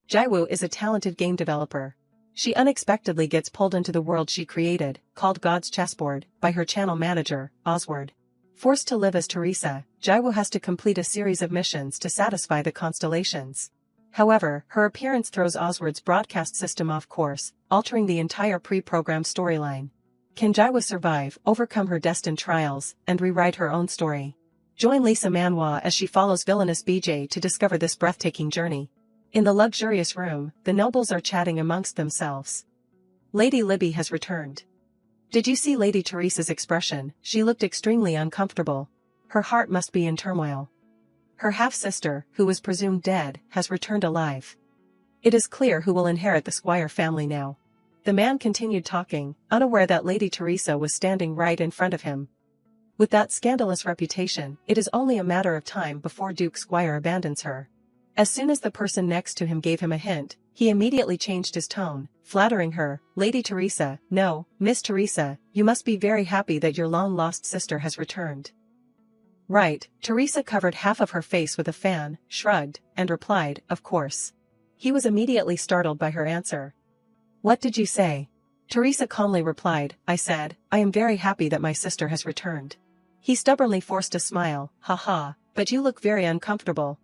Jiwoo is a talented game developer. She unexpectedly gets pulled into the world she created, called God's Chessboard, by her channel manager, Oswald. Forced to live as Teresa, Jiwoo has to complete a series of missions to satisfy the constellations. However, her appearance throws Oswald's broadcast system off course, altering the entire pre-programmed storyline. Can Jiwoo survive, overcome her destined trials, and rewrite her own story? Join Lisa MANHWA as she follows villainous BJ to discover this breathtaking journey. In the luxurious room, the nobles are chatting amongst themselves. Lady Libby has returned. Did you see Lady Teresa's expression? She looked extremely uncomfortable. Her heart must be in turmoil. Her half-sister, who was presumed dead, has returned alive. It is clear who will inherit the Squire family now. The man continued talking, unaware that Lady Teresa was standing right in front of him. With that scandalous reputation, it is only a matter of time before Duke Squire abandons her. As soon as the person next to him gave him a hint, he immediately changed his tone, flattering her. Lady Teresa, no, Miss Teresa, you must be very happy that your long-lost sister has returned. Right, Teresa covered half of her face with a fan, shrugged, and replied, of course. He was immediately startled by her answer. What did you say? Teresa calmly replied, I said, I am very happy that my sister has returned. He stubbornly forced a smile, haha, but you look very uncomfortable.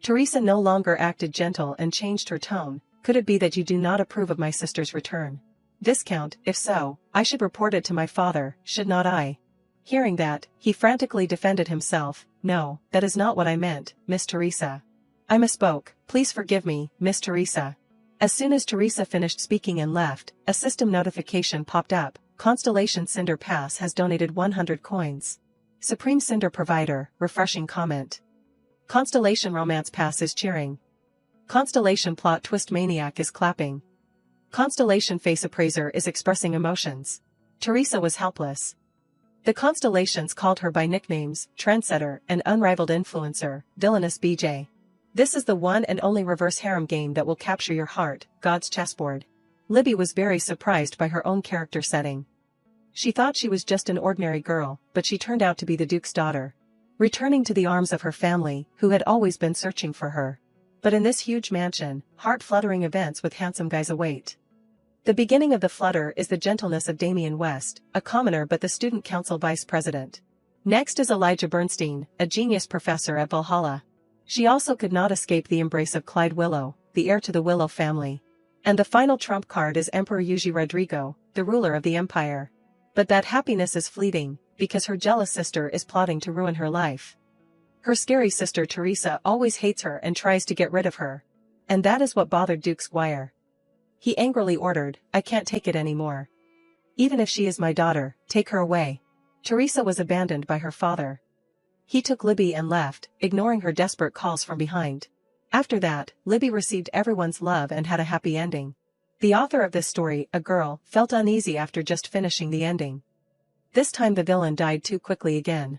Teresa no longer acted gentle and changed her tone. Could it be that you do not approve of my sister's return? Viscount, if so, I should report it to my father, should not I? Hearing that, he frantically defended himself. No, that is not what I meant, Miss Teresa. I misspoke, please forgive me, Miss Teresa. As soon as Teresa finished speaking and left, a system notification popped up. Constellation Cinder Pass has donated 100 coins. Supreme Cinder Provider, refreshing comment. Constellation Romance Pass is cheering. Constellation Plot Twist Maniac is clapping. Constellation Face Appraiser is expressing emotions. Teresa was helpless. The constellations called her by nicknames, Trendsetter and Unrivaled Influencer, Villainous BJ. This is the one and only reverse harem game that will capture your heart, God's Chessboard. Libby was very surprised by her own character setting. She thought she was just an ordinary girl, but she turned out to be the Duke's daughter. Returning to the arms of her family, who had always been searching for her. But in this huge mansion, heart-fluttering events with handsome guys await. The beginning of the flutter is the gentleness of Damian West, a commoner but the student council vice president. Next is Elijah Bernstein, a genius professor at Valhalla. She also could not escape the embrace of Clyde Willow, the heir to the Willow family. And the final trump card is Emperor Yuji Rodrigo, the ruler of the empire. But that happiness is fleeting, because her jealous sister is plotting to ruin her life. Her scary sister Teresa always hates her and tries to get rid of her. And that is what bothered Duke Squire. He angrily ordered, I can't take it anymore. Even if she is my daughter, take her away. Teresa was abandoned by her father. He took Libby and left, ignoring her desperate calls from behind. After that, Libby received everyone's love and had a happy ending. The author of this story, a girl, felt uneasy after just finishing the ending. This time the villain died too quickly again.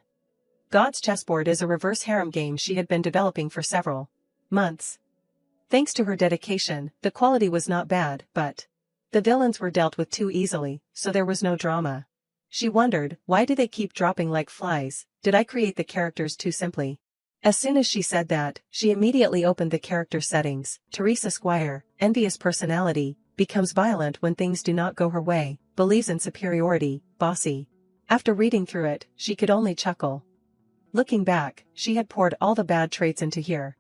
God's Chessboard is a reverse harem game she had been developing for several months. Thanks to her dedication, the quality was not bad, but the villains were dealt with too easily, so there was no drama. She wondered, why do they keep dropping like flies? Did I create the characters too simply? As soon as she said that, she immediately opened the character settings. Teresa Squire, envious personality, becomes violent when things do not go her way, believes in superiority, bossy. After reading through it, she could only chuckle. Looking back, she had poured all the bad traits into here.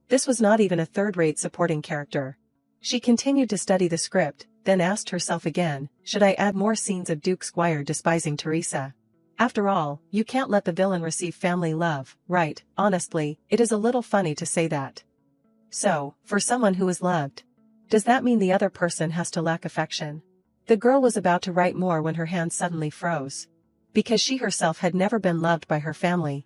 This was not even a third-rate supporting character. She continued to study the script, then asked herself again, should I add more scenes of Duke Squire despising Teresa? After all, you can't let the villain receive family love, right? Honestly, it is a little funny to say that. So, for someone who is loved, does that mean the other person has to lack affection? The girl was about to write more when her hand suddenly froze. Because she herself had never been loved by her family.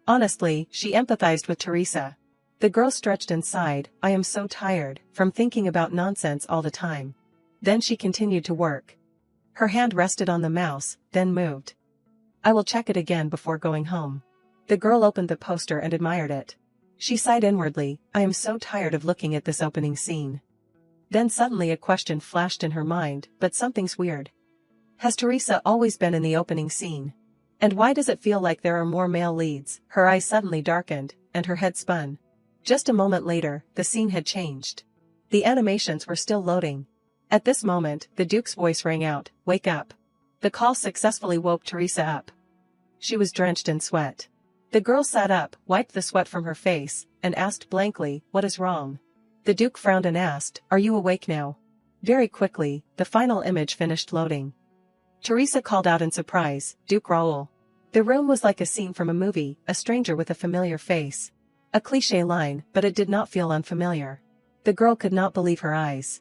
Honestly, she empathized with Teresa. The girl stretched and sighed, I am so tired, from thinking about nonsense all the time. Then she continued to work. Her hand rested on the mouse, then moved. I will check it again before going home. The girl opened the poster and admired it. She sighed inwardly, I am so tired of looking at this opening scene. Then suddenly a question flashed in her mind, but something's weird. Has Teresa always been in the opening scene? And why does it feel like there are more male leads? Her eyes suddenly darkened, and her head spun. Just a moment later, the scene had changed. The animations were still loading. At this moment, the Duke's voice rang out, "Wake up." The call successfully woke Teresa up. She was drenched in sweat. The girl sat up, wiped the sweat from her face, and asked blankly, "What is wrong?" The Duke frowned and asked, "Are you awake now?" Very quickly, the final image finished loading. Teresa called out in surprise, "Duke Raoul." The room was like a scene from a movie, a stranger with a familiar face. A cliché line, but it did not feel unfamiliar. The girl could not believe her eyes.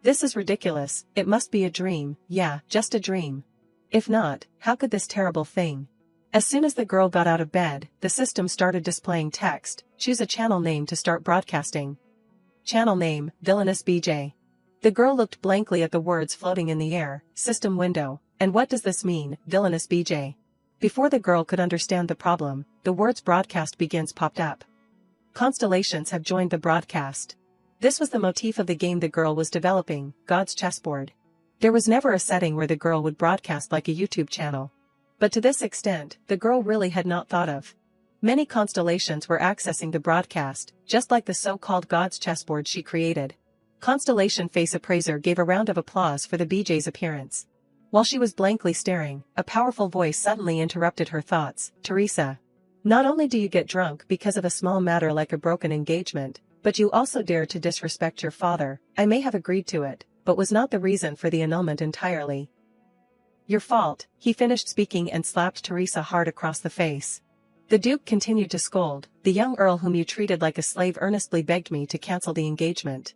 This is ridiculous, it must be a dream, yeah, just a dream. If not, how could this terrible thing? As soon as the girl got out of bed, the system started displaying text, "Choose a channel name to start broadcasting." Channel name, Villainous BJ. The girl looked blankly at the words floating in the air, system window, and what does this mean, Villainous BJ? Before the girl could understand the problem, the words broadcast begins popped up. Constellations have joined the broadcast. This was the motif of the game the girl was developing, God's chessboard. There was never a setting where the girl would broadcast like a YouTube channel. But to this extent, the girl really had not thought of. Many constellations were accessing the broadcast, just like the so-called God's chessboard she created. Constellation Face Appraiser gave a round of applause for the BJ's appearance. While she was blankly staring, a powerful voice suddenly interrupted her thoughts, "Teresa. Not only do you get drunk because of a small matter like a broken engagement, but you also dare to disrespect your father. I may have agreed to it, but was not the reason for the annulment entirely. Your fault," he finished speaking and slapped Teresa hard across the face. The Duke continued to scold, "The young earl whom you treated like a slave earnestly begged me to cancel the engagement.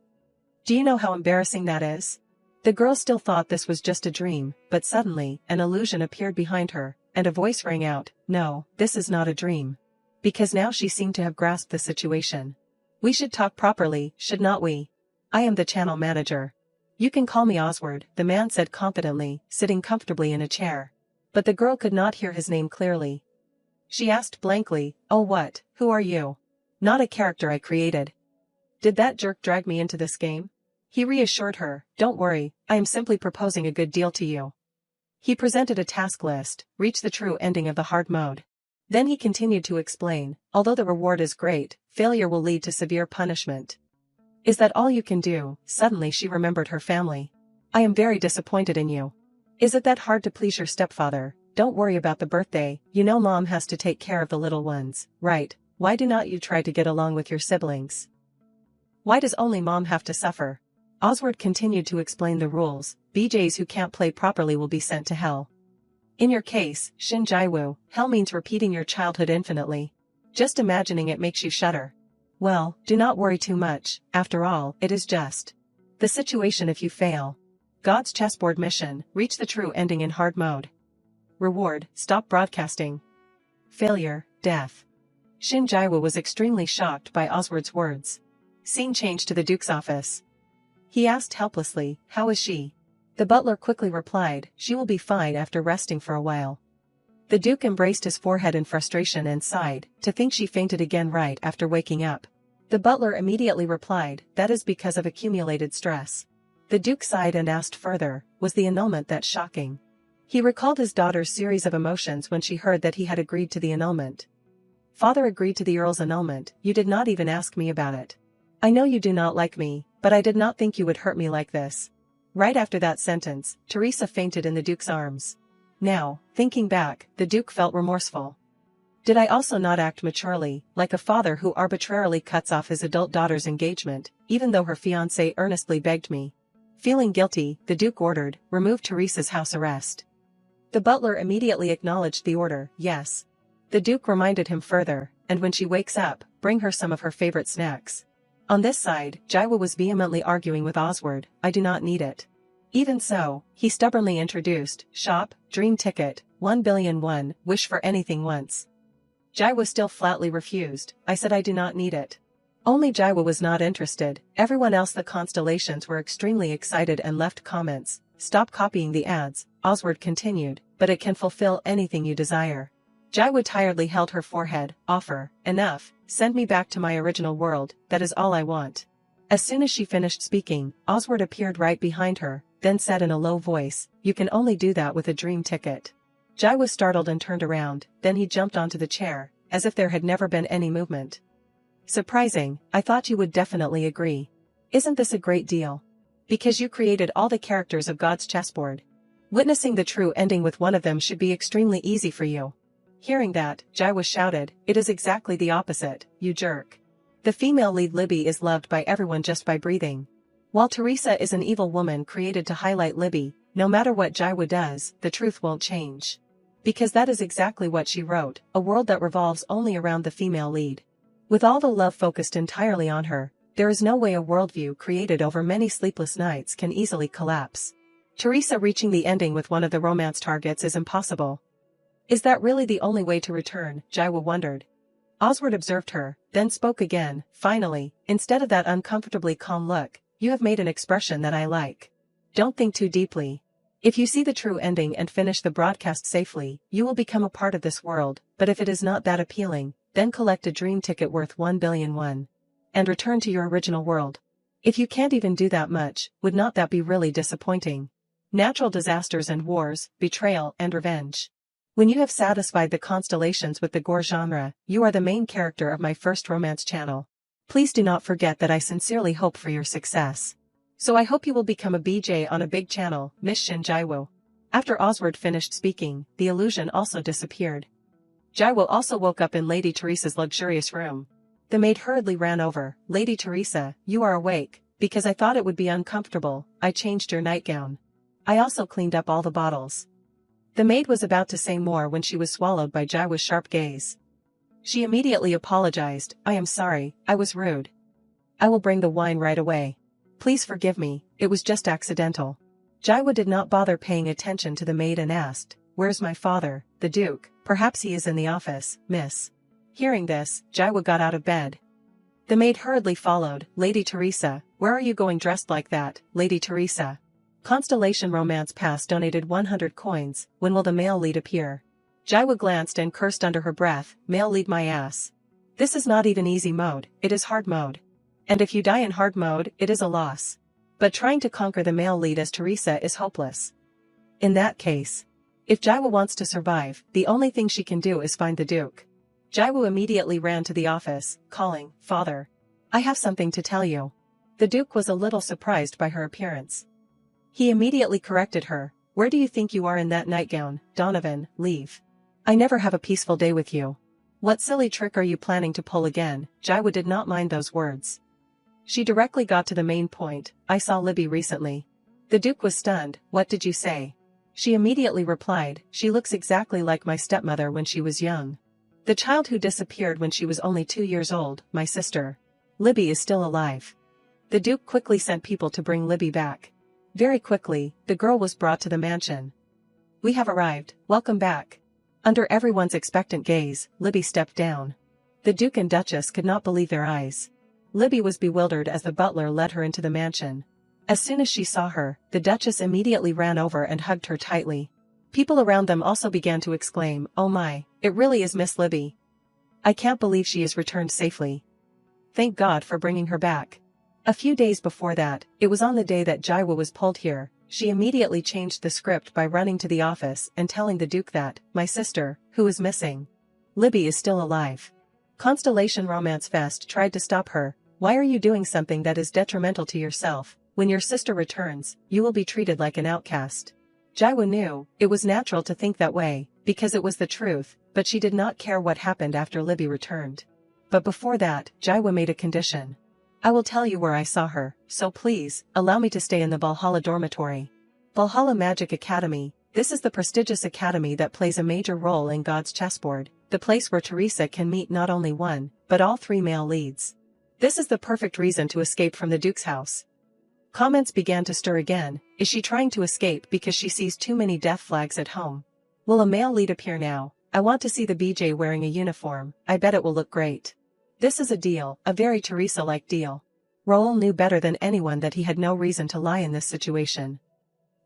Do you know how embarrassing that is?" The girl still thought this was just a dream, but suddenly, an illusion appeared behind her, and a voice rang out, "No, this is not a dream." Because now she seemed to have grasped the situation. "We should talk properly, should not we? I am the channel manager." "You can call me Oswald," the man said confidently, sitting comfortably in a chair. But the girl could not hear his name clearly. She asked blankly, "Oh what, who are you?" "Not a character I created." "Did that jerk drag me into this game?" He reassured her, "Don't worry, I am simply proposing a good deal to you." He presented a task list, reach the true ending of the hard mode. Then he continued to explain, "Although the reward is great, failure will lead to severe punishment." "Is that all you can do?" Suddenly she remembered her family. "I am very disappointed in you. Is it that hard to please your stepfather? Don't worry about the birthday, you know mom has to take care of the little ones, right? Why do not you try to get along with your siblings? Why does only mom have to suffer?" Oswald continued to explain the rules. BJs who can't play properly will be sent to hell. In your case, Shin Jaiwoo, hell means repeating your childhood infinitely. Just imagining it makes you shudder. Well, do not worry too much, after all, it is just the situation if you fail. God's chessboard mission, reach the true ending in hard mode. Reward, stop broadcasting. Failure, death. Shin Jaiwoo was extremely shocked by Oswald's words. Scene changed to the Duke's office. He asked helplessly, "How is she?" The butler quickly replied, "She will be fine after resting for a while." The Duke embraced his forehead in frustration and sighed, "To think she fainted again right after waking up." The butler immediately replied, "That is because of accumulated stress." The Duke sighed and asked further, "Was the annulment that shocking?" He recalled his daughter's series of emotions when she heard that he had agreed to the annulment. "Father agreed to the Earl's annulment, you did not even ask me about it. I know you do not like me, but I did not think you would hurt me like this." Right after that sentence, Teresa fainted in the Duke's arms. Now, thinking back, the Duke felt remorseful. Did I also not act maturely, like a father who arbitrarily cuts off his adult daughter's engagement, even though her fiancé earnestly begged me? Feeling guilty, the Duke ordered, "Remove Teresa's house arrest." The butler immediately acknowledged the order, "Yes." The Duke reminded him further, "And when she wakes up, bring her some of her favorite snacks." On this side, Jaiwoo was vehemently arguing with Oswald, "I do not need it." Even so, he stubbornly introduced, "Shop, dream ticket, 1,000,000,001, wish for anything once." Jaiwoo still flatly refused, "I said I do not need it." Only Jaiwoo was not interested, everyone else the constellations were extremely excited and left comments, "Stop copying the ads," Oswald continued, "but it can fulfill anything you desire." Jaiwoo tiredly held her forehead, "Offer, enough, send me back to my original world, that is all I want." As soon as she finished speaking, Oswald appeared right behind her, then said in a low voice, "You can only do that with a dream ticket." Jai was startled and turned around, then he jumped onto the chair, as if there had never been any movement. "Surprising, I thought you would definitely agree. Isn't this a great deal? Because you created all the characters of God's chessboard. Witnessing the true ending with one of them should be extremely easy for you. Hearing that, Jaiwa shouted, "It is exactly the opposite, you jerk." The female lead Libby is loved by everyone just by breathing. While Teresa is an evil woman created to highlight Libby, no matter what Jaiwa does, the truth won't change. Because that is exactly what she wrote, a world that revolves only around the female lead. With all the love focused entirely on her, there is no way a worldview created over many sleepless nights can easily collapse. Teresa reaching the ending with one of the romance targets is impossible. Is that really the only way to return? Jaiwa wondered. Oswald observed her, then spoke again. Finally, instead of that uncomfortably calm look, you have made an expression that I like. Don't think too deeply. If you see the true ending and finish the broadcast safely, you will become a part of this world, but if it is not that appealing, then collect a dream ticket worth 1,000,000,000 won. And return to your original world. If you can't even do that much, would not that be really disappointing? Natural disasters and wars, betrayal and revenge. When you have satisfied the constellations with the gore genre, you are the main character of my first romance channel. Please do not forget that I sincerely hope for your success. So I hope you will become a BJ on a big channel, Miss Shin Jaiwo. After Oswald finished speaking, the illusion also disappeared. Jaiwo also woke up in Lady Teresa's luxurious room. The maid hurriedly ran over. "Lady Teresa, you are awake. Because I thought it would be uncomfortable, I changed your nightgown. I also cleaned up all the bottles." The maid was about to say more when she was swallowed by Jaiwa's sharp gaze. She immediately apologized. "I am sorry, I was rude. I will bring the wine right away. Please forgive me, it was just accidental." Jaiwa did not bother paying attention to the maid and asked, "Where's my father, the Duke? Perhaps he is in the office, miss." Hearing this, Jaiwa got out of bed. The maid hurriedly followed. "Lady Teresa, where are you going dressed like that, Lady Teresa?" Constellation Romance Pass donated 100 coins. When will the male lead appear? Jaiwa glanced and cursed under her breath. Male lead my ass. This is not even easy mode, it is hard mode. And if you die in hard mode, it is a loss. But trying to conquer the male lead as Teresa is hopeless. In that case, if Jaiwa wants to survive, the only thing she can do is find the Duke. Jaiwa immediately ran to the office, calling, "Father. I have something to tell you." The Duke was a little surprised by her appearance. He immediately corrected her. "Where do you think you are in that nightgown, Donovan? Leave. I never have a peaceful day with you." "What silly trick are you planning to pull again?" Jaiwa did not mind those words. She directly got to the main point. "I saw Libby recently." The Duke was stunned. "What did you say?" She immediately replied, "She looks exactly like my stepmother when she was young. The child who disappeared when she was only 2 years old, my sister. Libby is still alive." The Duke quickly sent people to bring Libby back. Very quickly, the girl was brought to the mansion. "We have arrived, welcome back." Under everyone's expectant gaze, Libby stepped down. The Duke and Duchess could not believe their eyes. Libby was bewildered as the butler led her into the mansion. As soon as she saw her, the Duchess immediately ran over and hugged her tightly. People around them also began to exclaim, "Oh my, it really is Miss Libby. I can't believe she is returned safely. Thank God for bringing her back." A few days before that, it was on the day that Jaiwa was pulled here, she immediately changed the script by running to the office and telling the Duke that, "My sister, who is missing. Libby is still alive." Constellation Romance Fest tried to stop her. "Why are you doing something that is detrimental to yourself? When your sister returns, you will be treated like an outcast." Jaiwa knew, it was natural to think that way, because it was the truth, but she did not care what happened after Libby returned. But before that, Jaiwa made a condition. "I will tell you where I saw her, so please, allow me to stay in the Valhalla dormitory." Valhalla Magic Academy, this is the prestigious academy that plays a major role in God's chessboard, the place where Teresa can meet not only one, but all 3 male leads. This is the perfect reason to escape from the Duke's house. Comments began to stir again. Is she trying to escape because she sees too many death flags at home? Will a male lead appear now? I want to see the BJ wearing a uniform, I bet it will look great. This is a deal, a very Teresa-like deal. Raoul knew better than anyone that he had no reason to lie in this situation.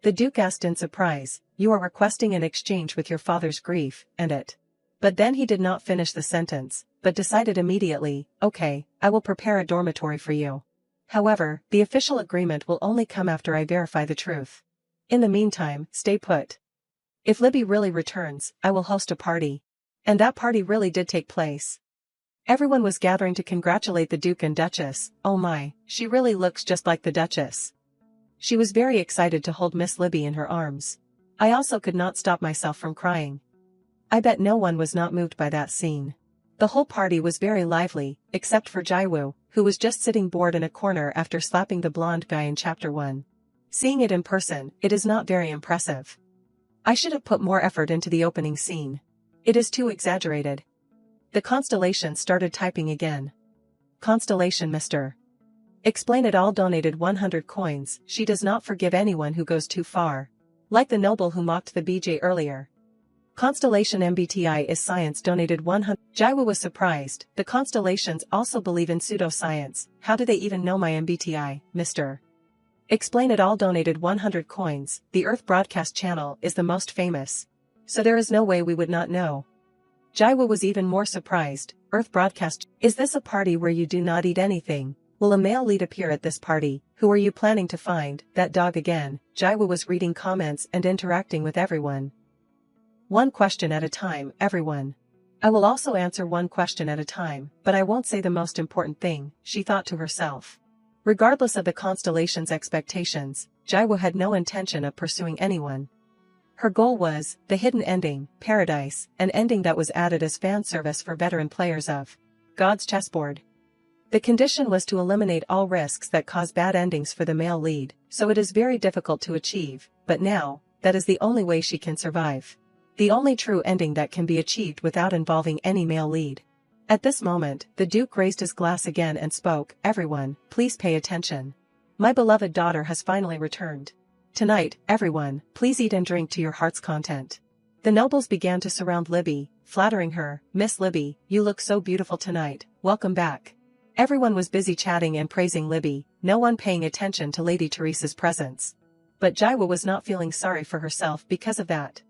The Duke asked in surprise, "You are requesting an exchange with your father's grief, and it." But then he did not finish the sentence, but decided immediately, "Okay, I will prepare a dormitory for you. However, the official agreement will only come after I verify the truth. In the meantime, stay put. If Libby really returns, I will host a party." And that party really did take place. Everyone was gathering to congratulate the Duke and Duchess. Oh my, she really looks just like the Duchess. She was very excited to hold Miss Libby in her arms. I also could not stop myself from crying. I bet no one was not moved by that scene. The whole party was very lively, except for Jaiwoo, who was just sitting bored in a corner after slapping the blonde guy in Chapter 1. Seeing it in person, it is not very impressive. I should have put more effort into the opening scene. It is too exaggerated. The Constellation started typing again. Constellation Mr. Explain It All donated 100 coins. She does not forgive anyone who goes too far. Like the noble who mocked the BJ earlier. Constellation MBTI is Science donated 100. Jaiwoo was surprised. The Constellations also believe in pseudoscience. How do they even know my MBTI, Mr. Explain It All donated 100 coins. The Earth broadcast channel is the most famous. So there is no way we would not know. Jaiwoo was even more surprised. Earth broadcast. Is this a party where you do not eat anything? Will a male lead appear at this party? Who are you planning to find? That dog again. Jaiwoo was reading comments and interacting with everyone. One question at a time, everyone. I will also answer one question at a time, but I won't say the most important thing, she thought to herself. Regardless of the Constellation's expectations, Jaiwoo had no intention of pursuing anyone. Her goal was, the hidden ending, Paradise, an ending that was added as fan service for veteran players of God's Chessboard. The condition was to eliminate all risks that cause bad endings for the male lead, so it is very difficult to achieve, but now, that is the only way she can survive. The only true ending that can be achieved without involving any male lead. At this moment, the Duke raised his glass again and spoke, everyone, please pay attention. My beloved daughter has finally returned. Tonight, everyone, please eat and drink to your heart's content. The nobles began to surround Libby, flattering her, Miss Libby, you look so beautiful tonight, welcome back. Everyone was busy chatting and praising Libby, no one paying attention to Lady Teresa's presence. But Jaiwoo was not feeling sorry for herself because of that.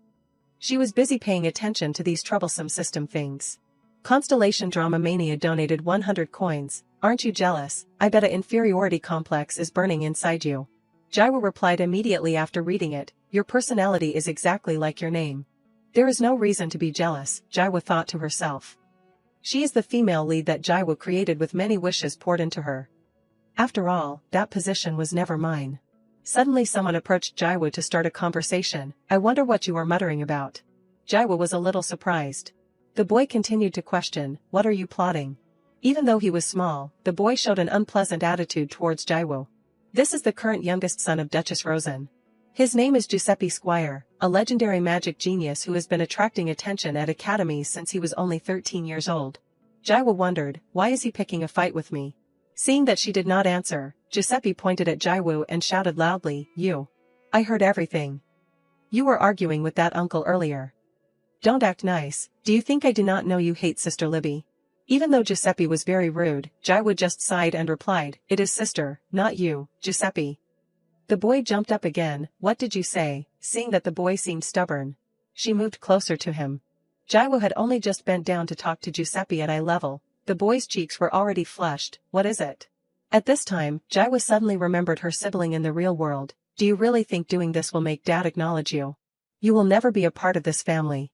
She was busy paying attention to these troublesome system things. Constellation Drama Mania donated 100 coins, aren't you jealous? I bet an inferiority complex is burning inside you. Jaiwoo replied immediately after reading it, your personality is exactly like your name. There is no reason to be jealous, Jaiwoo thought to herself. She is the female lead that Jaiwoo created with many wishes poured into her. After all, that position was never mine. Suddenly someone approached Jaiwoo to start a conversation. I wonder what you are muttering about. Jaiwoo was a little surprised. The boy continued to question, what are you plotting? Even though he was small, the boy showed an unpleasant attitude towards Jaiwoo. This is the current youngest son of Duchess Rosen. His name is Giuseppe Squire, a legendary magic genius who has been attracting attention at academies since he was only 13 years old. Jaiwoo wondered, why is he picking a fight with me? Seeing that she did not answer, Giuseppe pointed at Jaiwoo and shouted loudly, you. I heard everything. You were arguing with that uncle earlier. Don't act nice, do you think I do not know you hate Sister Libby? Even though Giuseppe was very rude, Jaiwoo just sighed and replied, it is sister, not you, Giuseppe. The boy jumped up again, what did you say? Seeing that the boy seemed stubborn. She moved closer to him. Jaiwoo had only just bent down to talk to Giuseppe at eye level. The boy's cheeks were already flushed, what is it? At this time, Jaiwoo suddenly remembered her sibling in the real world. Do you really think doing this will make Dad acknowledge you? You will never be a part of this family.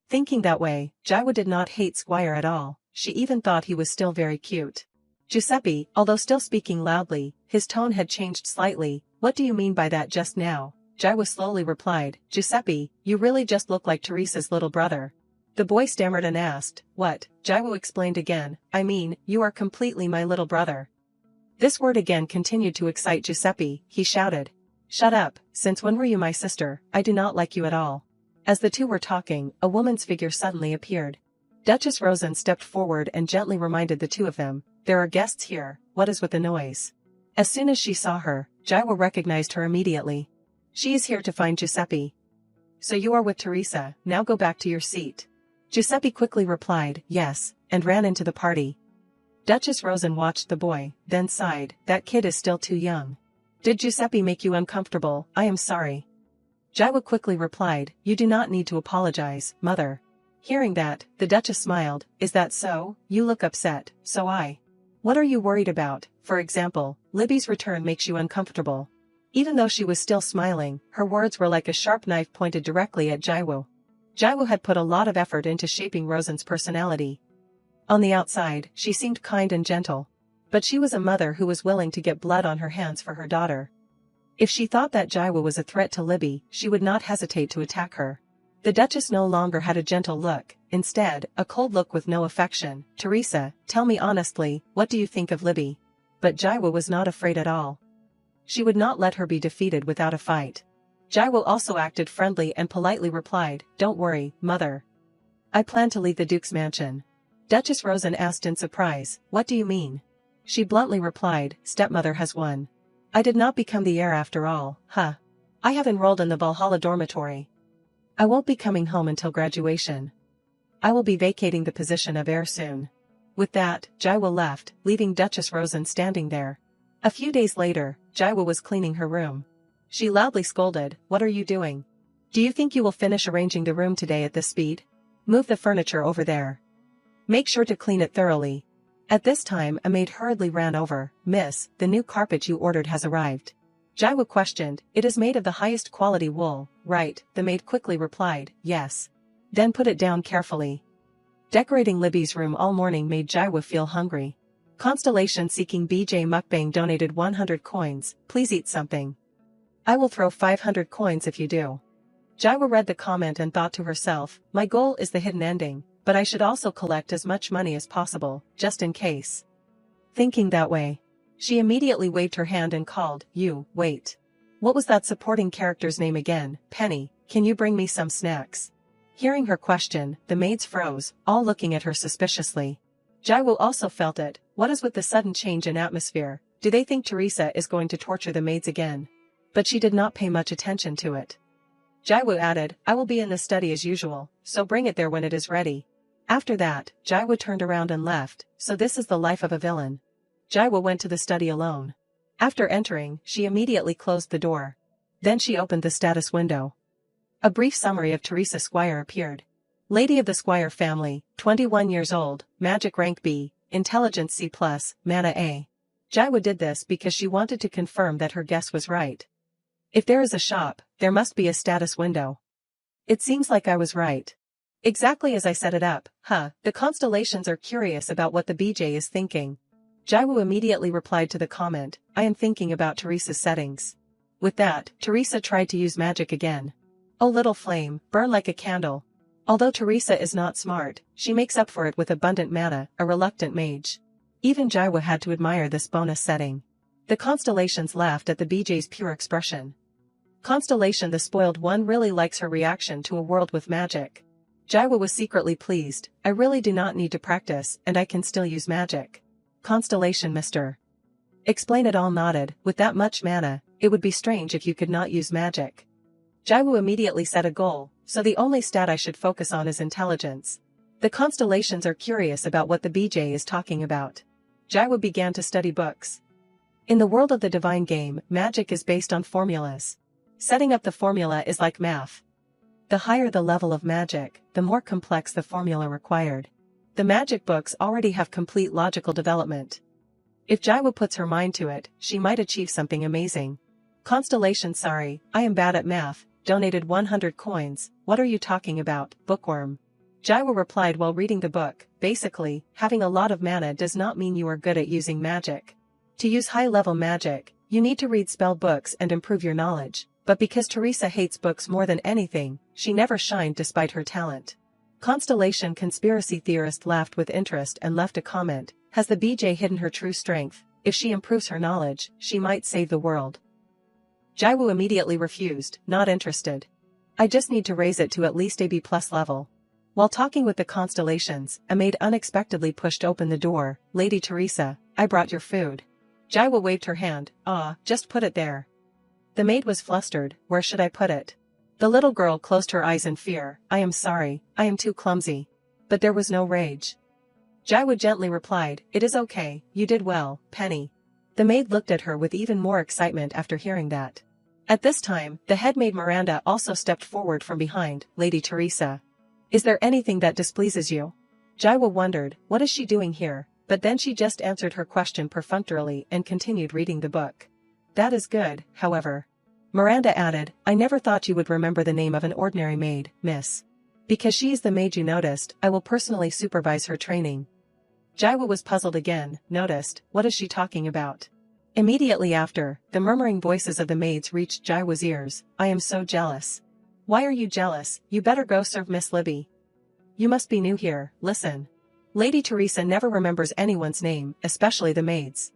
Thinking that way, Jaiwoo did not hate Squire at all, she even thought he was still very cute. Giuseppe, although still speaking loudly, his tone had changed slightly, what do you mean by that just now? Jaiwoo slowly replied, Giuseppe, you really just look like Teresa's little brother. The boy stammered and asked, what? Jaiwoo explained again, I mean, you are completely my little brother. This word again continued to excite Giuseppe, he shouted. Shut up, since when were you my sister? I do not like you at all. As the two were talking, a woman's figure suddenly appeared. Duchess Rosen stepped forward and gently reminded the two of them, there are guests here, what is with the noise? As soon as she saw her, Jaiwoo recognized her immediately. She is here to find Giuseppe. So you are with Teresa, now go back to your seat. Giuseppe quickly replied, yes, and ran into the party. Duchess Rosen watched the boy, then sighed, that kid is still too young. Did Giuseppe make you uncomfortable? I am sorry. Jaiwoo quickly replied, you do not need to apologize, mother. Hearing that, the Duchess smiled, is that so? You look upset, so What are you worried about? For example, Libby's return makes you uncomfortable. Even though she was still smiling, her words were like a sharp knife pointed directly at Jaiwoo. Jaiwoo had put a lot of effort into shaping Rosen's personality. On the outside, she seemed kind and gentle. But she was a mother who was willing to get blood on her hands for her daughter. If she thought that Jaiwa was a threat to Libby, she would not hesitate to attack her. The Duchess no longer had a gentle look, instead, a cold look with no affection. "Teresa, tell me honestly, what do you think of Libby?" But Jaiwa was not afraid at all. She would not let her be defeated without a fight. Jaiwa also acted friendly and politely replied, "Don't worry, mother. I plan to leave the Duke's mansion." Duchess Rosen asked in surprise, "What do you mean?" She bluntly replied, "Stepmother has won. I did not become the heir after all, huh? I have enrolled in the Valhalla dormitory. I won't be coming home until graduation. I will be vacating the position of heir soon." With that, Jaiwa left, leaving Duchess Rosen standing there. A few days later, Jaiwa was cleaning her room. She loudly scolded, "What are you doing? Do you think you will finish arranging the room today at this speed? Move the furniture over there. Make sure to clean it thoroughly." At this time a maid hurriedly ran over. "Miss, the new carpet you ordered has arrived." Jaiwa questioned, "It is made of the highest quality wool, right?" The maid quickly replied, "Yes." "Then put it down carefully." Decorating Libby's room all morning made Jaiwa feel hungry. Constellation Seeking BJ Mukbang donated 100 coins, "Please eat something. I will throw 500 coins if you do." Jaiwa read the comment and thought to herself, "My goal is the hidden ending, but I should also collect as much money as possible, just in case." Thinking that way, she immediately waved her hand and called, "You, wait. What was that supporting character's name again? Penny, can you bring me some snacks?" Hearing her question, the maids froze, all looking at her suspiciously. Jaiwa also felt it. What is with the sudden change in atmosphere? Do they think Teresa is going to torture the maids again? But she did not pay much attention to it. Jaiwa added, "I will be in the study as usual, so bring it there when it is ready." After that, Jaiwa turned around and left. So this is the life of a villain. Jaiwa went to the study alone. After entering, she immediately closed the door. Then she opened the status window. A brief summary of Teresa Squire appeared. Lady of the Squire family, 21 years old, magic rank B, intelligence C+, mana A. Jaiwa did this because she wanted to confirm that her guess was right. If there is a shop, there must be a status window. It seems like I was right. Exactly as I set it up, huh? The constellations are curious about what the BJ is thinking. Jaiwa immediately replied to the comment, "I am thinking about Teresa's settings." With that, Teresa tried to use magic again. "Oh little flame, burn like a candle." Although Teresa is not smart, she makes up for it with abundant mana, a reluctant mage. Even Jaiwa had to admire this bonus setting. The constellations laughed at the BJ's pure expression. Constellation the spoiled one really likes her reaction to a world with magic. Jaiwa was secretly pleased. "I really do not need to practice, and I can still use magic." Constellation Mr. Explain It All nodded, "With that much mana, it would be strange if you could not use magic." Jaiwa immediately set a goal, so the only stat I should focus on is intelligence. The constellations are curious about what the BJ is talking about. Jaiwa began to study books. In the world of the divine game, magic is based on formulas. Setting up the formula is like math. The higher the level of magic, the more complex the formula required. The magic books already have complete logical development. If Jaiwa puts her mind to it, she might achieve something amazing. Constellation Sorry, I am bad at math, donated 100 coins, "What are you talking about, bookworm?" Jaiwa replied while reading the book, "Basically, having a lot of mana does not mean you are good at using magic. To use high-level magic, you need to read spell books and improve your knowledge." But because Teresa hates books more than anything, she never shined despite her talent. Constellation Conspiracy Theorist laughed with interest and left a comment, "Has the BJ hidden her true strength? If she improves her knowledge, she might save the world." Jaiwa immediately refused, not interested. "I just need to raise it to at least a B+ level." While talking with the constellations, a maid unexpectedly pushed open the door. "Lady Teresa, I brought your food." Jaiwa waved her hand, "Ah, just put it there." The maid was flustered. "Where should I put it?" The little girl closed her eyes in fear. "I am sorry, I am too clumsy." But there was no rage. Jaiwa gently replied, "It is okay, you did well, Penny." The maid looked at her with even more excitement after hearing that. At this time, the head maid Miranda also stepped forward from behind. "Lady Teresa, is there anything that displeases you?" Jaiwa wondered, what is she doing here? But then she just answered her question perfunctorily and continued reading the book. "That is good, however." Miranda added, "I never thought you would remember the name of an ordinary maid, miss. Because she is the maid you noticed, I will personally supervise her training." Jaiwa was puzzled again, noticed, what is she talking about? Immediately after, the murmuring voices of the maids reached Jaiwa's ears. I am so jealous. Why are you jealous? You better go serve Miss Libby. You must be new here, listen. Lady Teresa never remembers anyone's name, especially the maids.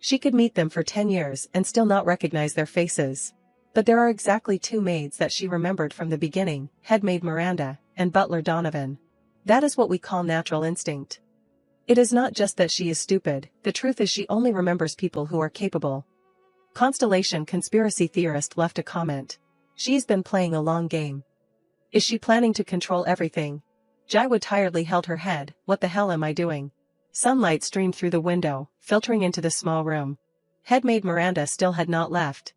She could meet them for 10 years and still not recognize their faces. But there are exactly 2 maids that she remembered from the beginning, head maid Miranda, and butler Donovan. That is what we call natural instinct. It is not just that she is stupid, the truth is she only remembers people who are capable. Constellation conspiracy theorist left a comment. She's been playing a long game. Is she planning to control everything? Jaiwa tiredly held her head. What the hell am I doing? Sunlight streamed through the window, filtering into the small room. Head maid Miranda still had not left.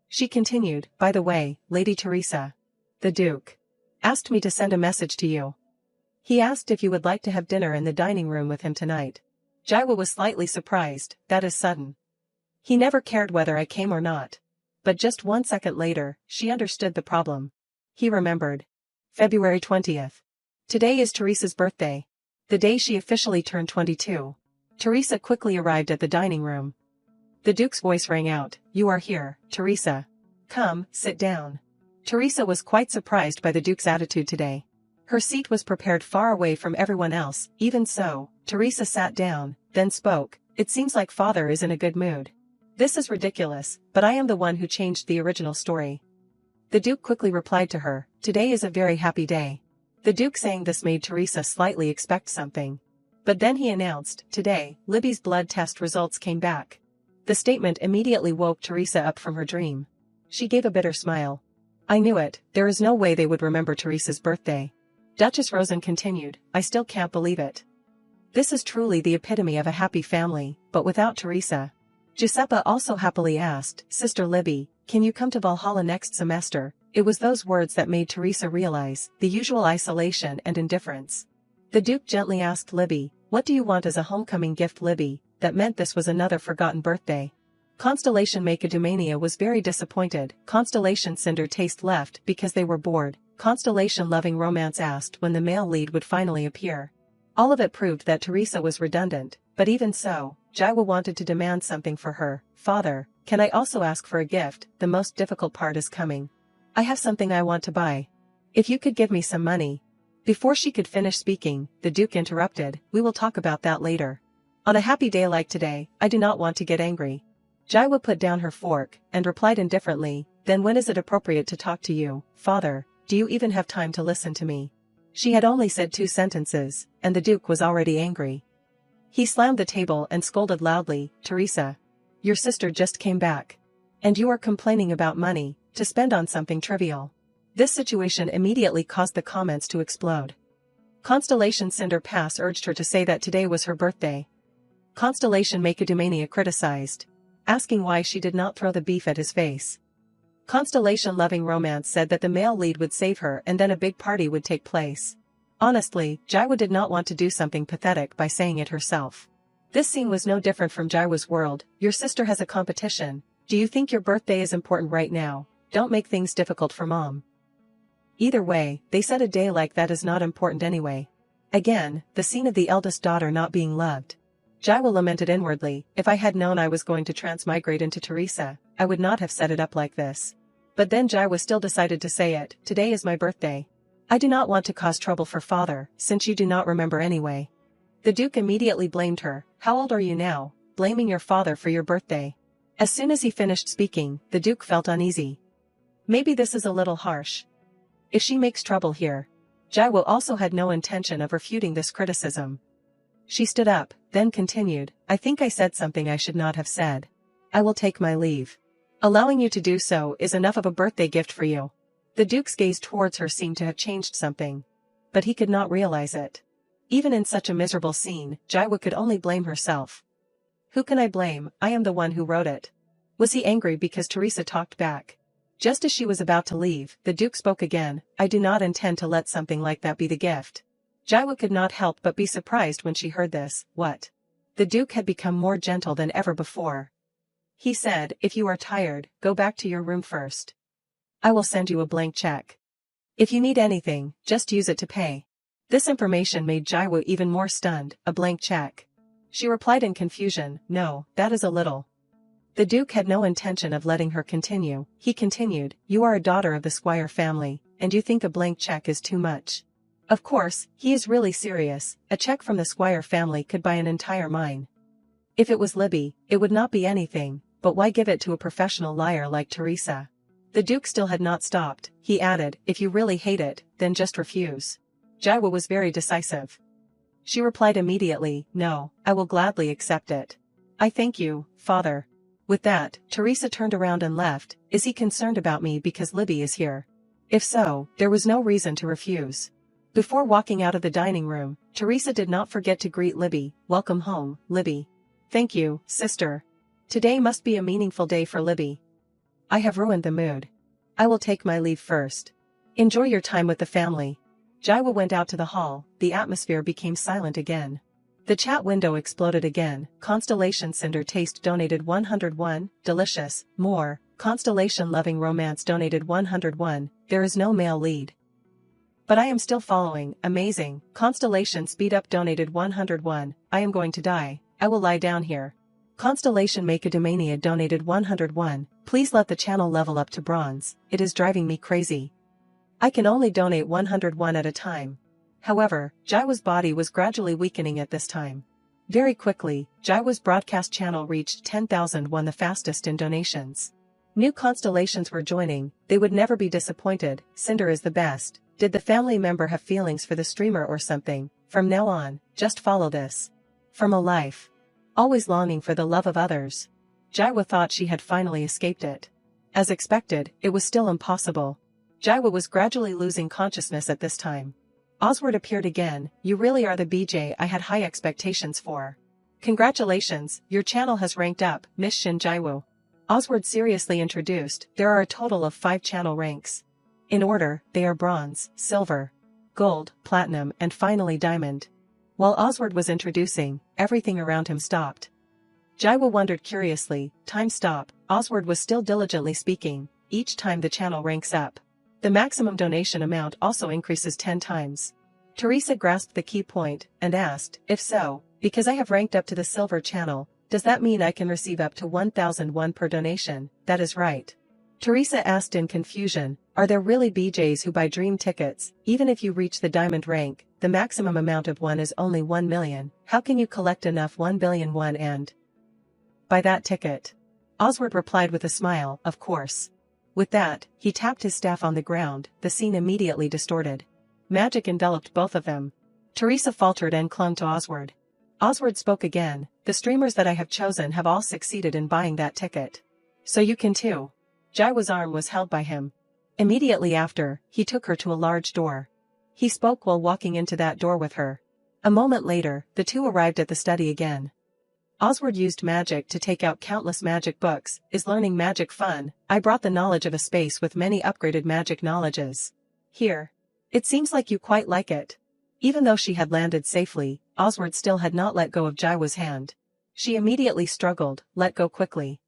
She continued, by the way, Lady Teresa. The Duke asked me to send a message to you. He asked if you would like to have dinner in the dining room with him tonight. Jaiwa was slightly surprised. That is sudden. He never cared whether I came or not. But just 1 second later, she understood the problem. He remembered. February 20th. Today is Teresa's birthday. The day she officially turned 22. Teresa quickly arrived at the dining room. The Duke's voice rang out. You are here, Teresa. Come, sit down. Teresa was quite surprised by the Duke's attitude today. Her seat was prepared far away from everyone else. Even so, Teresa sat down, then spoke. It seems like father is in a good mood. This is ridiculous, but I am the one who changed the original story. The Duke quickly replied to her. Today is a very happy day. The Duke saying this made Teresa slightly expect something. But then he announced, today, Libby's blood test results came back. The statement immediately woke Teresa up from her dream. She gave a bitter smile. I knew it, there is no way they would remember Teresa's birthday. Duchess Rosen continued, I still can't believe it. This is truly the epitome of a happy family, but without Teresa. Giuseppa also happily asked, Sister Libby, can you come to Valhalla next semester? It was those words that made Teresa realize the usual isolation and indifference. The Duke gently asked Libby, what do you want as a homecoming gift, Libby? That meant this was another forgotten birthday. Constellation Macadamania was very disappointed. Constellation Cinder Taste left because they were bored. Constellation Loving Romance asked when the male lead would finally appear. All of it proved that Teresa was redundant, but even so, Jaiwa wanted to demand something for her. Father, can I also ask for a gift? The most difficult part is coming. I have something I want to buy. If you could give me some money. Before she could finish speaking, the Duke interrupted, we will talk about that later. On a happy day like today, I do not want to get angry. Jaiwa put down her fork, and replied indifferently, then when is it appropriate to talk to you, father? Do you even have time to listen to me? She had only said 2 sentences, and the Duke was already angry. He slammed the table and scolded loudly, Teresa. Your sister just came back. And you are complaining about money, to spend on something trivial. This situation immediately caused the comments to explode. Constellation Cinder Pass urged her to say that today was her birthday. Constellation Macadamania criticized, asking why she did not throw the beef at his face. Constellation Loving Romance said that the male lead would save her and then a big party would take place. Honestly, Jaiwa did not want to do something pathetic by saying it herself. This scene was no different from Jaiwa's world. Your sister has a competition. Do you think your birthday is important right now? Don't make things difficult for mom. Either way, they said a day like that is not important anyway. Again, the scene of the eldest daughter not being loved. Jaiwa lamented inwardly, if I had known I was going to transmigrate into Teresa, I would not have set it up like this. But then Jaiwa still decided to say it, today is my birthday. I do not want to cause trouble for father, since you do not remember anyway. The Duke immediately blamed her, how old are you now, blaming your father for your birthday? As soon as he finished speaking, the Duke felt uneasy. Maybe this is a little harsh. If she makes trouble here. Jaiwa also had no intention of refuting this criticism. She stood up, then continued, I think I said something I should not have said. I will take my leave. Allowing you to do so is enough of a birthday gift for you. The Duke's gaze towards her seemed to have changed something. But he could not realize it. Even in such a miserable scene, Jaiwa could only blame herself. Who can I blame? I am the one who wrote it. Was he angry because Teresa talked back? Just as she was about to leave, the Duke spoke again, I do not intend to let something like that be the gift. Jaiwa could not help but be surprised when she heard this. What? The Duke had become more gentle than ever before. He said, if you are tired, go back to your room first. I will send you a blank check. If you need anything, just use it to pay. This information made Jaiwoo even more stunned. A blank check. She replied in confusion, no, that is a little. The Duke had no intention of letting her continue. He continued, you are a daughter of the Squire family, and you think a blank check is too much. Of course, he is really serious. A check from the Squire family could buy an entire mine. If it was Libby, it would not be anything, but why give it to a professional liar like Teresa? The Duke still had not stopped. He added, if you really hate it, then just refuse. Jaiwoo was very decisive. She replied immediately, no, I will gladly accept it. I thank you, father. With that, Teresa turned around and left. Is he concerned about me because Libby is here? If so, there was no reason to refuse. Before walking out of the dining room, Teresa did not forget to greet Libby. Welcome home, Libby. Thank you, sister. Today must be a meaningful day for Libby. I have ruined the mood. I will take my leave first. Enjoy your time with the family. Jaiwoo went out to the hall. The atmosphere became silent again. The chat window exploded again. Constellation Cinder Taste donated 101, delicious, more. Constellation Loving Romance donated 101, there is no male lead. But I am still following, amazing. Constellation Speed Up donated 101, I am going to die, I will lie down here. Constellation Macadamania donated 101, please let the channel level up to bronze, it is driving me crazy. I can only donate 101 at a time. However, Jaiwoo's body was gradually weakening at this time. Very quickly, Jaiwoo's broadcast channel reached 10,001, the fastest in donations. New constellations were joining, they would never be disappointed. Cinder is the best. Did the family member have feelings for the streamer or something? From now on, just follow this. From a life. Always longing for the love of others. Jaiwoo thought she had finally escaped it. As expected, it was still impossible. Jaiwoo was gradually losing consciousness at this time. Oswald appeared again. You really are the BJ I had high expectations for. Congratulations, your channel has ranked up, Miss Shin Jaiwoo. Oswald seriously introduced, there are a total of 5 channel ranks. In order, they are bronze, silver, gold, platinum, and finally diamond. While Oswald was introducing, everything around him stopped. Jaiwoo wondered curiously, time stop. Oswald was still diligently speaking, each time the channel ranks up. The maximum donation amount also increases 10 times. Teresa grasped the key point, and asked, if so, because I have ranked up to the silver channel, does that mean I can receive up to 1,001 per donation? That is right. Teresa asked in confusion, are there really BJs who buy dream tickets? Even if you reach the diamond rank, the maximum amount of one is only 1 million. How can you collect enough 1 billion won and buy that ticket? Oswald replied with a smile, of course. With that, he tapped his staff on the ground. The scene immediately distorted. Magic enveloped both of them. Teresa faltered and clung to Oswald. Oswald spoke again, the streamers that I have chosen have all succeeded in buying that ticket. So you can too. Jaiwoo's arm was held by him. Immediately after, he took her to a large door. He spoke while walking into that door with her. A moment later, the two arrived at the study again. Oswald used magic to take out countless magic books. Is learning magic fun? I brought the knowledge of a space with many upgraded magic knowledges. Here. It seems like you quite like it. Even though she had landed safely, Oswald still had not let go of Jaiwoo's hand. She immediately struggled, let go quickly.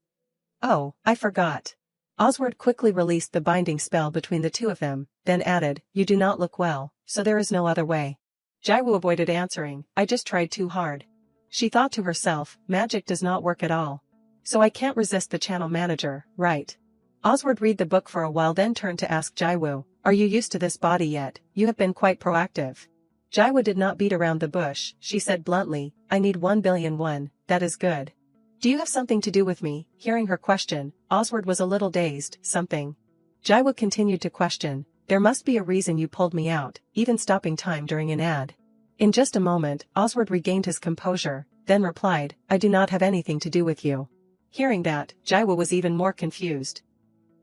Oh, I forgot. Oswald quickly released the binding spell between the two of them, then added, you do not look well, so there is no other way. Jaiwoo avoided answering, I just tried too hard. She thought to herself, magic does not work at all. So I can't resist the channel manager, right? Oswald read the book for a while then turned to ask Jaiwoo, are you used to this body yet? You have been quite proactive. Jaiwoo did not beat around the bush, she said bluntly, I need 1 billion won, that is good. Do you have something to do with me? Hearing her question, Oswald was a little dazed, something. Jaiwoo continued to question, there must be a reason you pulled me out, even stopping time during an ad. In just a moment, Oswald regained his composure, then replied, I do not have anything to do with you. Hearing that, Jaiwoo was even more confused.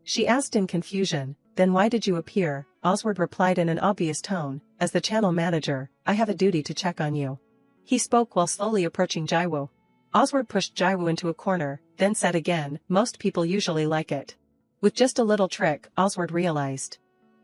She asked in confusion, then why did you appear? Oswald replied in an obvious tone, as the channel manager, I have a duty to check on you. He spoke while slowly approaching Jaiwoo. Oswald pushed Jaiwoo into a corner, then said again, most people usually like it. With just a little trick, Oswald realized.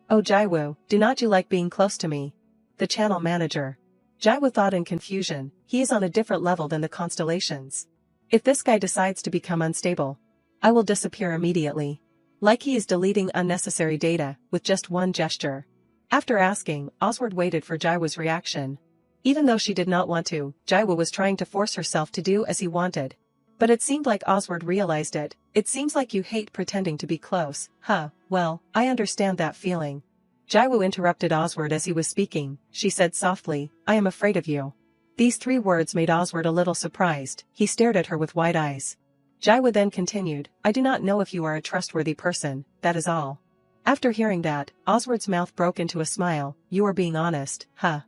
Oh Jaiwoo, do not you like being close to me? The channel manager. Jaiwoo thought in confusion, he is on a different level than the constellations. If this guy decides to become unstable, I will disappear immediately. Like he is deleting unnecessary data, with just one gesture. After asking, Oswald waited for Jaiwo's reaction. Even though she did not want to, Jaiwo was trying to force herself to do as he wanted. But it seemed like Oswald realized it. It seems like you hate pretending to be close, huh? Well, I understand that feeling. Jaiwo interrupted Oswald as he was speaking. She said softly, I am afraid of you. These 3 words made Oswald a little surprised. He stared at her with wide eyes. Jaiwo then continued, I do not know if you are a trustworthy person, that is all. After hearing that, Oswald's mouth broke into a smile. You are being honest, huh?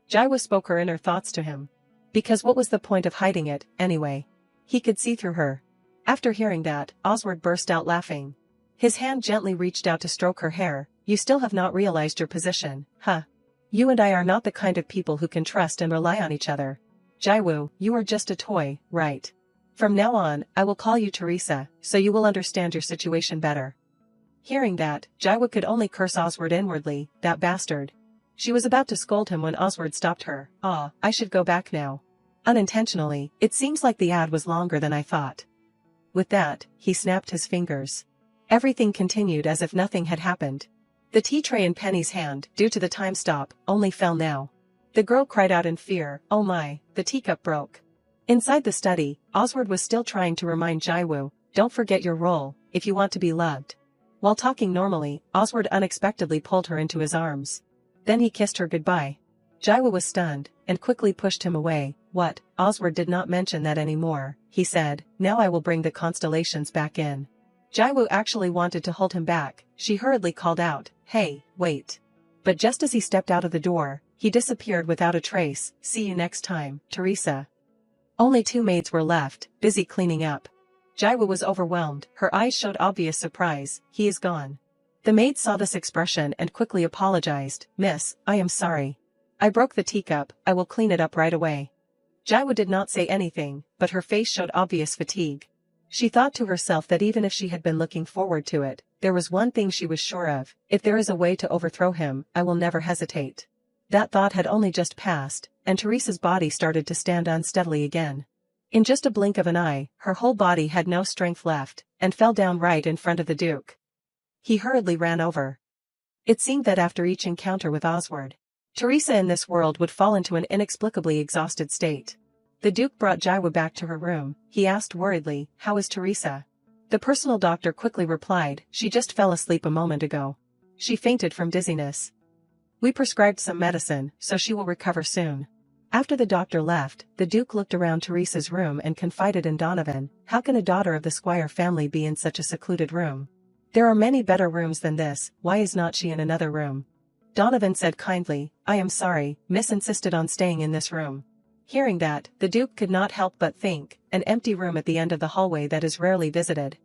Jaiwo spoke her inner thoughts to him. Because what was the point of hiding it, anyway? He could see through her. After hearing that, Oswald burst out laughing. His hand gently reached out to stroke her hair. You still have not realized your position, huh? You and I are not the kind of people who can trust and rely on each other. Jaiwo, you are just a toy, right? From now on, I will call you Teresa, so you will understand your situation better. Hearing that, Jaiwo could only curse Oswald inwardly, that bastard. She was about to scold him when Oswald stopped her. I should go back now. Unintentionally, it seems like the ad was longer than I thought. With that, he snapped his fingers. Everything continued as if nothing had happened. The tea tray in Penny's hand, due to the time stop, only fell now. The girl cried out in fear, oh my, the teacup broke. Inside the study, Oswald was still trying to remind Jaiwo, don't forget your role, if you want to be loved. While talking normally, Oswald unexpectedly pulled her into his arms. Then he kissed her goodbye. Jaiwo was stunned, and quickly pushed him away. What? Oswald did not mention that anymore, he said, now I will bring the constellations back in. Jaiwo actually wanted to hold him back. She hurriedly called out, hey, wait. But just as he stepped out of the door, he disappeared without a trace. See you next time, Teresa. Only 2 maids were left, busy cleaning up. Jaiwo was overwhelmed, her eyes showed obvious surprise. He is gone. The maid saw this expression and quickly apologized. Miss, I am sorry. I broke the teacup, I will clean it up right away. Jaiwo did not say anything, but her face showed obvious fatigue. She thought to herself that even if she had been looking forward to it, there was one thing she was sure of, if there is a way to overthrow him, I will never hesitate. That thought had only just passed, and Teresa's body started to stand unsteadily again. In just a blink of an eye, her whole body had no strength left, and fell down right in front of the Duke. He hurriedly ran over. It seemed that after each encounter with Oswald, Teresa in this world would fall into an inexplicably exhausted state. The Duke brought Jaiwo back to her room. He asked worriedly, how is Teresa? The personal doctor quickly replied, she just fell asleep a moment ago. She fainted from dizziness. We prescribed some medicine, so she will recover soon. After the doctor left, the Duke looked around Teresa's room and confided in Donovan, how can a daughter of the Squire family be in such a secluded room? There are many better rooms than this, why is not she in another room? Donovan said kindly, I am sorry, Miss insisted on staying in this room. Hearing that, the Duke could not help but think, an empty room at the end of the hallway that is rarely visited.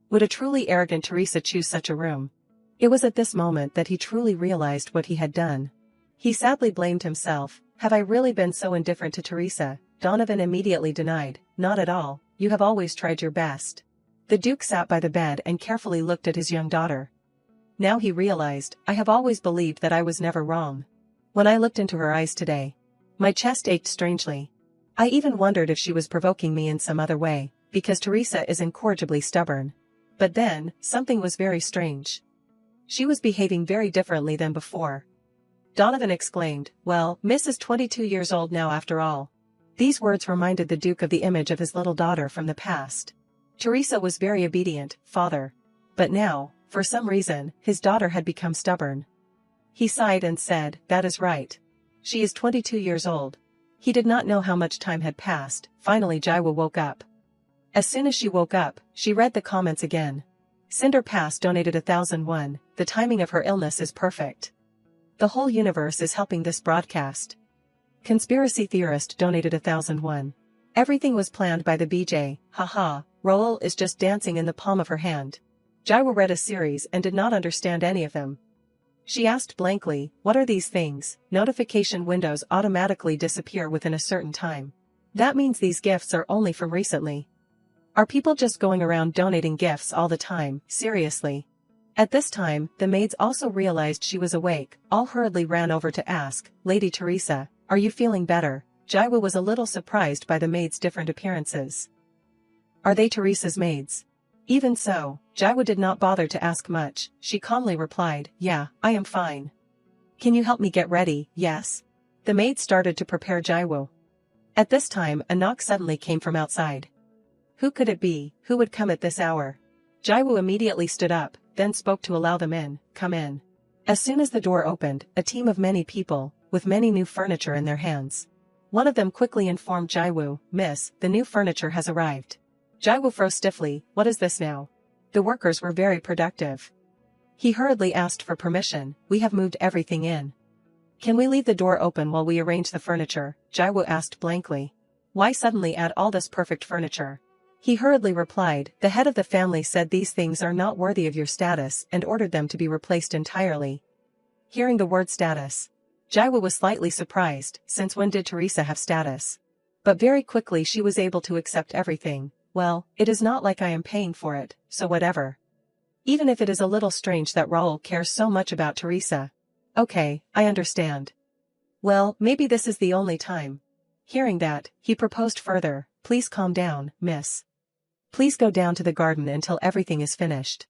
Would a truly arrogant Teresa choose such a room? It was at this moment that he truly realized what he had done. He sadly blamed himself. Have I really been so indifferent to Teresa? Donovan immediately denied, not at all, you have always tried your best. The Duke sat by the bed and carefully looked at his young daughter. Now he realized, I have always believed that I was never wrong. When I looked into her eyes today, my chest ached strangely. I even wondered if she was provoking me in some other way, because Teresa is incorrigibly stubborn. But then, something was very strange. She was behaving very differently than before. Donovan exclaimed, well, Miss is 22 years old now after all. These words reminded the Duke of the image of his little daughter from the past. Teresa was very obedient, father. But now, for some reason, his daughter had become stubborn. He sighed and said, that is right. She is 22 years old. He did not know how much time had passed. Finally Jaiwo woke up. As soon as she woke up, she read the comments again. Cinder Pass donated 1001, the timing of her illness is perfect. The whole universe is helping this broadcast. Conspiracy Theorist donated 1001. Everything was planned by the BJ, haha, Roel is just dancing in the palm of her hand. Jaiwo read a series and did not understand any of them. She asked blankly, what are these things? Notification windows automatically disappear within a certain time. That means these gifts are only from recently. Are people just going around donating gifts all the time, seriously? At this time, the maids also realized she was awake, all hurriedly ran over to ask, Lady Teresa, are you feeling better? Jaiwo was a little surprised by the maids' different appearances. Are they Teresa's maids? Even so, Jaiwo did not bother to ask much, she calmly replied, yeah, I am fine. Can you help me get ready? Yes. The maid started to prepare Jaiwoo. At this time, a knock suddenly came from outside. Who could it be? Who would come at this hour? Jaiwoo immediately stood up, then spoke to allow them in. Come in. As soon as the door opened, a team of many people, with many new furniture in their hands. One of them quickly informed Jaiwoo, Miss, the new furniture has arrived. Jaiwoo froze stiffly. What is this now? The workers were very productive. He hurriedly asked for permission. We have moved everything in. Can we leave the door open while we arrange the furniture? Jaiwoo asked blankly. Why suddenly add all this perfect furniture? He hurriedly replied, the head of the family said these things are not worthy of your status and ordered them to be replaced entirely. Hearing the word status, Jaiwoo was slightly surprised, since when did Teresa have status? But very quickly she was able to accept everything. Well, it is not like I am paying for it, so whatever. Even if it is a little strange that Raoul cares so much about Teresa. Okay, I understand. Well, maybe this is the only time. Hearing that, he proposed further, please calm down, miss. Please go down to the garden until everything is finished.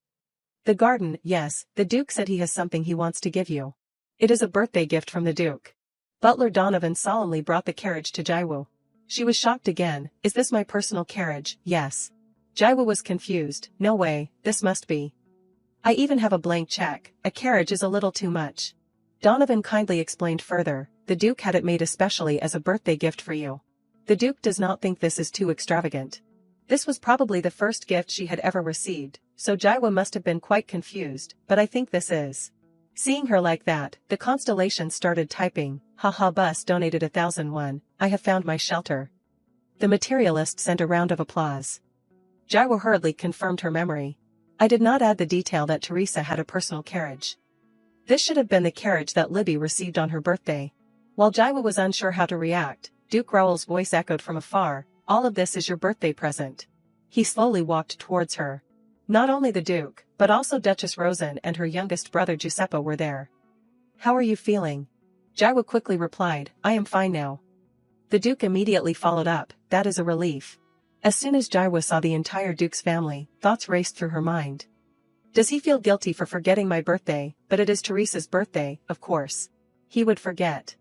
The garden, yes, the Duke said he has something he wants to give you. It is a birthday gift from the Duke. Butler Donovan solemnly brought the carriage to Jaiwoo. She was shocked again. Is this my personal carriage? Yes. Jaiwoo was confused. No way, this must be. I even have a blank check. A carriage is a little too much. Donovan kindly explained further, the Duke had it made especially as a birthday gift for you. The Duke does not think this is too extravagant. This was probably the first gift she had ever received, so Jaiwoo must have been quite confused, but I think this is. Seeing her like that, the constellation started typing, haha bus donated 1,001, I have found my shelter. The materialist sent a round of applause. Jaiwoo hurriedly confirmed her memory. I did not add the detail that Teresa had a personal carriage. This should have been the carriage that Libby received on her birthday. While Jaiwoo was unsure how to react, Duke Raoul's voice echoed from afar, all of this is your birthday present. He slowly walked towards her. Not only the Duke, but also Duchess Rosen and her youngest brother Giuseppe were there. How are you feeling? Jaiwoo quickly replied, I am fine now. The Duke immediately followed up, that is a relief. As soon as Jaiwoo saw the entire Duke's family, thoughts raced through her mind. Does he feel guilty for forgetting my birthday? But it is Teresa's birthday, of course. He would forget.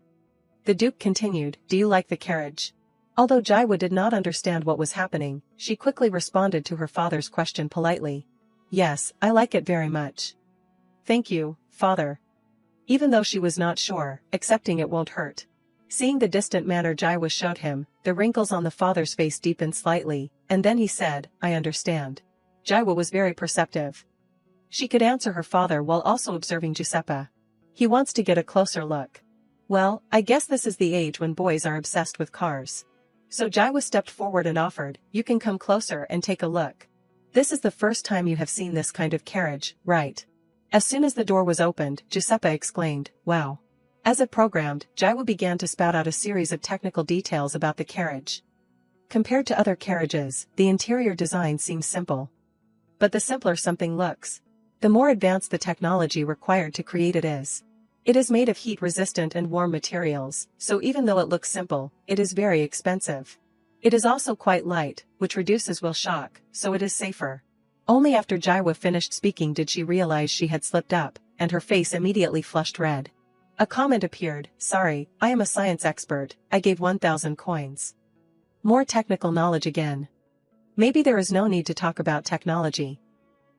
The Duke continued, do you like the carriage? Although Jaiwoo did not understand what was happening, she quickly responded to her father's question politely. Yes, I like it very much. Thank you, father. Even though she was not sure, accepting it won't hurt. Seeing the distant manner Jaiwoo showed him, the wrinkles on the father's face deepened slightly, and then he said, I understand. Jaiwoo was very perceptive. She could answer her father while also observing Giuseppe. He wants to get a closer look. Well, I guess this is the age when boys are obsessed with cars. So Jaiwoo stepped forward and offered, you can come closer and take a look. This is the first time you have seen this kind of carriage, right? As soon as the door was opened, Giuseppe exclaimed, wow. As if programmed, Jaiwoo began to spout out a series of technical details about the carriage. Compared to other carriages, the interior design seems simple. But the simpler something looks, the more advanced the technology required to create it is. It is made of heat-resistant and warm materials, so even though it looks simple, it is very expensive. It is also quite light, which reduces will shock, so it is safer. Only after Jaiwoo finished speaking did she realize she had slipped up, and her face immediately flushed red. A comment appeared, sorry, I am a science expert, I gave 1,000 coins. More technical knowledge again. Maybe there is no need to talk about technology.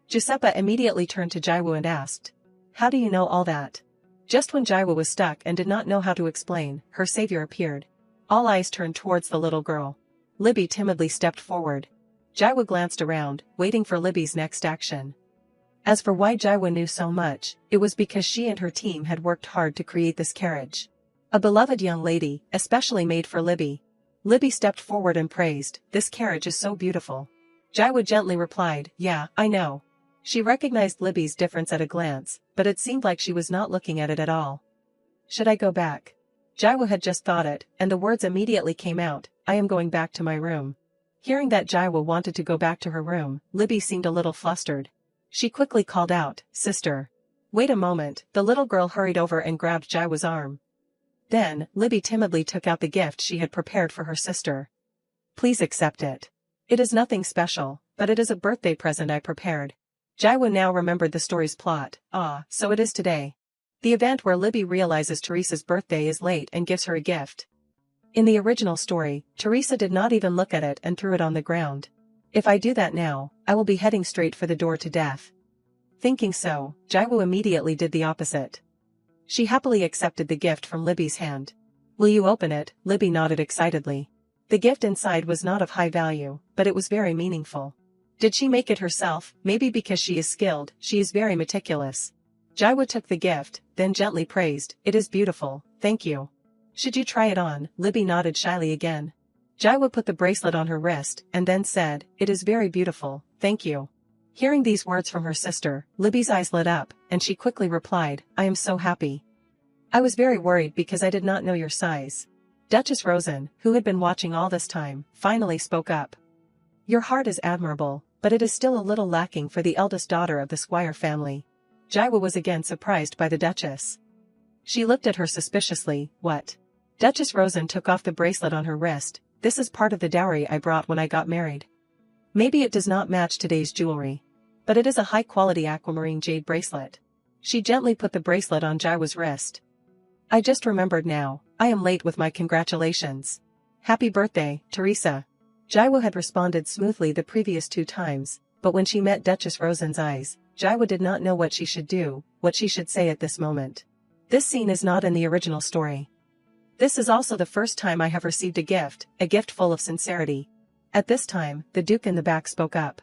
Giuseppe immediately turned to Jaiwoo and asked, how do you know all that? Just when Jaiwoo was stuck and did not know how to explain, her savior appeared. All eyes turned towards the little girl. Libby timidly stepped forward. Jaiwoo glanced around, waiting for Libby's next action. As for why Jaiwoo knew so much, it was because she and her team had worked hard to create this carriage. A beloved young lady, especially made for Libby. Libby stepped forward and praised, this carriage is so beautiful. Jaiwoo gently replied, yeah, I know. She recognized Libby's difference at a glance, but it seemed like she was not looking at it at all. Should I go back? Jaiwoo had just thought it, and the words immediately came out, I am going back to my room. Hearing that Jaiwoo wanted to go back to her room, Libby seemed a little flustered. She quickly called out, sister. Wait a moment, the little girl hurried over and grabbed Jaiwoo's arm. Then, Libby timidly took out the gift she had prepared for her sister. Please accept it. It is nothing special, but it is a birthday present I prepared. Jaiwoo now remembered the story's plot, so it is today. The event where Libby realizes Teresa's birthday is late and gives her a gift. In the original story, Teresa did not even look at it and threw it on the ground. If I do that now, I will be heading straight for the door to death. Thinking so, Jaiwoo immediately did the opposite. She happily accepted the gift from Libby's hand. Will you open it? Libby nodded excitedly. The gift inside was not of high value, but it was very meaningful. Did she make it herself? Maybe because she is skilled, she is very meticulous. Jaiwoo took the gift, then gently praised, it is beautiful, thank you. Should you try it on? Libby nodded shyly again. Jaiwoo put the bracelet on her wrist, and then said, it is very beautiful, thank you. Hearing these words from her sister, Libby's eyes lit up, and she quickly replied, I am so happy. I was very worried because I did not know your size. Duchess Rosen, who had been watching all this time, finally spoke up. Your heart is admirable, but it is still a little lacking for the eldest daughter of the Squire family. Jaiwoo was again surprised by the Duchess. She looked at her suspiciously, what? Duchess Rosen took off the bracelet on her wrist, this is part of the dowry I brought when I got married. Maybe it does not match today's jewelry. But it is a high-quality aquamarine jade bracelet. She gently put the bracelet on Jaiwoo's wrist. I just remembered now, I am late with my congratulations. Happy birthday, Teresa. Jaiwoo had responded smoothly the previous 2 times, but when she met Duchess Rosen's eyes, Jaiwoo did not know what she should do, what she should say at this moment. This scene is not in the original story. This is also the first time I have received a gift full of sincerity. At this time, the Duke in the back spoke up.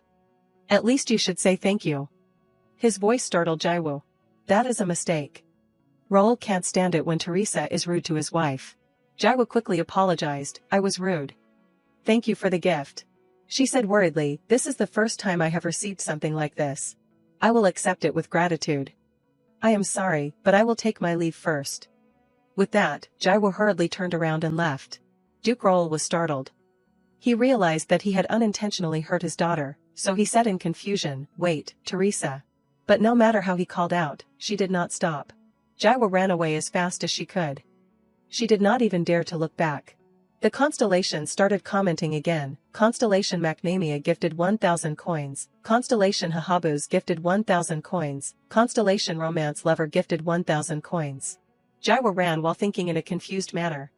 At least you should say thank you. His voice startled Jaiwoo. That is a mistake. Raoul can't stand it when Teresa is rude to his wife. Jaiwoo quickly apologized, I was rude. Thank you for the gift. She said worriedly, this is the first time I have received something like this. I will accept it with gratitude. I am sorry, but I will take my leave first. With that, Jaiwoo hurriedly turned around and left. Duke Raoul was startled. He realized that he had unintentionally hurt his daughter, so he said in confusion, wait, Teresa. But no matter how he called out, she did not stop. Jaiwoo ran away as fast as she could. She did not even dare to look back. The constellation started commenting again. Constellation Macnamia gifted 1,000 coins, Constellation Hahabuz gifted 1,000 coins, Constellation Romance Lover gifted 1,000 coins. Jaiwoo ran while thinking in a confused manner.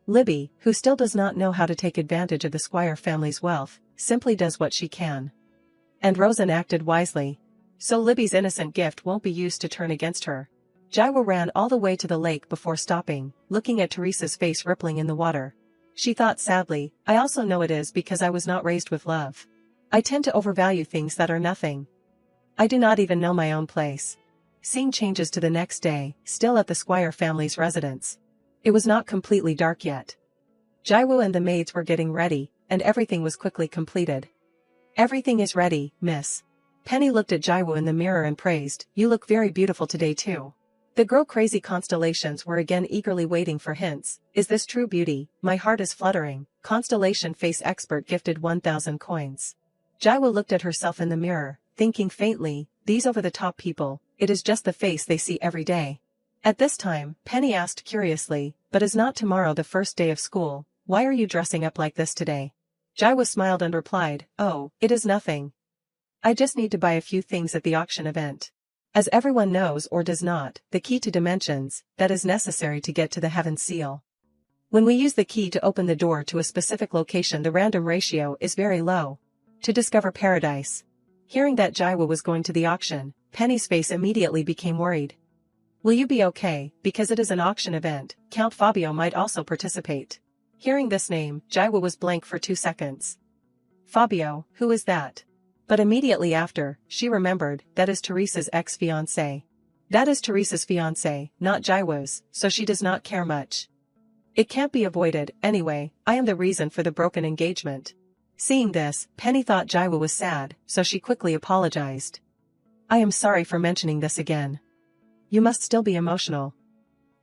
Libby, who still does not know how to take advantage of the Squire family's wealth, simply does what she can. And Rosen acted wisely. So Libby's innocent gift won't be used to turn against her. Jaiwoo ran all the way to the lake before stopping, looking at Teresa's face rippling in the water. She thought sadly, I also know it is because I was not raised with love. I tend to overvalue things that are nothing. I do not even know my own place. Scene changes to the next day, still at the Squire family's residence. It was not completely dark yet. Jaiwoo and the maids were getting ready, and everything was quickly completed. Everything is ready, miss. Penny looked at Jaiwoo in the mirror and praised, you look very beautiful today too. The girl-crazy constellations were again eagerly waiting for hints. Is this true beauty? My heart is fluttering. Constellation Face Expert gifted 1,000 coins. Jaiwoo looked at herself in the mirror, thinking faintly, these over-the-top people, it is just the face they see every day. At this time, Penny asked curiously, but is not tomorrow the first day of school? Why are you dressing up like this today? Jaiwoo smiled and replied, oh, it is nothing. I just need to buy a few things at the auction event. As everyone knows or does not, the key to dimensions, that is necessary to get to the heaven seal. When we use the key to open the door to a specific location, the random ratio is very low. To discover paradise. Hearing that Jaiwoo was going to the auction, Penny's face immediately became worried. Will you be okay, because it is an auction event, Count Fabio might also participate. Hearing this name, Jaiwoo was blank for 2 seconds. Fabio, who is that? But immediately after, she remembered, that is Teresa's ex-fiancé. That is Teresa's fiancé, not Jaiwoo's, so she does not care much. It can't be avoided, anyway, I am the reason for the broken engagement. Seeing this, Penny thought Jaiwoo was sad, so she quickly apologized. I am sorry for mentioning this again. You must still be emotional.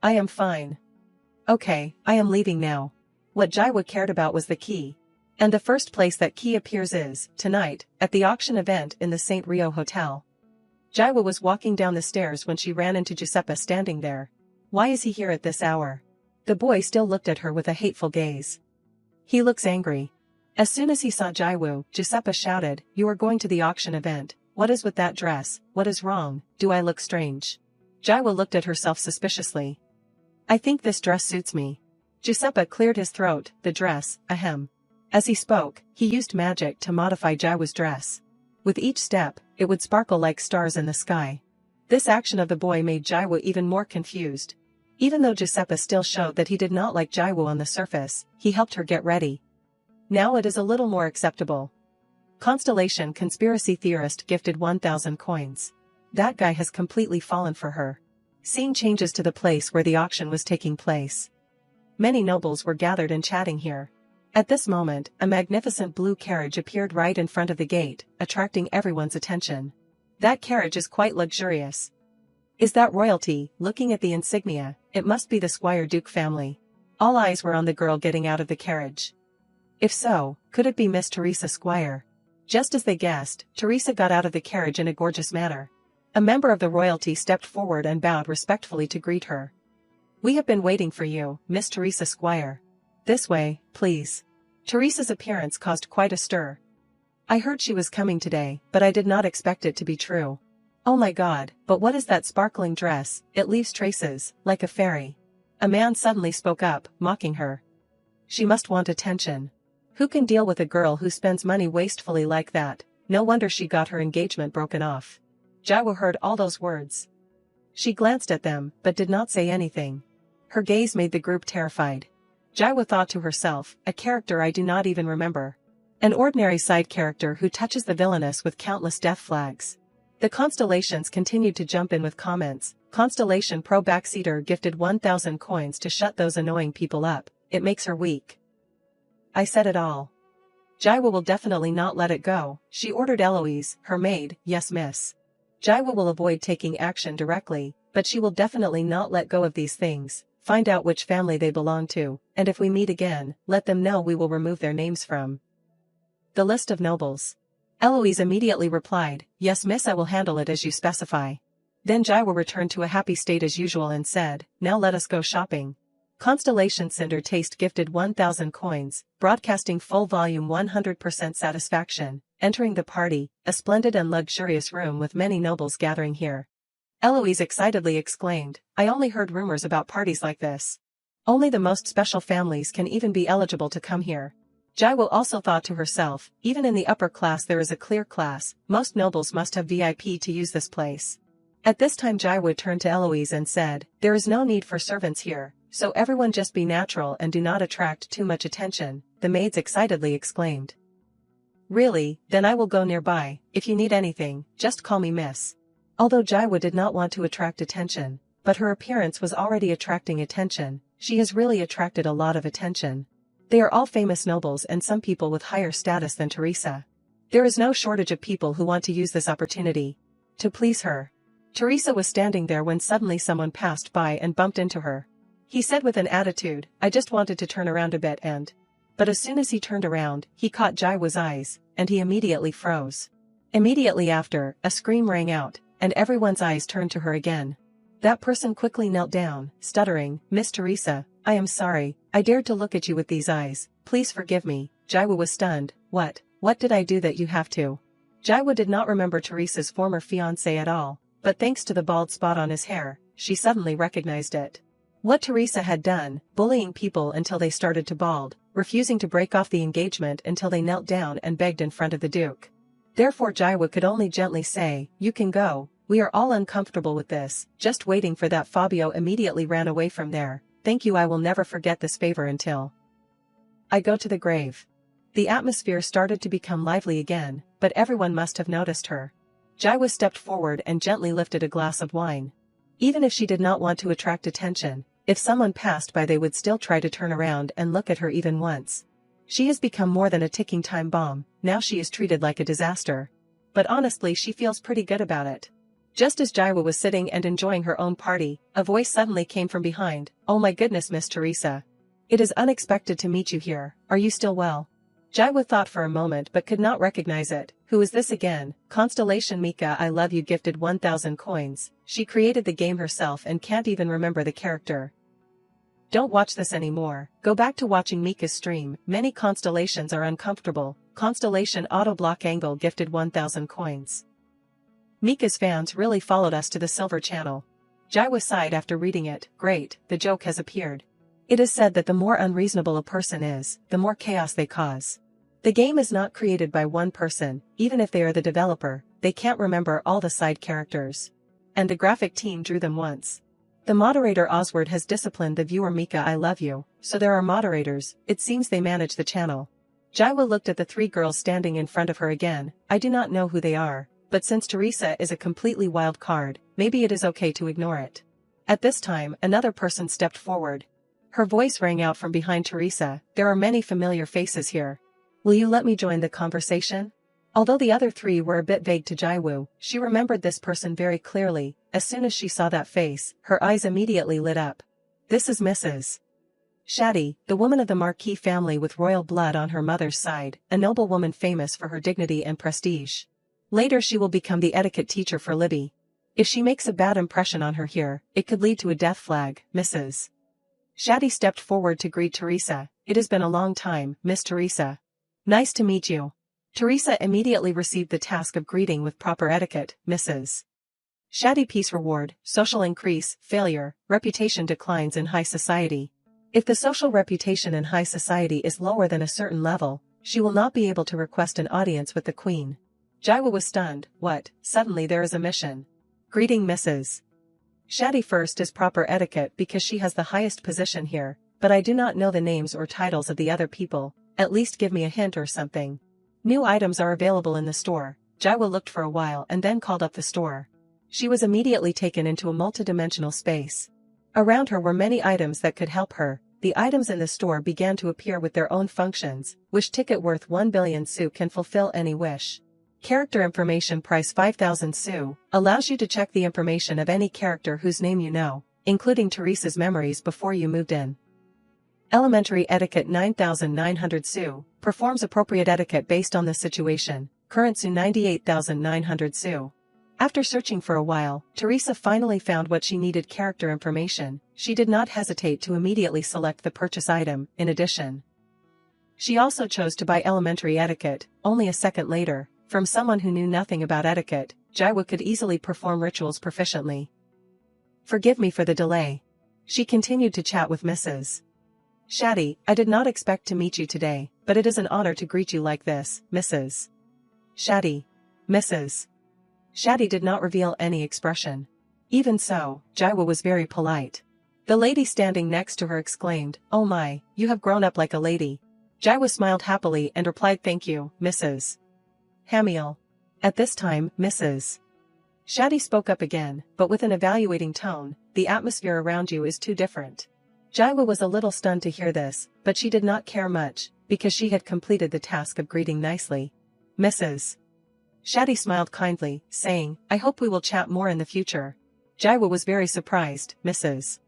I am fine. Okay, I am leaving now. What Jaiwoo cared about was the key. And the first place that key appears is, tonight, at the auction event in the St. Rio Hotel. Jaiwoo was walking down the stairs when she ran into Giuseppe standing there. Why is he here at this hour? The boy still looked at her with a hateful gaze. He looks angry. As soon as he saw Jaiwoo, Giuseppe shouted, you are going to the auction event, what is with that dress, what is wrong, do I look strange? Jaiwa looked at herself suspiciously. I think this dress suits me. Giuseppe cleared his throat, the dress, ahem. As he spoke, he used magic to modify Jaiwa's dress. With each step, it would sparkle like stars in the sky. This action of the boy made Jaiwa even more confused. Even though Giuseppe still showed that he did not like Jaiwa on the surface, he helped her get ready. Now it is a little more acceptable. Constellation conspiracy theorist gifted 1,000 coins. That guy has completely fallen for her. Scene changes to the place where the auction was taking place. Many nobles were gathered and chatting here. At this moment, a magnificent blue carriage appeared right in front of the gate, attracting everyone's attention. That carriage is quite luxurious. Is that royalty? Looking at the insignia, it must be the Squire Duke family. All eyes were on the girl getting out of the carriage. If so, could it be Miss Teresa Squire? Just as they guessed, Teresa got out of the carriage in a gorgeous manner. A member of the royalty stepped forward and bowed respectfully to greet her. We have been waiting for you, Miss Teresa Squire. This way, please. Teresa's appearance caused quite a stir. I heard she was coming today, but I did not expect it to be true. Oh my god, but what is that sparkling dress? It leaves traces, like a fairy. A man suddenly spoke up, mocking her. She must want attention. Who can deal with a girl who spends money wastefully like that? No wonder she got her engagement broken off. Jaiwa heard all those words. She glanced at them, but did not say anything. Her gaze made the group terrified. Jaiwa thought to herself, a character I do not even remember. An ordinary side character who touches the villainess with countless death flags. The constellations continued to jump in with comments. Constellation Pro Backseater gifted 1,000 coins to shut those annoying people up. It makes her weak. I said it all. Jaiwa will definitely not let it go, she ordered Eloise, her maid. Yes miss. Jaiwa will avoid taking action directly, but she will definitely not let go of these things. Find out which family they belong to, and if we meet again, let them know we will remove their names from the list of nobles. Eloise immediately replied, yes miss, I will handle it as you specify. Then Jaiwa returned to a happy state as usual and said, now let us go shopping. Constellation Cinder Taste gifted 1,000 coins, broadcasting full volume 100% satisfaction, entering the party, a splendid and luxurious room with many nobles gathering here. Eloise excitedly exclaimed, I only heard rumors about parties like this. Only the most special families can even be eligible to come here. Jaiwa also thought to herself, even in the upper class there is a clear class, most nobles must have VIP to use this place. At this time Jaiwa turned to Eloise and said, there is no need for servants here, so everyone just be natural and do not attract too much attention, the maids excitedly exclaimed. Really, then I will go nearby, if you need anything, just call me miss. Although Jaiwa did not want to attract attention, but her appearance was already attracting attention, she has really attracted a lot of attention. They are all famous nobles and some people with higher status than Teresa. There is no shortage of people who want to use this opportunity to please her. Teresa was standing there when suddenly someone passed by and bumped into her. He said with an attitude, I just wanted to turn around a bit and... But as soon as he turned around, he caught Jaiwa's eyes, and he immediately froze. Immediately after, a scream rang out, and everyone's eyes turned to her again. That person quickly knelt down, stuttering, Miss Teresa, I am sorry, I dared to look at you with these eyes, please forgive me. Jaiwa was stunned. What did I do that you have to? Jaiwa did not remember Teresa's former fiancé at all, but thanks to the bald spot on his hair, she suddenly recognized it. What Teresa had done, bullying people until they started to bald, refusing to break off the engagement until they knelt down and begged in front of the Duke. Therefore Jaiwa could only gently say, you can go, we are all uncomfortable with this, just waiting for that. Fabio immediately ran away from there. Thank you, I will never forget this favor until I go to the grave. The atmosphere started to become lively again, but everyone must have noticed her. Jaiwa stepped forward and gently lifted a glass of wine. Even if she did not want to attract attention, if someone passed by they would still try to turn around and look at her even once. She has become more than a ticking time bomb, now she is treated like a disaster. But honestly she feels pretty good about it. Just as Jaiwa was sitting and enjoying her own party, a voice suddenly came from behind. Oh my goodness, Miss Teresa. It is unexpected to meet you here, are you still well? Jaiwa thought for a moment but could not recognize it. Who is this again? Constellation Mika I love you gifted 1,000 coins. She created the game herself and can't even remember the character. Don't watch this anymore, go back to watching Mika's stream. Many constellations are uncomfortable. Constellation Auto Block Angle gifted 1,000 coins. Mika's fans really followed us to the silver channel. Jaiwa sighed after reading it. Great, the joke has appeared. It is said that the more unreasonable a person is, the more chaos they cause. The game is not created by one person, even if they are the developer, they can't remember all the side characters. And the graphic team drew them once. The moderator Oswald has disciplined the viewer Mika I love you, so there are moderators, it seems they manage the channel. Jaiwa looked at the three girls standing in front of her again. I do not know who they are, but since Teresa is a completely wild card, maybe it is okay to ignore it. At this time, another person stepped forward. Her voice rang out from behind Teresa, there are many familiar faces here. Will you let me join the conversation? Although the other three were a bit vague to Jaiwu, she remembered this person very clearly. As soon as she saw that face, her eyes immediately lit up. This is Mrs. Shadi, the woman of the Marquis family with royal blood on her mother's side, a noble woman famous for her dignity and prestige. Later she will become the etiquette teacher for Libby. If she makes a bad impression on her here, it could lead to a death flag. Mrs. Shadi stepped forward to greet Teresa. It has been a long time, Miss Teresa. Nice to meet you. Teresa immediately received the task of greeting with proper etiquette. Mrs. Shadi peace reward, social increase, failure, reputation declines in high society. If the social reputation in high society is lower than a certain level, she will not be able to request an audience with the queen. Jaiwa was stunned. What? Suddenly there is a mission. Greeting Mrs. Shadi first is proper etiquette because she has the highest position here, but I do not know the names or titles of the other people, at least give me a hint or something. New items are available in the store. Jaiwa looked for a while and then called up the store. She was immediately taken into a multidimensional space. Around her were many items that could help her. The items in the store began to appear with their own functions. Wish ticket worth 1 billion su can fulfill any wish. Character information price 5,000 su, allows you to check the information of any character whose name you know, including Teresa's memories before you moved in. Elementary etiquette 9,900 su, performs appropriate etiquette based on the situation, current su 98,900 su. After searching for a while, Teresa finally found what she needed: character information. She did not hesitate to immediately select the purchase item. In addition, she also chose to buy elementary etiquette. Only a second later, from someone who knew nothing about etiquette, Jaiwa could easily perform rituals proficiently. Forgive me for the delay. She continued to chat with Mrs. Shadi. I did not expect to meet you today, but it is an honor to greet you like this, Mrs. Shadi. Mrs. Shadi did not reveal any expression. Even so, Jaiwa was very polite. The lady standing next to her exclaimed, "Oh my, you have grown up like a lady." Jaiwa smiled happily and replied, "Thank you, Mrs. Hamiel." At this time, Mrs. Shadi spoke up again, but with an evaluating tone. The atmosphere around you is too different. Jaiwa was a little stunned to hear this, but she did not care much, because she had completed the task of greeting nicely. Mrs. Shadi smiled kindly, saying, "I hope we will chat more in the future." Jaiwa was very surprised. Mrs.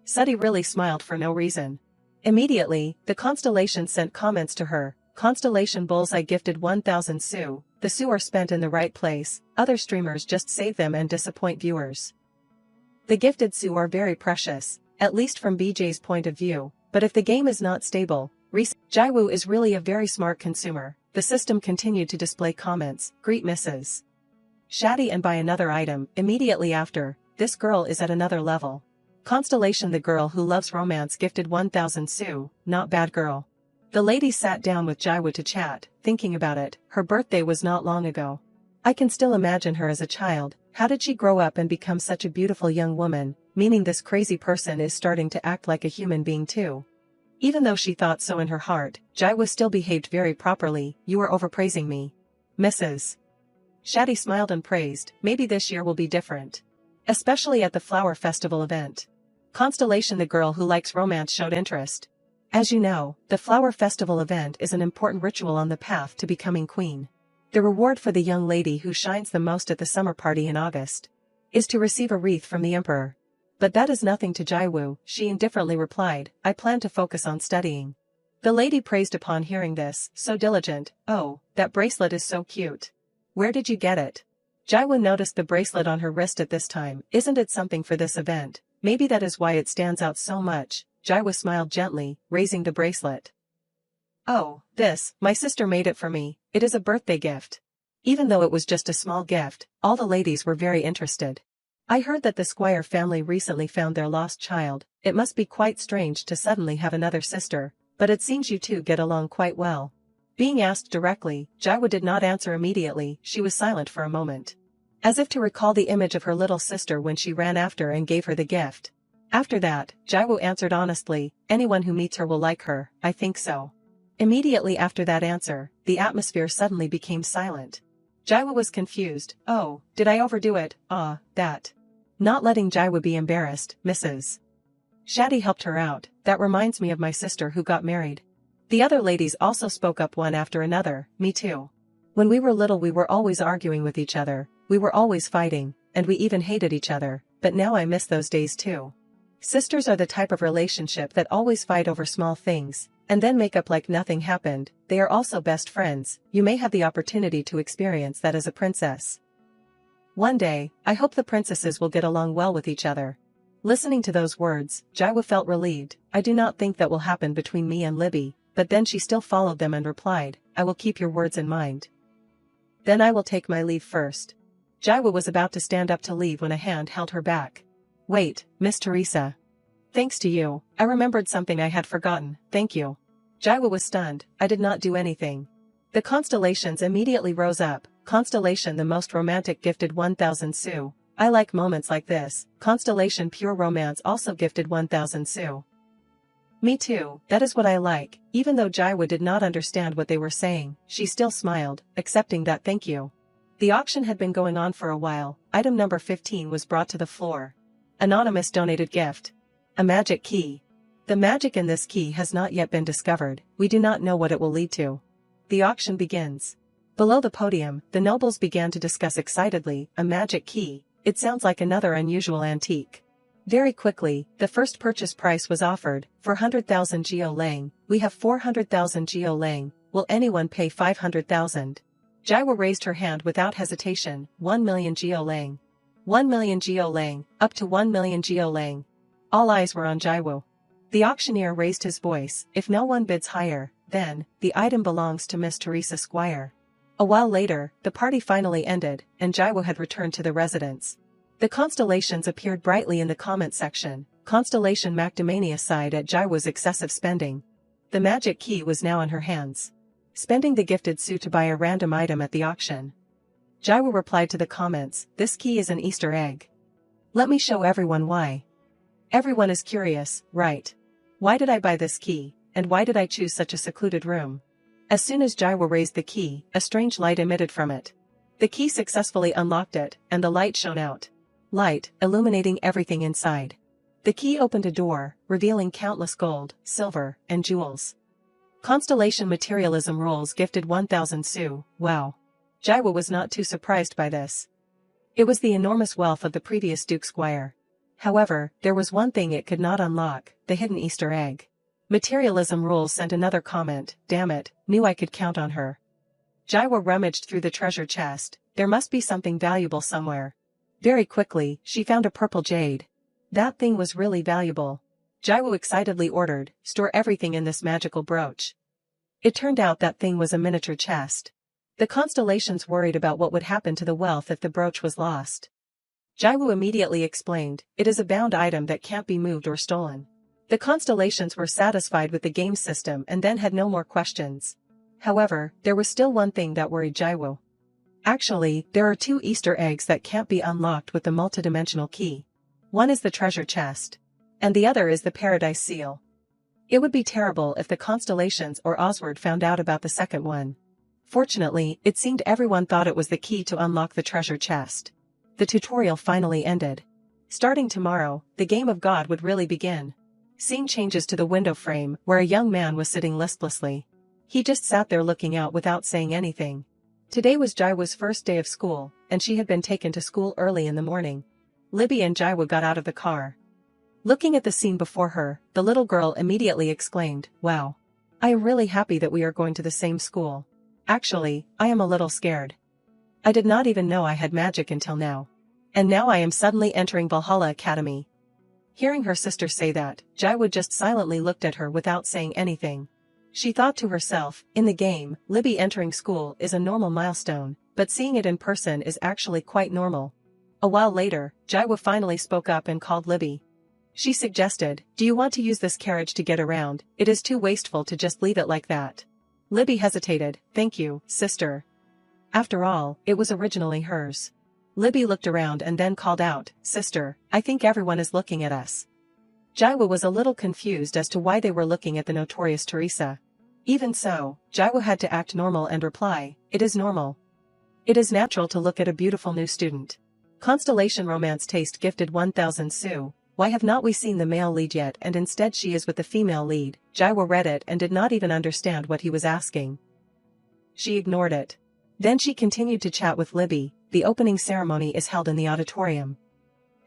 Sudi really smiled for no reason. Immediately, the constellation sent comments to her. Constellation Bullseye gifted 1,000 su. The su are spent in the right place, other streamers just save them and disappoint viewers. The gifted su are very precious, at least from BJ's point of view, but if the game is not stable, Jaiwu is really a very smart consumer. The system continued to display comments. Greet Mrs. Shadi and buy another item. Immediately after, this girl is at another level. Constellation the girl who loves romance gifted 1,000 su, not bad girl. The lady sat down with Jaiwu to chat, thinking about it. Her birthday was not long ago. I can still imagine her as a child. How did she grow up and become such a beautiful young woman, meaning this crazy person is starting to act like a human being too. Even though she thought so in her heart, Jaiwu still behaved very properly. You are overpraising me. Mrs. Shadi smiled and praised, maybe this year will be different. Especially at the flower festival event. Constellation the girl who likes romance showed interest. As you know, the flower festival event is an important ritual on the path to becoming queen. The reward for the young lady who shines the most at the summer party in August is to receive a wreath from the emperor. But that is nothing to Jaiwu, she indifferently replied, I plan to focus on studying. The lady praised upon hearing this, so diligent. Oh, that bracelet is so cute. Where did you get it? Jaiwu noticed the bracelet on her wrist at this time. Isn't it something for this event? Maybe that is why it stands out so much. Jaiwu smiled gently, raising the bracelet. Oh, this, my sister made it for me. It is a birthday gift. Even though it was just a small gift, all the ladies were very interested. I heard that the Squire family recently found their lost child. It must be quite strange to suddenly have another sister, but it seems you two get along quite well. Being asked directly, Jaiwo did not answer immediately. She was silent for a moment, as if to recall the image of her little sister when she ran after and gave her the gift. After that, Jaiwo answered honestly, anyone who meets her will like her, I think so. Immediately after that answer, the atmosphere suddenly became silent. Jaiwo was confused. Oh, did I overdo it? That. Not letting Jaiwo be embarrassed, Mrs. Shaddy helped her out. That reminds me of my sister who got married. The other ladies also spoke up one after another, me too. When we were little we were always arguing with each other, we were always fighting, and we even hated each other, but now I miss those days too. Sisters are the type of relationship that always fight over small things, and then make up like nothing happened. They are also best friends. You may have the opportunity to experience that as a princess. One day, I hope the princesses will get along well with each other. Listening to those words, Jaiwo felt relieved. I do not think that will happen between me and Libby, but then she still followed them and replied, I will keep your words in mind. Then I will take my leave first. Jaiwo was about to stand up to leave when a hand held her back. Wait, Miss Teresa. Thanks to you, I remembered something I had forgotten, thank you. Jaiwo was stunned. I did not do anything. The constellations immediately rose up. Constellation the most romantic gifted 1,000 Su. I like moments like this. Constellation pure romance also gifted 1,000 Su. Me too, that is what I like. Even though Jaiwo did not understand what they were saying, she still smiled, accepting that thank you. The auction had been going on for a while. Item number 15 was brought to the floor. Anonymous donated gift. A magic key. The magic in this key has not yet been discovered. We do not know what it will lead to. The auction begins. Below the podium, the nobles began to discuss excitedly, a magic key. It sounds like another unusual antique. Very quickly, the first purchase price was offered, 400,000 Geo Lang. We have 400,000 Geo Lang. Will anyone pay 500,000? Jaiwo raised her hand without hesitation. 1 million Geo Lang. 1 million Geo Lang, up to 1 million Geo Lang. All eyes were on Jaiwo. The auctioneer raised his voice. If no one bids higher, then, the item belongs to Miss Teresa Squire. A while later, the party finally ended, and Jaiwo had returned to the residence. The constellations appeared brightly in the comment section. Constellation Macdamania sighed at Jaiwo's excessive spending. The magic key was now in her hands. Spending the gifted Su to buy a random item at the auction. Jaiwo replied to the comments, this key is an Easter egg. Let me show everyone why. Everyone is curious, right? Why did I buy this key, and why did I choose such a secluded room? As soon as Jaiwo raised the key, a strange light emitted from it. The key successfully unlocked it, and the light shone out. Light, illuminating everything inside. The key opened a door, revealing countless gold, silver, and jewels. Constellation materialism rules gifted 1,000 Su. Wow. Jaiwo was not too surprised by this. It was the enormous wealth of the previous Duke Squire. However, there was one thing it could not unlock, the hidden Easter egg. Materialism rules sent another comment, damn it, knew I could count on her. Jaiwo rummaged through the treasure chest. There must be something valuable somewhere. Very quickly, she found a purple jade. That thing was really valuable. Jaiwo excitedly ordered, store everything in this magical brooch. It turned out that thing was a miniature chest. The constellations worried about what would happen to the wealth if the brooch was lost. Jaiwo immediately explained, it is a bound item that can't be moved or stolen. The constellations were satisfied with the game system and then had no more questions. However, there was still one thing that worried Jaiwo. Actually, there are 2 Easter eggs that can't be unlocked with the multidimensional key. One is the treasure chest. And the other is the paradise seal. It would be terrible if the constellations or Oswald found out about the second one. Fortunately, it seemed everyone thought it was the key to unlock the treasure chest. The tutorial finally ended. Starting tomorrow, the game of God would really begin. Scene changes to the window frame, where a young man was sitting listlessly. He just sat there looking out without saying anything. Today was Jaiwo's first day of school, and she had been taken to school early in the morning. Libby and Jaiwo got out of the car. Looking at the scene before her, the little girl immediately exclaimed, wow. I am really happy that we are going to the same school. Actually, I am a little scared. I did not even know I had magic until now. And now I am suddenly entering Valhalla Academy. Hearing her sister say that, Jaiwo just silently looked at her without saying anything. She thought to herself, in the game, Libby entering school is a normal milestone, but seeing it in person is actually quite normal. A while later, Jaiwo finally spoke up and called Libby. She suggested, "Do you want to use this carriage to get around? It is too wasteful to just leave it like that." Libby hesitated. "Thank you, sister." After all, it was originally hers. Libby looked around and then called out, "Sister, I think everyone is looking at us." Jaiwo was a little confused as to why they were looking at the notorious Teresa. Even so, Jaiwo had to act normal and reply, "It is normal. It is natural to look at a beautiful new student. Constellation romance taste gifted 1000 Su. Why have not we seen the male lead yet, and instead she is with the female lead?" Jaiwo read it and did not even understand what he was asking. She ignored it. Then she continued to chat with Libby. "The opening ceremony is held in the auditorium.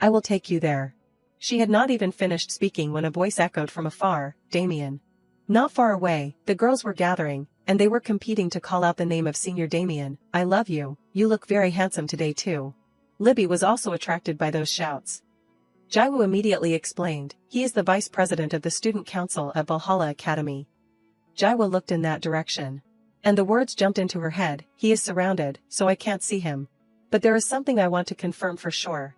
I will take you there." She had not even finished speaking when a voice echoed from afar, "Damien." Not far away, the girls were gathering, and they were competing to call out the name of Senior Damien. "I love you, you look very handsome today too." Libby was also attracted by those shouts. Jaiwo immediately explained, "He is the vice president of the student council at Valhalla Academy." Jaiwo looked in that direction. And the words jumped into her head, "He is surrounded, so I can't see him. But there is something I want to confirm for sure.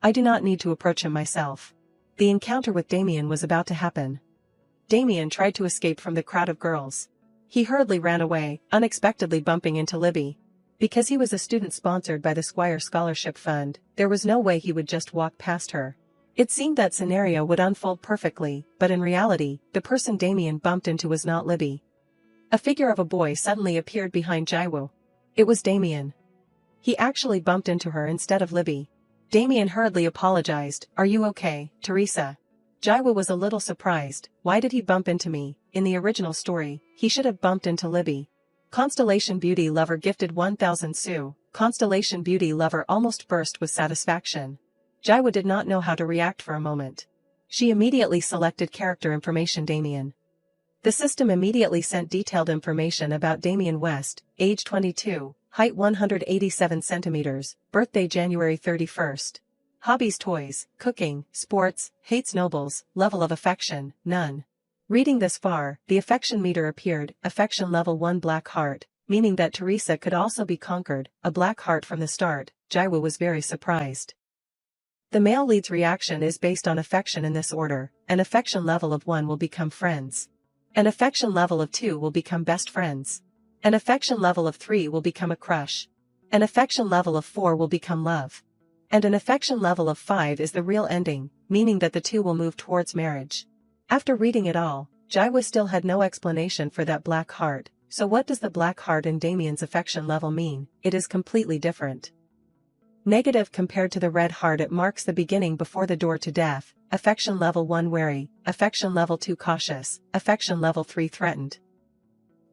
I do not need to approach him myself." The encounter with Damien was about to happen. Damien tried to escape from the crowd of girls. He hurriedly ran away, unexpectedly bumping into Libby. Because he was a student sponsored by the Squire Scholarship Fund, there was no way he would just walk past her. It seemed that scenario would unfold perfectly, but in reality, the person Damien bumped into was not Libby. A figure of a boy suddenly appeared behind Jaiwo. It was Damien. He actually bumped into her instead of Libby. Damien hurriedly apologized, "Are you okay, Teresa?" Jaiwo was a little surprised. Why did he bump into me? In the original story, he should have bumped into Libby. Constellation Beauty Lover gifted 1000 Su. Constellation Beauty Lover almost burst with satisfaction. Jaiwo did not know how to react for a moment. She immediately selected character information Damien. The system immediately sent detailed information about Damien West, age 22, height 187 centimeters, birthday January 31st. Hobbies: toys, cooking, sports, hates nobles, level of affection, none. Reading this far, the affection meter appeared, affection level 1 black heart, meaning that Teresa could also be conquered, a black heart from the start. Jaiwo was very surprised. The male lead's reaction is based on affection in this order. An affection level of 1 will become friends. An affection level of 2 will become best friends. An affection level of 3 will become a crush. An affection level of 4 will become love. And an affection level of 5 is the real ending, meaning that the two will move towards marriage. After reading it all, Jaiwo still had no explanation for that black heart. So what does the black heart in Damien's affection level mean? It is completely different. Negative compared to the red heart. It marks the beginning before the door to death. Affection level 1 wary, affection level 2 cautious, affection level 3 threatened.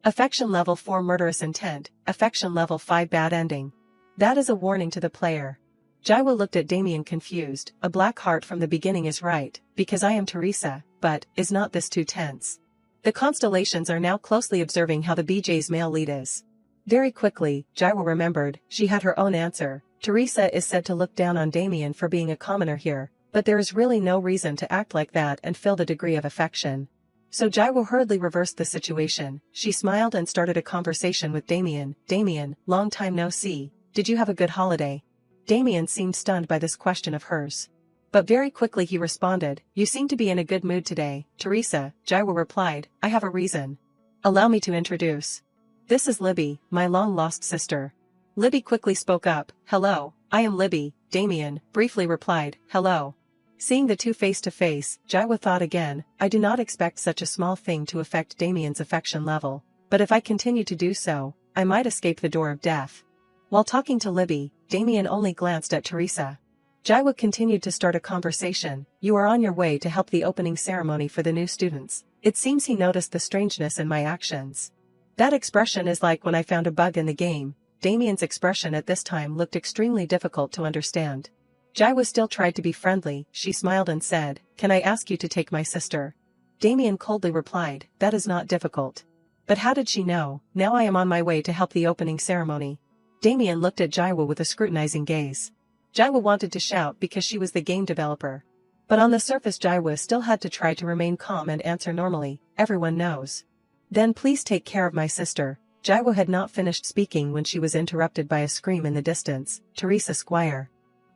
Affection level 4 murderous intent, affection level 5 bad ending. That is a warning to the player. Jaiwo looked at Damien confused. A black heart from the beginning is right, because I am Teresa, but, is not this too tense? The constellations are now closely observing how the BJ's male lead is. Very quickly, Jaiwo remembered, she had her own answer. Teresa is said to look down on Damien for being a commoner here, but there is really no reason to act like that and feel the degree of affection. So Jaiwo hurriedly reversed the situation. She smiled and started a conversation with Damien. "Damien, long time no see. Did you have a good holiday?" Damien seemed stunned by this question of hers. But very quickly he responded, "You seem to be in a good mood today, Teresa." Jaiwo replied, "I have a reason. Allow me to introduce. This is Libby, my long-lost sister." Libby quickly spoke up, "Hello, I am Libby." Damien briefly replied, "Hello." Seeing the two face to face, Jaiwo thought again, I do not expect such a small thing to affect Damien's affection level, but if I continue to do so, I might escape the door of death. While talking to Libby, Damien only glanced at Teresa. Jaiwo continued to start a conversation. "You are on your way to help the opening ceremony for the new students. It seems he noticed the strangeness in my actions. That expression is like when I found a bug in the game." Damien's expression at this time looked extremely difficult to understand. Jaiwo still tried to be friendly. She smiled and said, "Can I ask you to take my sister?" Damien coldly replied, "That is not difficult." But how did she know? "Now I am on my way to help the opening ceremony." Damien looked at Jaiwo with a scrutinizing gaze. Jaiwo wanted to shout because she was the game developer. But on the surface Jaiwo still had to try to remain calm and answer normally, "Everyone knows." "Then please take care of my sister." Jaiwo had not finished speaking when she was interrupted by a scream in the distance, "Teresa Squire."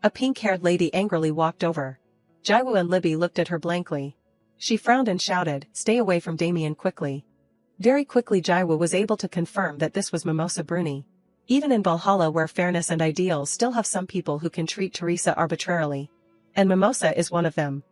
A pink-haired lady angrily walked over. Jaiwoo and Libby looked at her blankly. She frowned and shouted, "Stay away from Damien quickly." Very quickly Jaiwoo was able to confirm that this was Mimosa Bruni. Even in Valhalla, where fairness and ideals still have some people who can treat Teresa arbitrarily. And Mimosa is one of them.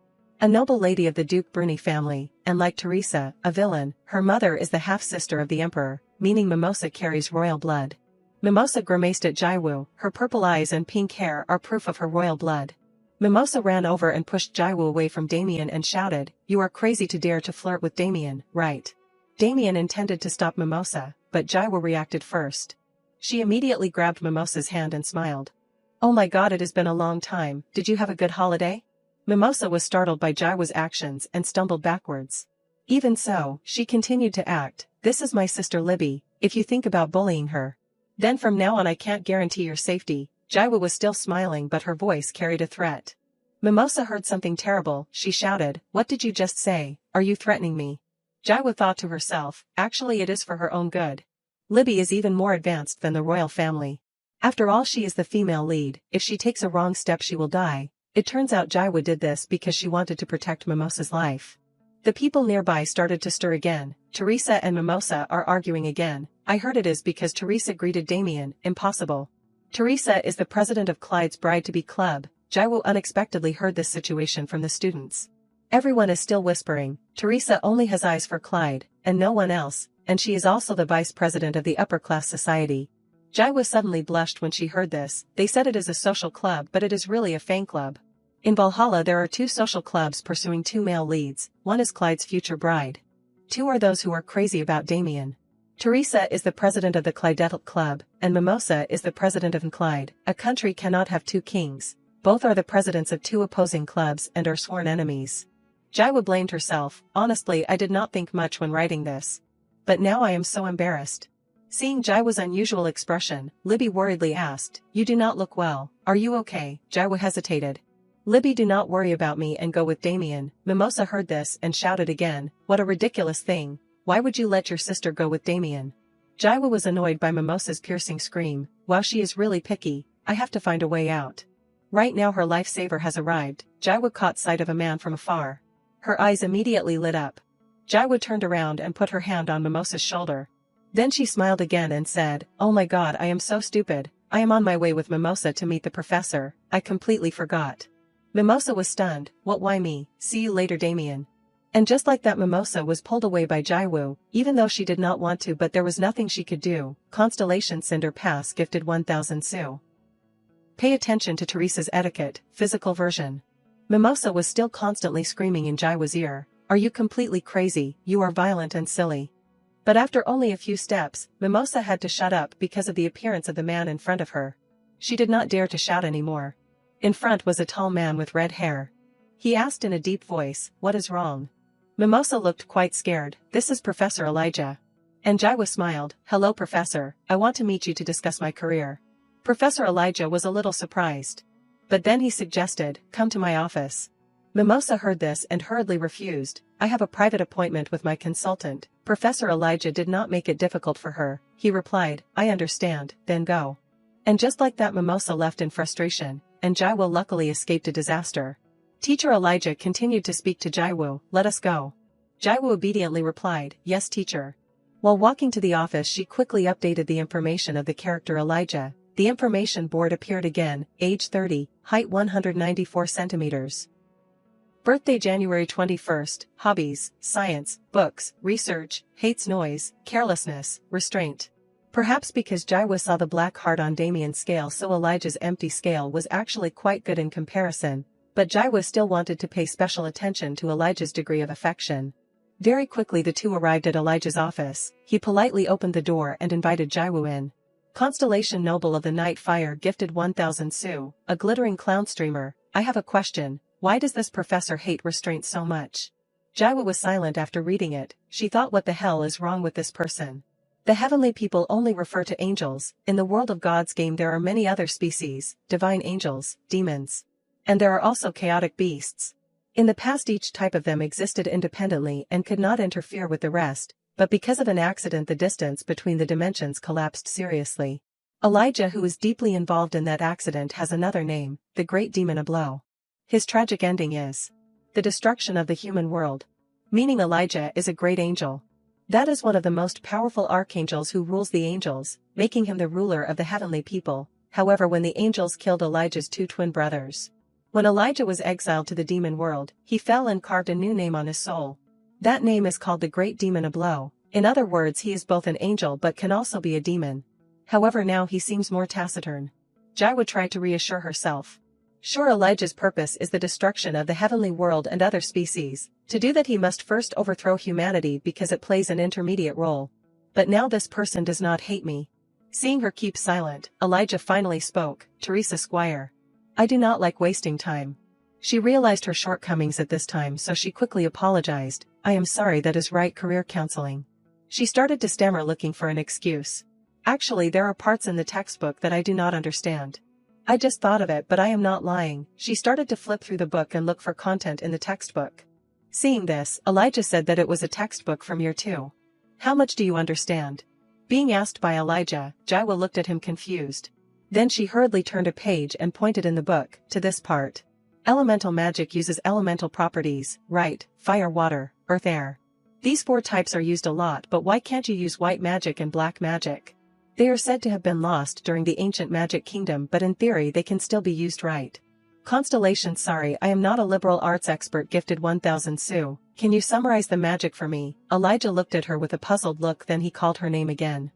A noble lady of the Duke Bruni family, and like Teresa, a villain, her mother is the half-sister of the emperor, meaning Mimosa carries royal blood. Mimosa grimaced at Jaiwoo, her purple eyes and pink hair are proof of her royal blood. Mimosa ran over and pushed Jaiwoo away from Damien and shouted, "You are crazy to dare to flirt with Damien, right?" Damien intended to stop Mimosa, but Jaiwoo reacted first. She immediately grabbed Mimosa's hand and smiled. "Oh my god, it has been a long time, did you have a good holiday?" Mimosa was startled by Jaiwoo's actions and stumbled backwards. Even so, she continued to act, "This is my sister Libby, if you think about bullying her. Then from now on I can't guarantee your safety." Jaiwoo was still smiling but her voice carried a threat. Mimosa heard something terrible, she shouted, "What did you just say? Are you threatening me?" Jaiwoo thought to herself, actually it is for her own good. Libby is even more advanced than the royal family. After all, she is the female lead, if she takes a wrong step she will die. It turns out Jaiwoo did this because she wanted to protect Mimosa's life. The people nearby started to stir again. "Teresa and Mimosa are arguing again. I heard it is because Teresa greeted Damien, impossible. Teresa is the president of Clyde's Bride-to-be Club." Jaiwoo unexpectedly heard this situation from the students. Everyone is still whispering, "Teresa only has eyes for Clyde, and no one else, and she is also the vice president of the upper-class society." Jaiwoo suddenly blushed when she heard this. They said it is a social club but it is really a fan club. In Valhalla there are two social clubs pursuing two male leads, one is Clyde's future bride. Two are those who are crazy about Damien. Teresa is the president of the Clydetal Club, and Mimosa is the president of Clyde. A country cannot have two kings. Both are the presidents of two opposing clubs and are sworn enemies. Jaiwoo blamed herself. "Honestly, I did not think much when writing this. But now I am so embarrassed." Seeing Jaiwoo's unusual expression, Libby worriedly asked, "You do not look well, are you okay?" Jaiwoo hesitated. "Libby, do not worry about me and go with Damien." Mimosa heard this and shouted again, "What a ridiculous thing. Why would you let your sister go with Damien?" Jaiwoo was annoyed by Mimosa's piercing scream. "Wow, she is really picky. I have to find a way out." Right now her lifesaver has arrived. Jaiwoo caught sight of a man from afar. Her eyes immediately lit up. Jaiwoo turned around and put her hand on Mimosa's shoulder. Then she smiled again and said, "Oh my god, I am so stupid. I am on my way with Mimosa to meet the professor. I completely forgot." Mimosa was stunned. "What, why me? See you later, Damien." And just like that, Mimosa was pulled away by Jaiwoo, even though she did not want to, but there was nothing she could do. Constellation Cinder Pass gifted 1000 Su. Pay attention to Teresa's etiquette, physical version. Mimosa was still constantly screaming in Jaiwoo's ear, "Are you completely crazy? You are violent and silly." But after only a few steps, Mimosa had to shut up because of the appearance of the man in front of her. She did not dare to shout anymore. In front was a tall man with red hair. He asked in a deep voice, "What is wrong?" Mimosa looked quite scared. "This is Professor Elijah." And Jaiwoo smiled, "Hello Professor, I want to meet you to discuss my career." Professor Elijah was a little surprised. But then he suggested, "Come to my office." Mimosa heard this and hurriedly refused. "I have a private appointment with my consultant." Professor Elijah did not make it difficult for her. He replied, "I understand, then go." And just like that, Mimosa left in frustration, and Jaiwoo luckily escaped a disaster. Teacher Elijah continued to speak to Jaiwoo, "Let us go." Jaiwoo obediently replied, "Yes, teacher." While walking to the office, she quickly updated the information of the character Elijah. The information board appeared again, age 30, height 194 centimeters. Birthday January 21st, hobbies, science, books, research, hates noise, carelessness, restraint. Perhaps because Jaiwoo saw the black heart on Damien's scale, so Elijah's empty scale was actually quite good in comparison, but Jaiwoo still wanted to pay special attention to Elijah's degree of affection. Very quickly the two arrived at Elijah's office. He politely opened the door and invited Jaiwoo in. Constellation Noble of the Night Fire gifted 1000 Su, a glittering clown streamer. "I have a question. Why does this professor hate restraint so much?" Jaiwoo was silent after reading it. She thought, what the hell is wrong with this person? The heavenly people only refer to angels. In the world of God's game there are many other species, divine angels, demons. And there are also chaotic beasts. In the past each type of them existed independently and could not interfere with the rest, but because of an accident the distance between the dimensions collapsed seriously. Elijah, who was deeply involved in that accident, has another name, the Great Demon Ablo. His tragic ending is the destruction of the human world. Meaning Elijah is a great angel. That is one of the most powerful archangels who rules the angels, making him the ruler of the heavenly people. However, when the angels killed Elijah's two twin brothers, when Elijah was exiled to the demon world, he fell and carved a new name on his soul. That name is called the Great Demon Ablo. In other words, he is both an angel but can also be a demon. However, now he seems more taciturn. Jaiwa tried to reassure herself. Sure, Elijah's purpose is the destruction of the heavenly world and other species. To do that he must first overthrow humanity because it plays an intermediate role. But now this person does not hate me. Seeing her keep silent, Elijah finally spoke, Teresa Squire. I do not like wasting time. She realized her shortcomings at this time, so she quickly apologized. I am sorry, that is right, career counseling. She started to stammer, looking for an excuse. Actually, there are parts in the textbook that I do not understand. I just thought of it, but I am not lying. She started to flip through the book and look for content in the textbook. Seeing this, Elijah said that it was a textbook from year 2. How much do you understand? Being asked by Elijah, Jaiwa looked at him confused. Then she hurriedly turned a page and pointed in the book to this part. Elemental magic uses elemental properties, right? Fire, water, earth, air. These 4 types are used a lot, but why can't you use white magic and black magic? They are said to have been lost during the ancient magic kingdom, but in theory they can still be used, right? Constellations. Sorry, I am not a liberal arts expert. Gifted 1000 Sue. Can you summarize the magic for me? Elijah looked at her with a puzzled look, then he called her name again.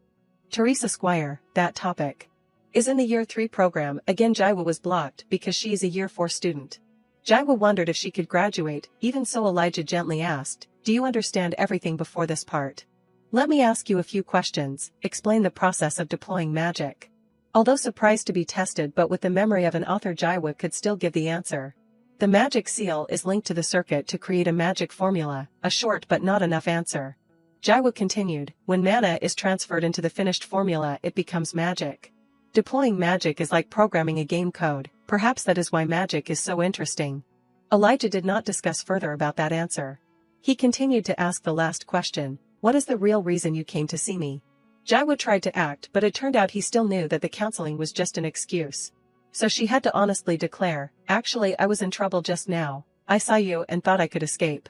Teresa Squire. That topic is in the year 3 program. Again Jaiwa was blocked because she is a year 4 student. Jaiwa wondered if she could graduate. Even so, Elijah gently asked, do you understand everything before this part? Let me ask you a few questions. Explain the process of deploying magic. Although surprised to be tested, but with the memory of an author, Jaiwa could still give the answer. The magic seal is linked to the circuit to create a magic formula. A short but not enough answer. Jaiwa continued, when mana is transferred into the finished formula, it becomes magic. Deploying magic is like programming a game code. Perhaps that is why magic is so interesting. Elijah did not discuss further about that answer. He continued to ask the last question. What is the real reason you came to see me? Jaiwa tried to act, but it turned out he still knew that the counseling was just an excuse. So she had to honestly declare, actually I was in trouble just now. I saw you and thought I could escape.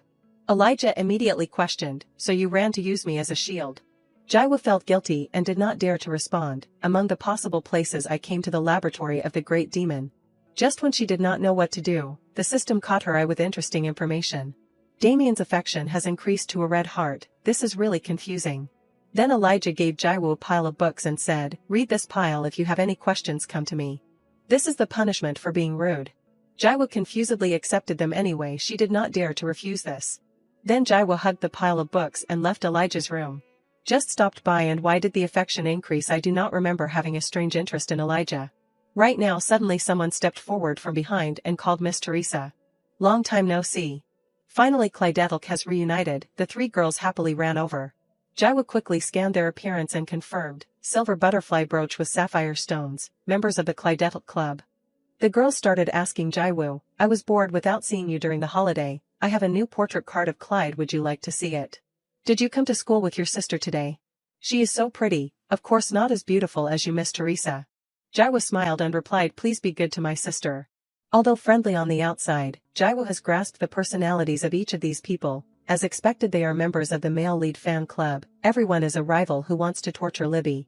Elijah immediately questioned, so you ran to use me as a shield? Jaiwa felt guilty and did not dare to respond. Among the possible places I came to the laboratory of the Great Demon. Just when she did not know what to do, the system caught her eye with interesting information. Damien's affection has increased to a red heart. This is really confusing. Then Elijah gave Jaiwa a pile of books and said, read this pile. If you have any questions, come to me. This is the punishment for being rude. Jaiwa confusedly accepted them anyway. She did not dare to refuse this. Then Jaiwa hugged the pile of books and left Elijah's room. Just stopped by, and why did the affection increase? I do not remember having a strange interest in Elijah. Right now suddenly someone stepped forward from behind and called Miss Teresa. Long time no see. Finally Clydetlk has reunited. The 3 girls happily ran over. Jaiwa quickly scanned their appearance and confirmed, silver butterfly brooch with sapphire stones, members of the Clydetlk club. The girls started asking Jaiwa, I was bored without seeing you during the holiday. I have a new portrait card of Clyde, would you like to see it? Did you come to school with your sister today? She is so pretty. Of course not as beautiful as you, Miss Teresa. Jaiwa smiled and replied, please be good to my sister. Although friendly on the outside, Jaiwa has grasped the personalities of each of these people. As expected, they are members of the male lead fan club. Everyone is a rival who wants to torture Libby.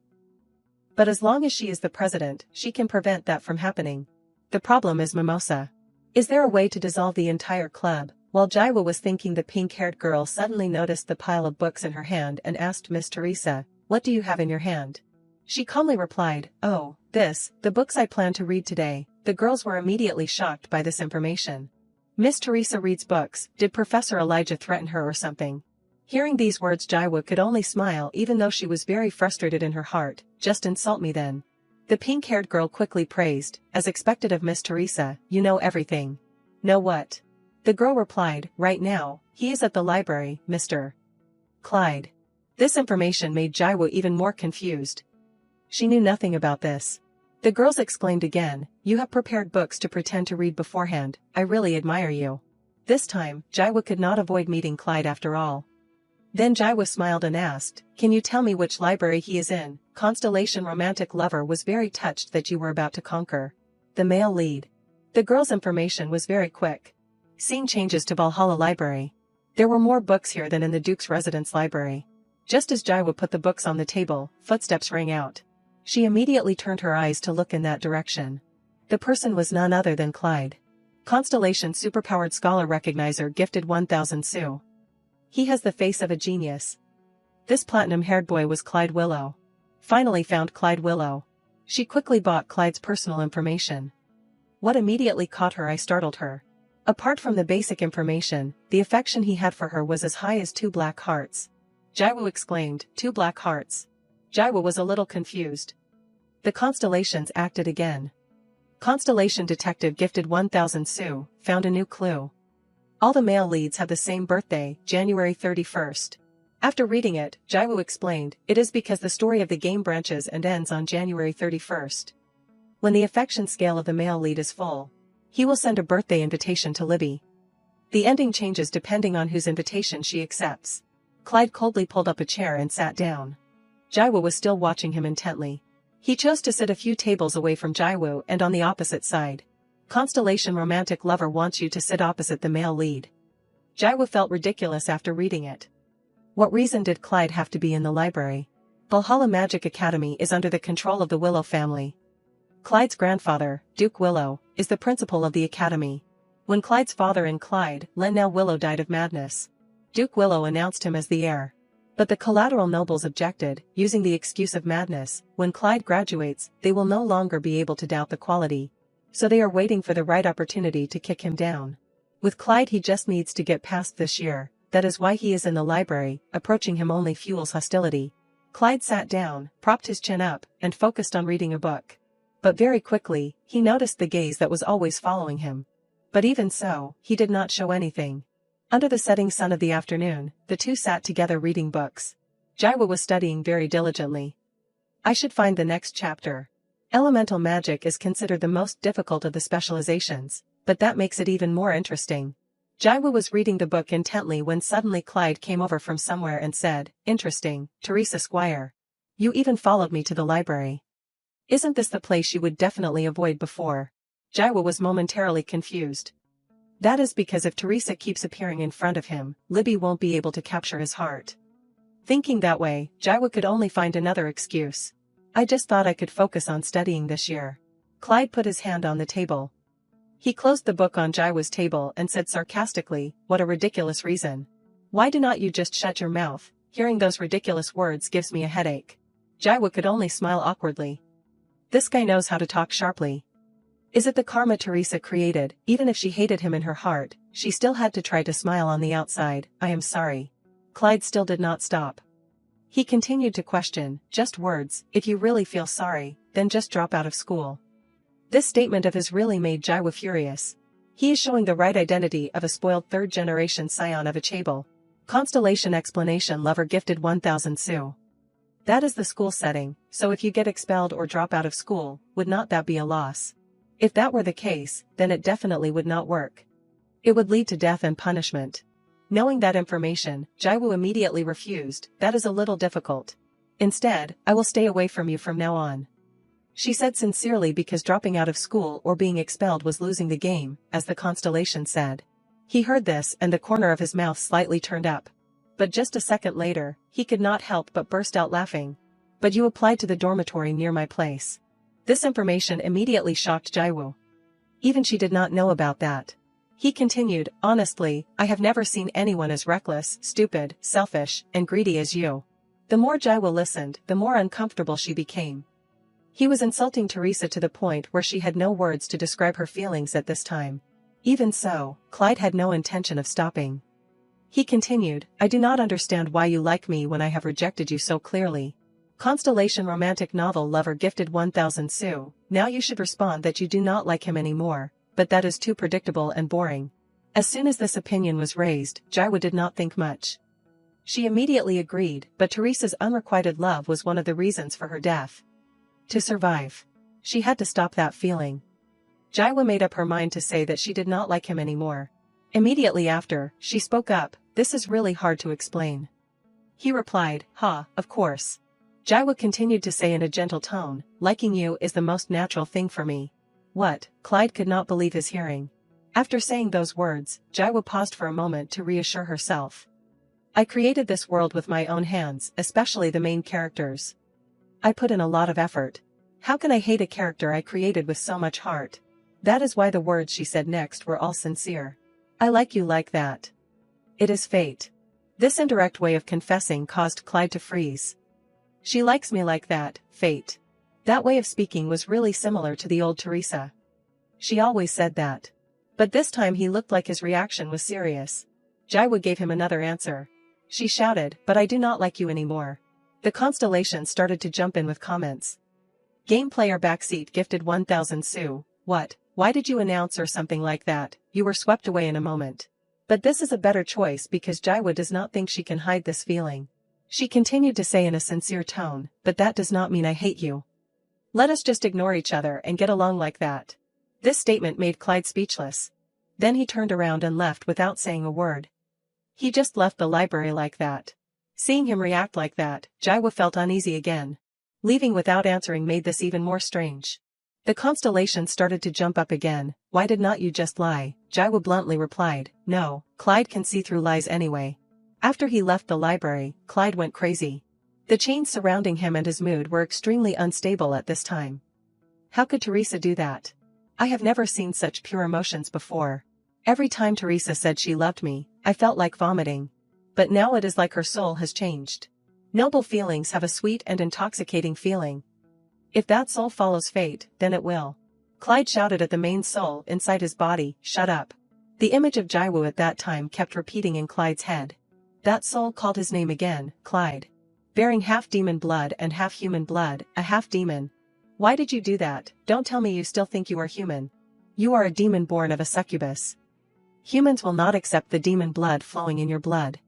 But as long as she is the president, she can prevent that from happening. The problem is Mimosa. Is there a way to dissolve the entire club? While Jaiwa was thinking, the pink-haired girl suddenly noticed the pile of books in her hand and asked Miss Teresa, what do you have in your hand? She calmly replied, oh, the books I plan to read today. The girls were immediately shocked by this information. Miss Teresa reads books. Did Professor Elijah threaten her or something? Hearing these words, Jaiwa could only smile, even though she was very frustrated in her heart. Just insult me then. The pink-haired girl quickly praised, as expected of Miss Teresa, you know everything. Know what? The girl replied, right now, he is at the library, Mr. Clyde. This information made Jaiwa even more confused. She knew nothing about this. The girls exclaimed again, you have prepared books to pretend to read beforehand. I really admire you. This time, Jaiwa could not avoid meeting Clyde after all. Then Jaiwo smiled and asked, "Can you tell me which library he is in?" Constellation romantic lover was very touched that you were about to conquer the male lead. The girl's information was very quick. Scene changes to Valhalla Library. There were more books here than in the Duke's residence library. Just as Jaiwo put the books on the table, footsteps rang out. She immediately turned her eyes to look in that direction. The person was none other than Clyde. Constellation superpowered scholar recognizer gifted 1000 Su. He has the face of a genius. This platinum-haired boy was Clyde Willow. Finally found Clyde Willow. She quickly bought Clyde's personal information. What immediately caught her eye startled her. Apart from the basic information, the affection he had for her was as high as 2 black hearts. Jaiwo exclaimed, 2 black hearts. Jaiwo was a little confused. The constellations acted again. Constellation detective gifted 1000 Su, found a new clue. All the male leads have the same birthday, January 31st. After reading it, Jaiwo explained, it is because the story of the game branches and ends on January 31st. When the affection scale of the male lead is full, he will send a birthday invitation to Libby. The ending changes depending on whose invitation she accepts. Clyde coldly pulled up a chair and sat down. Jaiwo was still watching him intently. He chose to sit a few tables away from Jaiwo and on the opposite side. Constellation romantic lover wants you to sit opposite the male lead. Jaiwo felt ridiculous after reading it. What reason did Clyde have to be in the library? Valhalla Magic Academy is under the control of the Willow family. Clyde's grandfather, Duke Willow, is the principal of the academy. When Clyde's father and Clyde, Lennow Willow died of madness, Duke Willow announced him as the heir. But the collateral nobles objected, using the excuse of madness. When Clyde graduates, they will no longer be able to doubt the quality. So they are waiting for the right opportunity to kick him down. With Clyde he just needs to get past this year, that is why he is in the library. Approaching him only fuels hostility. Clyde sat down, propped his chin up, and focused on reading a book. But very quickly, he noticed the gaze that was always following him. But even so, he did not show anything. Under the setting sun of the afternoon, the two sat together reading books. Jaiwo was studying very diligently. I should find the next chapter. Elemental magic is considered the most difficult of the specializations, but that makes it even more interesting. Jaiwo was reading the book intently when suddenly Clyde came over from somewhere and said, "Interesting, Teresa Squire. You even followed me to the library. Isn't this the place you would definitely avoid before?" Jaiwo was momentarily confused. That is because if Teresa keeps appearing in front of him, Libby won't be able to capture his heart. Thinking that way, Jaiwo could only find another excuse. I just thought I could focus on studying this year. Clyde put his hand on the table. He closed the book on Jaiwo's table and said sarcastically, "What a ridiculous reason. Why do not you just shut your mouth? Hearing those ridiculous words gives me a headache." Jaiwo could only smile awkwardly. This guy knows how to talk sharply. Is it the karma Teresa created? Even if she hated him in her heart, she still had to try to smile on the outside. "I am sorry." Clyde still did not stop. He continued to question, "Just words, if you really feel sorry, then just drop out of school." This statement of his really made Jaiwo furious. He is showing the right identity of a spoiled third-generation scion of a Chable. Constellation explanation lover gifted 1000 Su. That is the school setting, so if you get expelled or drop out of school, would not that be a loss? If that were the case, then it definitely would not work. It would lead to death and punishment. Knowing that information, Jaiwo immediately refused. That is a little difficult. Instead, I will stay away from you from now on. She said sincerely because dropping out of school or being expelled was losing the game, as the constellation said. He heard this and the corner of his mouth slightly turned up. But just a second later, he could not help but burst out laughing. "But you applied to the dormitory near my place." This information immediately shocked Jaiwo. Even she did not know about that. He continued, "Honestly, I have never seen anyone as reckless, stupid, selfish, and greedy as you." The more Jaiwo listened, the more uncomfortable she became. He was insulting Teresa to the point where she had no words to describe her feelings at this time. Even so, Clyde had no intention of stopping. He continued, "I do not understand why you like me when I have rejected you so clearly." Constellation romantic novel lover gifted 1000 Su. Now you should respond that you do not like him anymore, but that is too predictable and boring. As soon as this opinion was raised, Jaiwo did not think much. She immediately agreed, but Teresa's unrequited love was one of the reasons for her death. To survive, she had to stop that feeling. Jaiwo made up her mind to say that she did not like him anymore. Immediately after, she spoke up, "This is really hard to explain. He replied, "Ha, of course." Jaiwo continued to say in a gentle tone, "Liking you is the most natural thing for me." What? Clyde could not believe his hearing. After saying those words, Jaiwo paused for a moment to reassure herself. "I created this world with my own hands, especially the main characters. I put in a lot of effort. How can I hate a character I created with so much heart?" That is why the words she said next were all sincere. "I like you like that. It is fate." This indirect way of confessing caused Clyde to freeze. "She likes me like that, fate." That way of speaking was really similar to the old Teresa. She always said that. But this time he looked like his reaction was serious. Jaiwo gave him another answer. She shouted, "But I do not like you anymore." The constellation started to jump in with comments. Game player backseat gifted 1,000 Su. "What? Why did you announce or something like that? You were swept away in a moment." But this is a better choice because Jaiwo does not think she can hide this feeling. She continued to say in a sincere tone, "But that does not mean I hate you. Let us just ignore each other and get along like that." This statement made Clyde speechless. Then he turned around and left without saying a word. He just left the library like that. Seeing him react like that, Jaiwo felt uneasy again. Leaving without answering made this even more strange. The constellation started to jump up again. "Why did not you just lie?" Jaiwo bluntly replied, "No, Clyde can see through lies anyway." After he left the library, Clyde went crazy. The chains surrounding him and his mood were extremely unstable at this time. How could Teresa do that? I have never seen such pure emotions before. Every time Teresa said she loved me, I felt like vomiting. But now it is like her soul has changed. Noble feelings have a sweet and intoxicating feeling. If that soul follows fate, then it will. Clyde shouted at the main soul inside his body, "Shut up." The image of Jaiwo at that time kept repeating in Clyde's head. That soul called his name again, Clyde. Bearing half demon blood and half human blood, a half demon. Why did you do that? Don't tell me you still think you are human. You are a demon born of a succubus. Humans will not accept the demon blood flowing in your blood.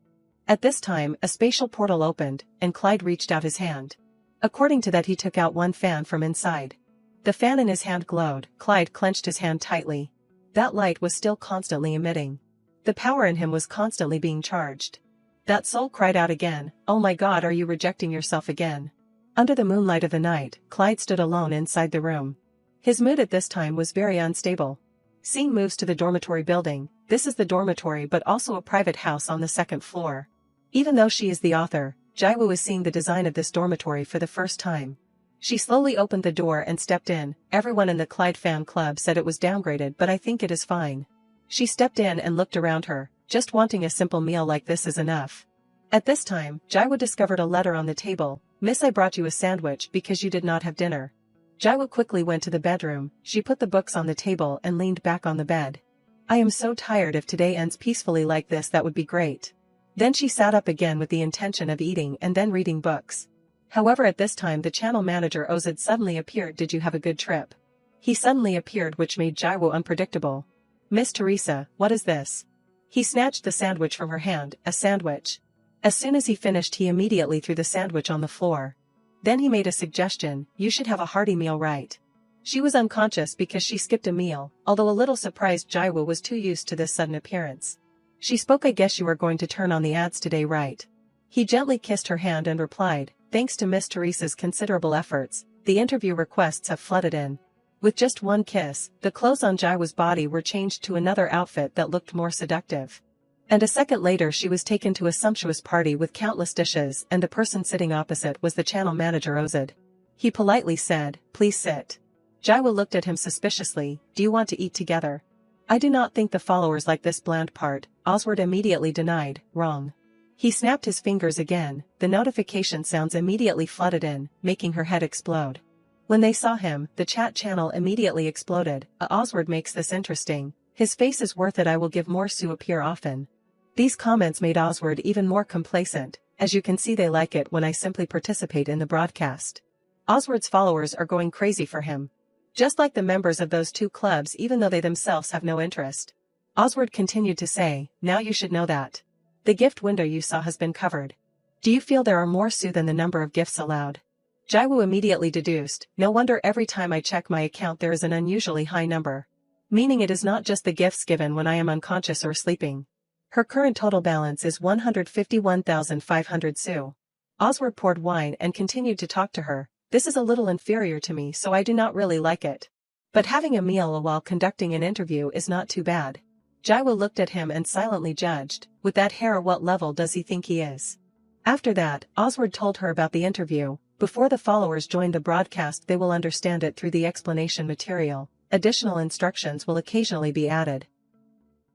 At this time, a spatial portal opened, and Clyde reached out his hand. According to that, he took out one fan from inside. The fan in his hand glowed. Clyde clenched his hand tightly. That light was still constantly emitting. The power in him was constantly being charged. That soul cried out again, "Oh my God, are you rejecting yourself again?" Under the moonlight of the night, Clyde stood alone inside the room. His mood at this time was very unstable. Scene moves to the dormitory building. This is the dormitory but also a private house on the second floor. Even though she is the author, Jaiwo is seeing the design of this dormitory for the first time. She slowly opened the door and stepped in. Everyone in the Clyde fan club said it was downgraded, but I think it is fine. She stepped in and looked around her. Just wanting a simple meal like this is enough. At this time, Jaiwo discovered a letter on the table. "Miss, I brought you a sandwich because you did not have dinner." Jaiwo quickly went to the bedroom. She put the books on the table and leaned back on the bed. "I am so tired. If today ends peacefully like this, that would be great." Then she sat up again with the intention of eating and then reading books. However, at this time the channel manager Ozid suddenly appeared. "Did you have a good trip?" He suddenly appeared, which made Jaiwo unpredictable. "Miss Teresa, what is this?" He snatched the sandwich from her hand. "A sandwich." As soon as he finished, he immediately threw the sandwich on the floor. Then he made a suggestion, "You should have a hearty meal, right?" She was unconscious because she skipped a meal, although a little surprised. Jaiwo was too used to this sudden appearance. She spoke, "I guess you are going to turn on the ads today, right?" He gently kissed her hand and replied, "Thanks to Miss Teresa's considerable efforts, the interview requests have flooded in." With just one kiss, the clothes on Jaiwo's body were changed to another outfit that looked more seductive. And a second later she was taken to a sumptuous party with countless dishes, and the person sitting opposite was the channel manager Ozid. He politely said, "Please sit." Jaiwo looked at him suspiciously. "Do you want to eat together?" "I do not think the followers like this bland part." Oswald immediately denied. "Wrong." He snapped his fingers again. The notification sounds immediately flooded in, making her head explode. When they saw him, the chat channel immediately exploded. Oswald makes this interesting. His face is worth it. I will give more Su appear often." These comments made Oswald even more complacent. As you can see, they like it when I simply participate in the broadcast. Oswald's followers are going crazy for him. Just like the members of those two clubs, even though they themselves have no interest. Oswald continued to say, "Now you should know that the gift window you saw has been covered. Do you feel there are more Su than the number of gifts allowed?" Jaiwo immediately deduced, "No wonder every time I check my account there is an unusually high number. Meaning it is not just the gifts given when I am unconscious or sleeping." Her current total balance is 151,500 su. Oswald poured wine and continued to talk to her. This is a little inferior to me, so I do not really like it. But having a meal while conducting an interview is not too bad. Jaiwo looked at him and silently judged, with that hair, what level does he think he is? After that, Oswald told her about the interview. Before the followers join the broadcast, they will understand it through the explanation material. Additional instructions will occasionally be added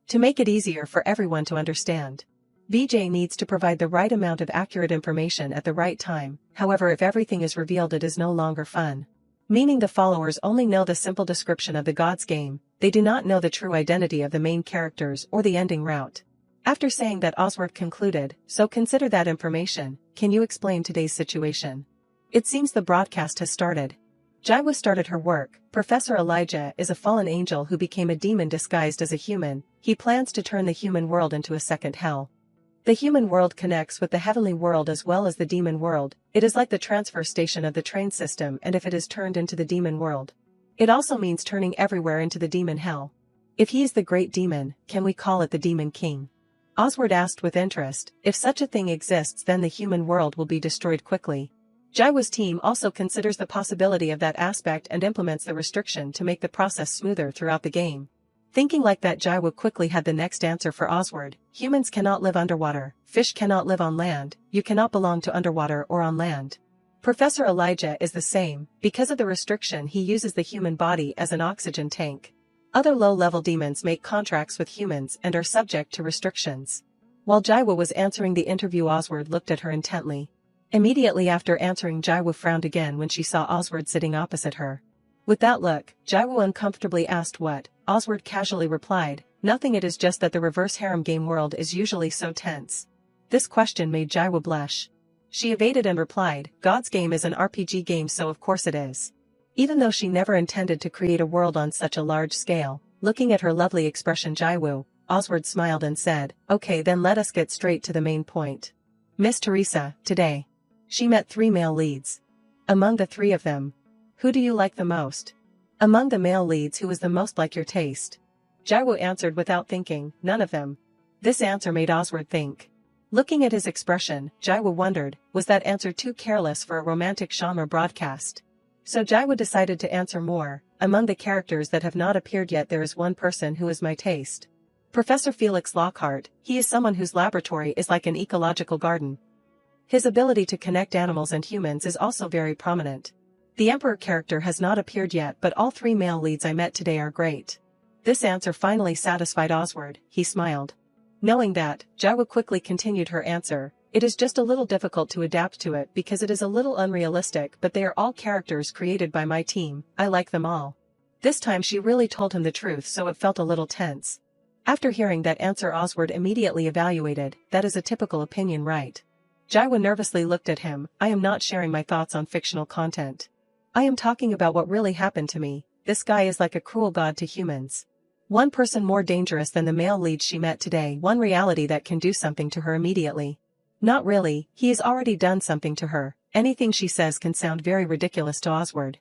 to make it easier for everyone to understand. VJ needs to provide the right amount of accurate information at the right time. However, if everything is revealed, it is no longer fun. Meaning the followers only know the simple description of the God's game, they do not know the true identity of the main characters or the ending route. After saying that, Oswald concluded, so consider that information. Can you explain today's situation? It seems the broadcast has started. Jaiwo started her work. Professor Elijah is a fallen angel who became a demon disguised as a human. He plans to turn the human world into a second hell. The human world connects with the heavenly world as well as the demon world. It is like the transfer station of the train system, and if it is turned into the demon world, it also means turning everywhere into the demon hell. If he is the great demon, can we call it the demon king? Oswald asked with interest. If such a thing exists, then the human world will be destroyed quickly. Jaiwo's team also considers the possibility of that aspect and implements the restriction to make the process smoother throughout the game. Thinking like that, Jaiwo quickly had the next answer for Oswald. Humans cannot live underwater, fish cannot live on land, you cannot belong to underwater or on land. Professor Elijah is the same. Because of the restriction, he uses the human body as an oxygen tank. Other low-level demons make contracts with humans and are subject to restrictions. While Jaiwo was answering the interview, Oswald looked at her intently. Immediately after answering, Jaiwo frowned again when she saw Oswald sitting opposite her. With that look, Jaiwo uncomfortably asked what. Oswald casually replied, nothing, it is just that the reverse harem game world is usually so tense. This question made Jaiwo blush. She evaded and replied, God's game is an RPG game, so of course it is. Even though she never intended to create a world on such a large scale. Looking at her lovely expression, Oswald smiled and said, okay, then let us get straight to the main point. Miss Teresa, today she met 3 male leads. Among the 3 of them, who do you like the most? Among the male leads, who was the most like your taste? Jaiwo answered without thinking, none of them. This answer made Oswald think. Looking at his expression, Jaiwo wondered, was that answer too careless for a romantic genre broadcast? So Jaiwo decided to answer more. Among the characters that have not appeared yet, there is one person who is my taste. Professor Felix Lockhart. He is someone whose laboratory is like an ecological garden. His ability to connect animals and humans is also very prominent. The Emperor character has not appeared yet, but all 3 male leads I met today are great. This answer finally satisfied Oswald. He smiled. Knowing that, Jaiwo quickly continued her answer. It is just a little difficult to adapt to it because it is a little unrealistic, but they are all characters created by my team. I like them all. This time she really told him the truth, so it felt a little tense. After hearing that answer, Oswald immediately evaluated, that is a typical opinion, right? Jaiwo nervously looked at him. I am not sharing my thoughts on fictional content. I am talking about what really happened to me. This guy is like a cruel god to humans. One person more dangerous than the male lead she met today, one reality that can do something to her immediately. Not really, he has already done something to her. Anything she says can sound very ridiculous to Oswald.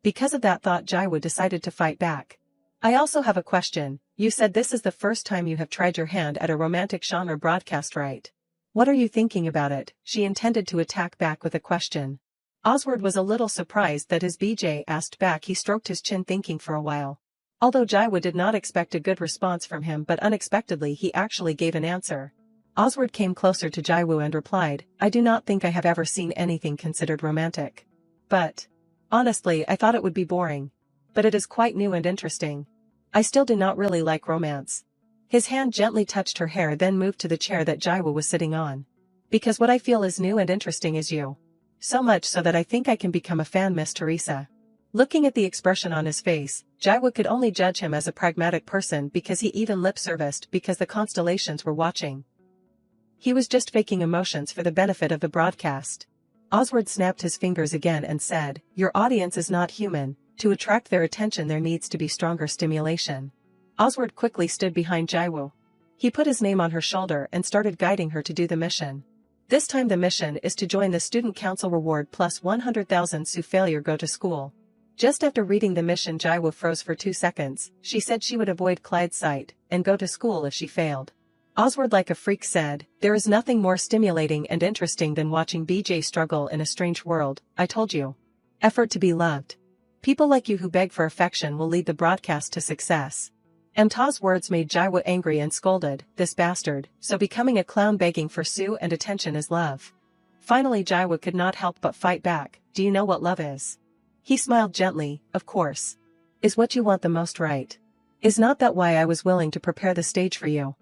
Because of that thought, Jaiwo decided to fight back. I also have a question. You said this is the first time you have tried your hand at a romantic genre broadcast, right? What are you thinking about it? She intended to attack back with a question. Oswald was a little surprised that his BJ asked back. He stroked his chin, thinking for a while. Although Jaiwo did not expect a good response from him, but unexpectedly he actually gave an answer. Oswald came closer to Jaiwo and replied, I do not think I have ever seen anything considered romantic. But honestly, I thought it would be boring. But it is quite new and interesting. I still do not really like romance. His hand gently touched her hair, then moved to the chair that Jaiwo was sitting on. Because what I feel is new and interesting is you. So much so that I think I can become a fan, Miss Teresa. Looking at the expression on his face, Jaiwo could only judge him as a pragmatic person because he even lip-serviced because the constellations were watching. He was just faking emotions for the benefit of the broadcast. Oswald snapped his fingers again and said, your audience is not human. To attract their attention there needs to be stronger stimulation. Oswald quickly stood behind Jaiwo. He put his name on her shoulder and started guiding her to do the mission. This time the mission is to join the student council, reward plus 100,000 su, failure go to school. Just after reading the mission, Jaiwo froze for 2 seconds. She said she would avoid Clyde's sight and go to school if she failed. Oswald like a freak said, there is nothing more stimulating and interesting than watching BJ struggle in a strange world, I told you. Effort to be loved. People like you who beg for affection will lead the broadcast to success. Ta's words made Jaiwo angry and scolded, this bastard, so becoming a clown begging for Sue and attention is love. Finally Jaiwo could not help but fight back, do you know what love is? He smiled gently, of course. Is what you want the most, right? Is not that why I was willing to prepare the stage for you?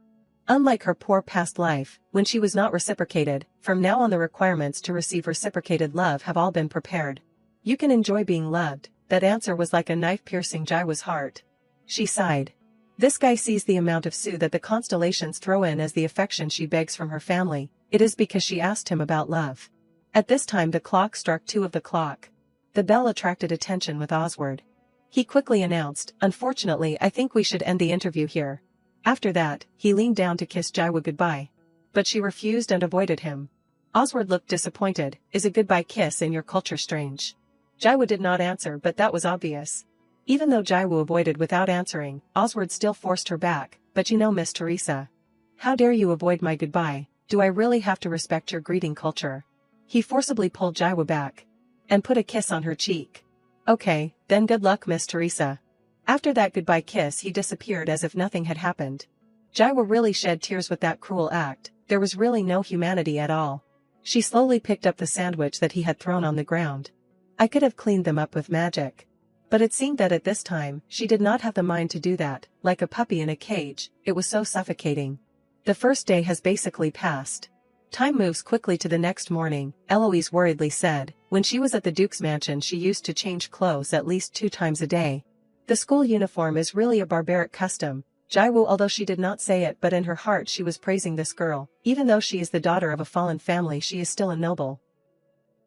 Unlike her poor past life, when she was not reciprocated, from now on the requirements to receive reciprocated love have all been prepared. You can enjoy being loved. That answer was like a knife piercing Jaiwo's heart. She sighed. This guy sees the amount of Sue that the constellations throw in as the affection she begs from her family. It is because she asked him about love. At this time the clock struck 2 of the clock. The bell attracted attention with Oswald. He quickly announced, unfortunately I think we should end the interview here. After that, he leaned down to kiss Jaiwo goodbye. But she refused and avoided him. Oswald looked disappointed. Is a goodbye kiss in your culture strange? Jaiwo did not answer, but that was obvious. Even though Jaiwo avoided without answering, Oswald still forced her back, but you know Miss Teresa. How dare you avoid my goodbye, do I really have to respect your greeting culture? He forcibly pulled Jaiwo back. And put a kiss on her cheek. Okay, then good luck Miss Teresa. After that goodbye kiss he disappeared as if nothing had happened. Jaiwo really shed tears with that cruel act, there was really no humanity at all. She slowly picked up the sandwich that he had thrown on the ground. I could have cleaned them up with magic. But it seemed that at this time, she did not have the mind to do that, like a puppy in a cage, it was so suffocating. The first day has basically passed. Time moves quickly to the next morning, Eloise worriedly said. When she was at the Duke's mansion she used to change clothes at least 2 times a day. The school uniform is really a barbaric custom. Jaiwo, although she did not say it but in her heart she was praising this girl, even though she is the daughter of a fallen family she is still a noble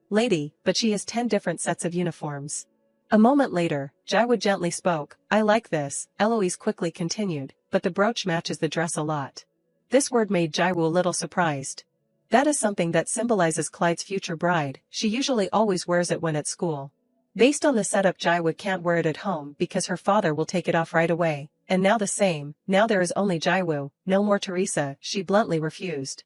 lady, but she has 10 different sets of uniforms. A moment later, Jaiwo gently spoke, I like this, Eloise quickly continued, but the brooch matches the dress a lot. This word made Jaiwo a little surprised. That is something that symbolizes Clyde's future bride, she usually always wears it when at school. Based on the setup Jaiwo can't wear it at home because her father will take it off right away, and now the same, now there is only Jaiwo, no more Teresa, she bluntly refused.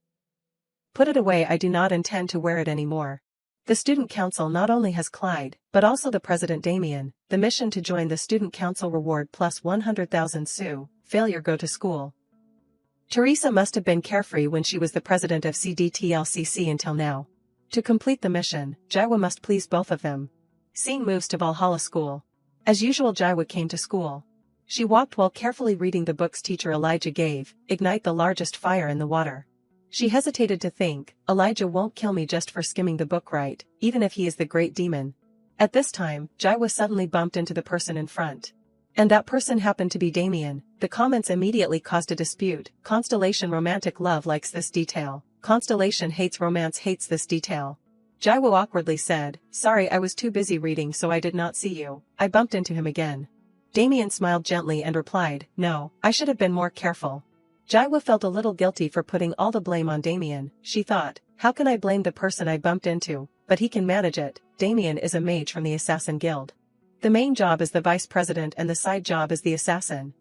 Put it away, I do not intend to wear it anymore. The student council not only has Clyde, but also the president Damien, the mission to join the student council reward plus 100,000 Sue, failure go to school. Teresa must have been carefree when she was the president of CDTLCC until now. To complete the mission, Jaiwo must please both of them. Scene moves to Valhalla School. As usual Jaiwo came to school. She walked while carefully reading the books teacher Elijah gave, Ignite the Largest Fire in the Water. She hesitated to think, Elijah won't kill me just for skimming the book right, even if he is the great demon. At this time, Jaiwo suddenly bumped into the person in front. And that person happened to be Damien. The comments immediately caused a dispute. Constellation romantic love likes this detail. Constellation hates romance hates this detail. Jaiwo awkwardly said, sorry I was too busy reading so I did not see you. I bumped into him again. Damien smiled gently and replied, no, I should have been more careful. Jaiwo felt a little guilty for putting all the blame on Damien. She thought, how can I blame the person I bumped into? But he can manage it. Damien is a mage from the Assassin Guild. The main job is the vice president and the side job is the assassin.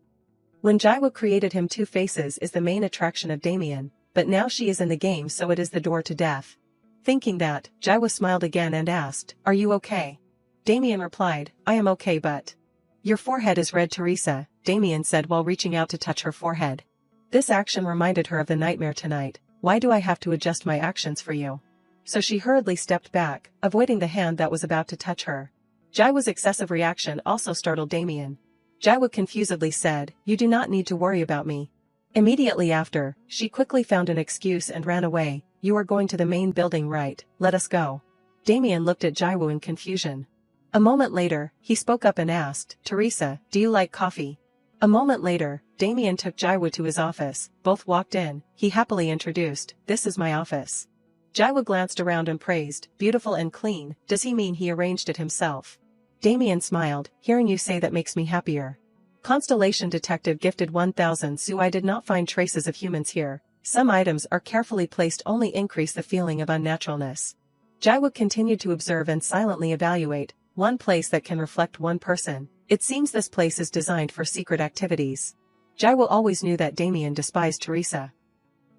When Jaiwo created him, Two Faces is the main attraction of Damien, but now she is in the game so it is the door to death. Thinking that, Jaiwo smiled again and asked, are you okay? Damien replied, I am okay but... Your forehead is red Teresa, Damien said while reaching out to touch her forehead. This action reminded her of the nightmare tonight. Why do I have to adjust my actions for you? So she hurriedly stepped back, avoiding the hand that was about to touch her. Jaiwo's excessive reaction also startled Damien. Jaiwo confusedly said, you do not need to worry about me. Immediately after, she quickly found an excuse and ran away. You are going to the main building, right? Let us go. Damien looked at Jaiwo in confusion. A moment later, he spoke up and asked, Teresa, do you like coffee? A moment later, Damien took Jaiwo to his office. Both walked in. He happily introduced, this is my office. Jaiwo glanced around and praised, beautiful and clean. Does he mean he arranged it himself? Damien smiled, hearing you say that makes me happier. Constellation Detective gifted 1,000 Sue. I did not find traces of humans here. Some items are carefully placed only increase the feeling of unnaturalness. Jaiwo continued to observe and silently evaluate. One place that can reflect one person. It seems this place is designed for secret activities. Jaiwo always knew that Damien despised Teresa.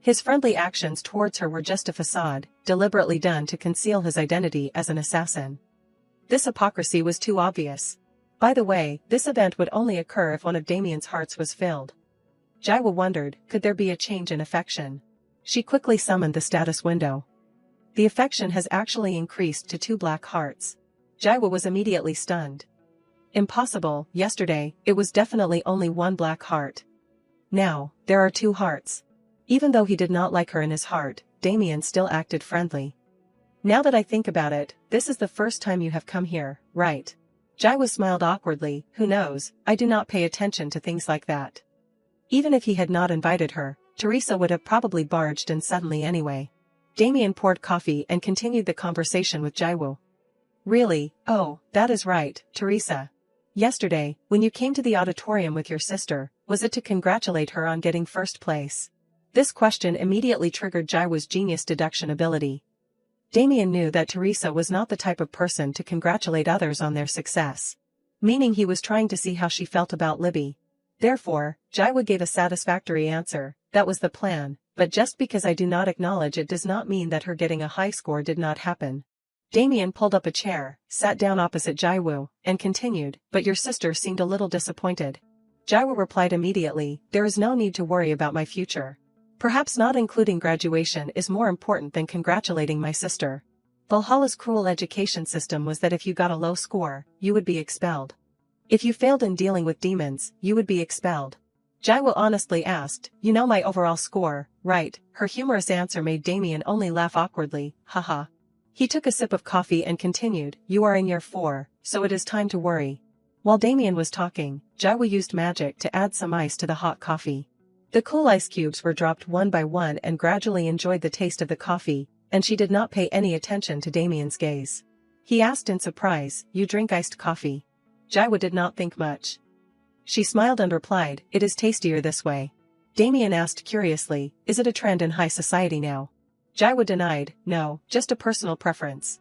His friendly actions towards her were just a facade, deliberately done to conceal his identity as an assassin. This hypocrisy was too obvious. By the way, this event would only occur if one of Damien's hearts was filled. Jaiwo wondered, could there be a change in affection? She quickly summoned the status window. The affection has actually increased to 2 black hearts. Jaiwo was immediately stunned. Impossible, yesterday, it was definitely only 1 black heart. Now, there are 2 hearts. Even though he did not like her in his heart, Damien still acted friendly. Now that I think about it, this is the first time you have come here, right? Jaiwo smiled awkwardly, who knows, I do not pay attention to things like that. Even if he had not invited her, Teresa would have probably barged in suddenly anyway. Damien poured coffee and continued the conversation with Jaiwo. Really, oh, that is right, Teresa. Yesterday, when you came to the auditorium with your sister, was it to congratulate her on getting first place? This question immediately triggered Jaiwo's genius deduction ability. Damien knew that Teresa was not the type of person to congratulate others on their success. Meaning he was trying to see how she felt about Libby. Therefore, Jaiwo gave a satisfactory answer, that was the plan, but just because I do not acknowledge it does not mean that her getting a high score did not happen. Damien pulled up a chair, sat down opposite Jaiwo, and continued, but your sister seemed a little disappointed. Jaiwo replied immediately, there is no need to worry about my future. Perhaps not including graduation is more important than congratulating my sister. Valhalla's cruel education system was that if you got a low score, you would be expelled. If you failed in dealing with demons, you would be expelled. Jaiwo honestly asked, you know my overall score, right? Her humorous answer made Damien only laugh awkwardly, haha. He took a sip of coffee and continued, you are in year 4, so it is time to worry. While Damien was talking, Jaiwo used magic to add some ice to the hot coffee. The cool ice cubes were dropped one by one and gradually enjoyed the taste of the coffee, and she did not pay any attention to Damien's gaze. He asked in surprise, you drink iced coffee? Jaiwo did not think much. She smiled and replied, it is tastier this way. Damien asked curiously, is it a trend in high society now? Jaiwo denied, no, just a personal preference.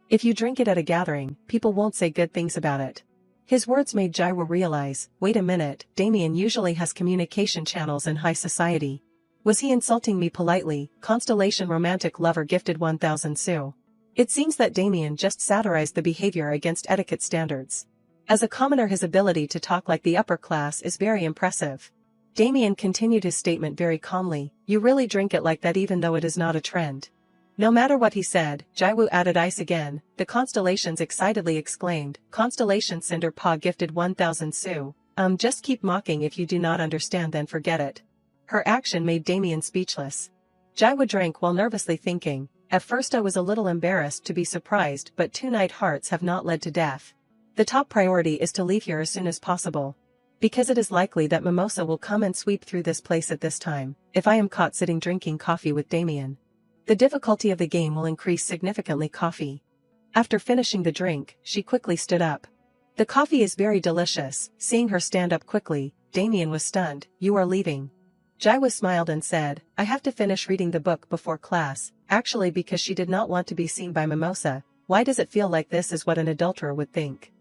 If you drink it at a gathering, people won't say good things about it. His words made Jaiwo realize, wait a minute, Damien usually has communication channels in high society. Was he insulting me politely? Constellation romantic lover gifted 1000 Su. It seems that Damien just satirized the behavior against etiquette standards. As a commoner, his ability to talk like the upper class is very impressive. Damien continued his statement very calmly, you really drink it like that even though it is not a trend. No matter what he said, Jaiwo added ice again. The constellations excitedly exclaimed, Constellation Cinder Pa gifted 1000 Su. Just keep mocking if you do not understand, then forget it. Her action made Damien speechless. Jaiwo drank while nervously thinking, at first I was a little embarrassed to be surprised, but 2 night hearts have not led to death. The top priority is to leave here as soon as possible. Because it is likely that Mimosa will come and sweep through this place at this time, if I am caught sitting drinking coffee with Damien. The difficulty of the game will increase significantly. Coffee. After finishing the drink, she quickly stood up. The coffee is very delicious. Seeing her stand up quickly, Damien was stunned, you are leaving. Jaiwo smiled and said, I have to finish reading the book before class, actually because she did not want to be seen by Mimosa. Why does it feel like this is what an adulterer would think?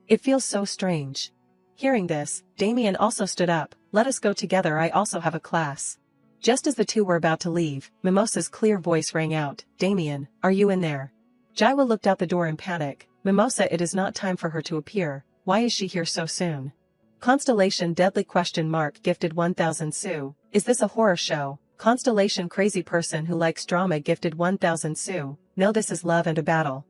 It feels so strange. Hearing this, Damien also stood up, let us go together, I also have a class. Just as the two were about to leave, Mimosa's clear voice rang out, Damien, are you in there? Jaiwo looked out the door in panic, Mimosa, it is not time for her to appear, why is she here so soon? Constellation Deadly question mark gifted 1000 Su, is this a horror show? Constellation Crazy person who likes drama gifted 1000 Su, no, this is love and a battle.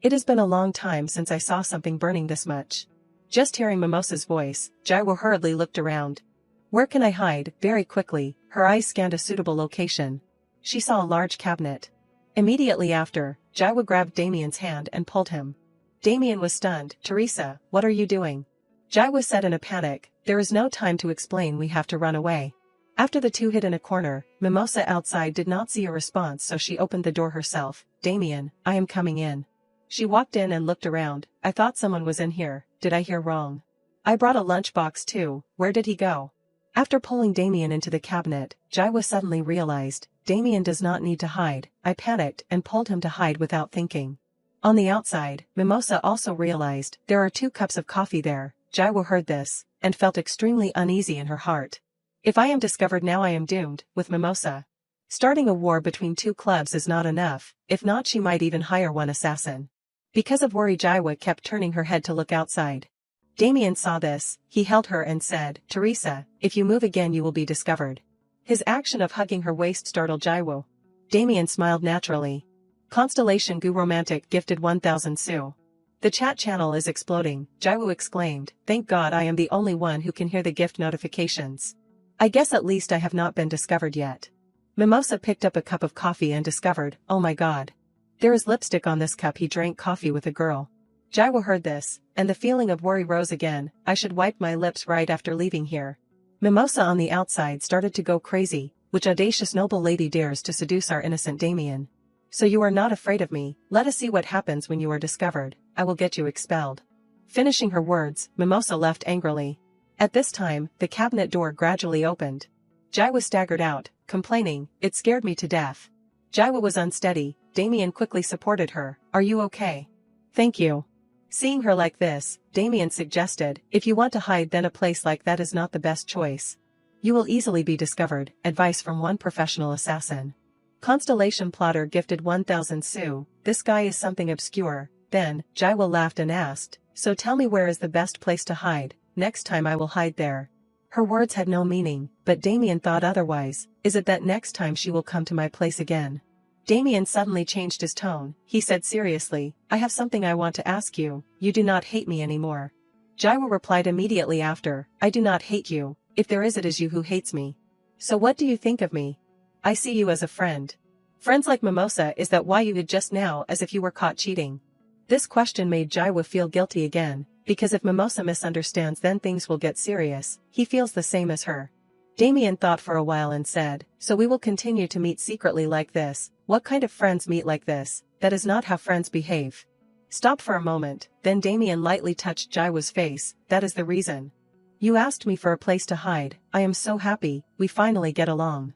It has been a long time since I saw something burning this much. Just hearing Mimosa's voice, Jaiwo hurriedly looked around. Where can I hide? Very quickly, her eyes scanned a suitable location. She saw a large cabinet. Immediately after, Jaiwo grabbed Damien's hand and pulled him. Damien was stunned. Teresa, what are you doing? Jaiwo said in a panic, there is no time to explain, we have to run away. After the two hid in a corner, Mimosa outside did not see a response, so she opened the door herself. Damien, I am coming in. She walked in and looked around. I thought someone was in here, did I hear wrong? I brought a lunchbox too, where did he go? After pulling Damien into the cabinet, Jaiwo suddenly realized, Damien does not need to hide. I panicked and pulled him to hide without thinking. On the outside, Mimosa also realized, there are 2 cups of coffee there. Jaiwo heard this, and felt extremely uneasy in her heart. If I am discovered now I am doomed, with Mimosa. Starting a war between two clubs is not enough, if not she might even hire one assassin. Because of worry Jaiwa kept turning her head to look outside. Damien saw this, he held her and said, Teresa, if you move again you will be discovered. His action of hugging her waist startled Jaiwo. Damien smiled naturally. Constellation Gu Romantic gifted 1000 Su. The chat channel is exploding, Jaiwo exclaimed, thank God I am the only one who can hear the gift notifications. I guess at least I have not been discovered yet. Mimosa picked up a cup of coffee and discovered, oh my God. There is lipstick on this cup. He drank coffee with a girl. Jaiwo heard this, and the feeling of worry rose again. I should wipe my lips right after leaving here. Mimosa on the outside started to go crazy, which audacious noble lady dares to seduce our innocent Damien. So you are not afraid of me, let us see what happens when you are discovered, I will get you expelled. Finishing her words, Mimosa left angrily. At this time, the cabinet door gradually opened. Jaiwa staggered out, complaining, it scared me to death. Jaiwa was unsteady, Damien quickly supported her, are you okay? Thank you. Seeing her like this, Damien suggested, if you want to hide then a place like that is not the best choice. You will easily be discovered, advice from one professional assassin. Constellation Plotter gifted 1000 Su, this guy is something obscure. Then, Jaiwa laughed and asked, so tell me where is the best place to hide, next time I will hide there. Her words had no meaning, but Damien thought otherwise, is it that next time she will come to my place again? Damien suddenly changed his tone, he said seriously, I have something I want to ask you, you do not hate me anymore. Jaiwa replied immediately after, I do not hate you, if there is it is you who hates me. So what do you think of me? I see you as a friend. Friends like Mimosa, is that why you did just now as if you were caught cheating? This question made Jaiwa feel guilty again, because if Mimosa misunderstands then things will get serious, he feels the same as her. Damien thought for a while and said, so we will continue to meet secretly like this, what kind of friends meet like this, that is not how friends behave. Stop for a moment, then Damien lightly touched Jaiwa's face, that is the reason. You asked me for a place to hide, I am so happy, we finally get along.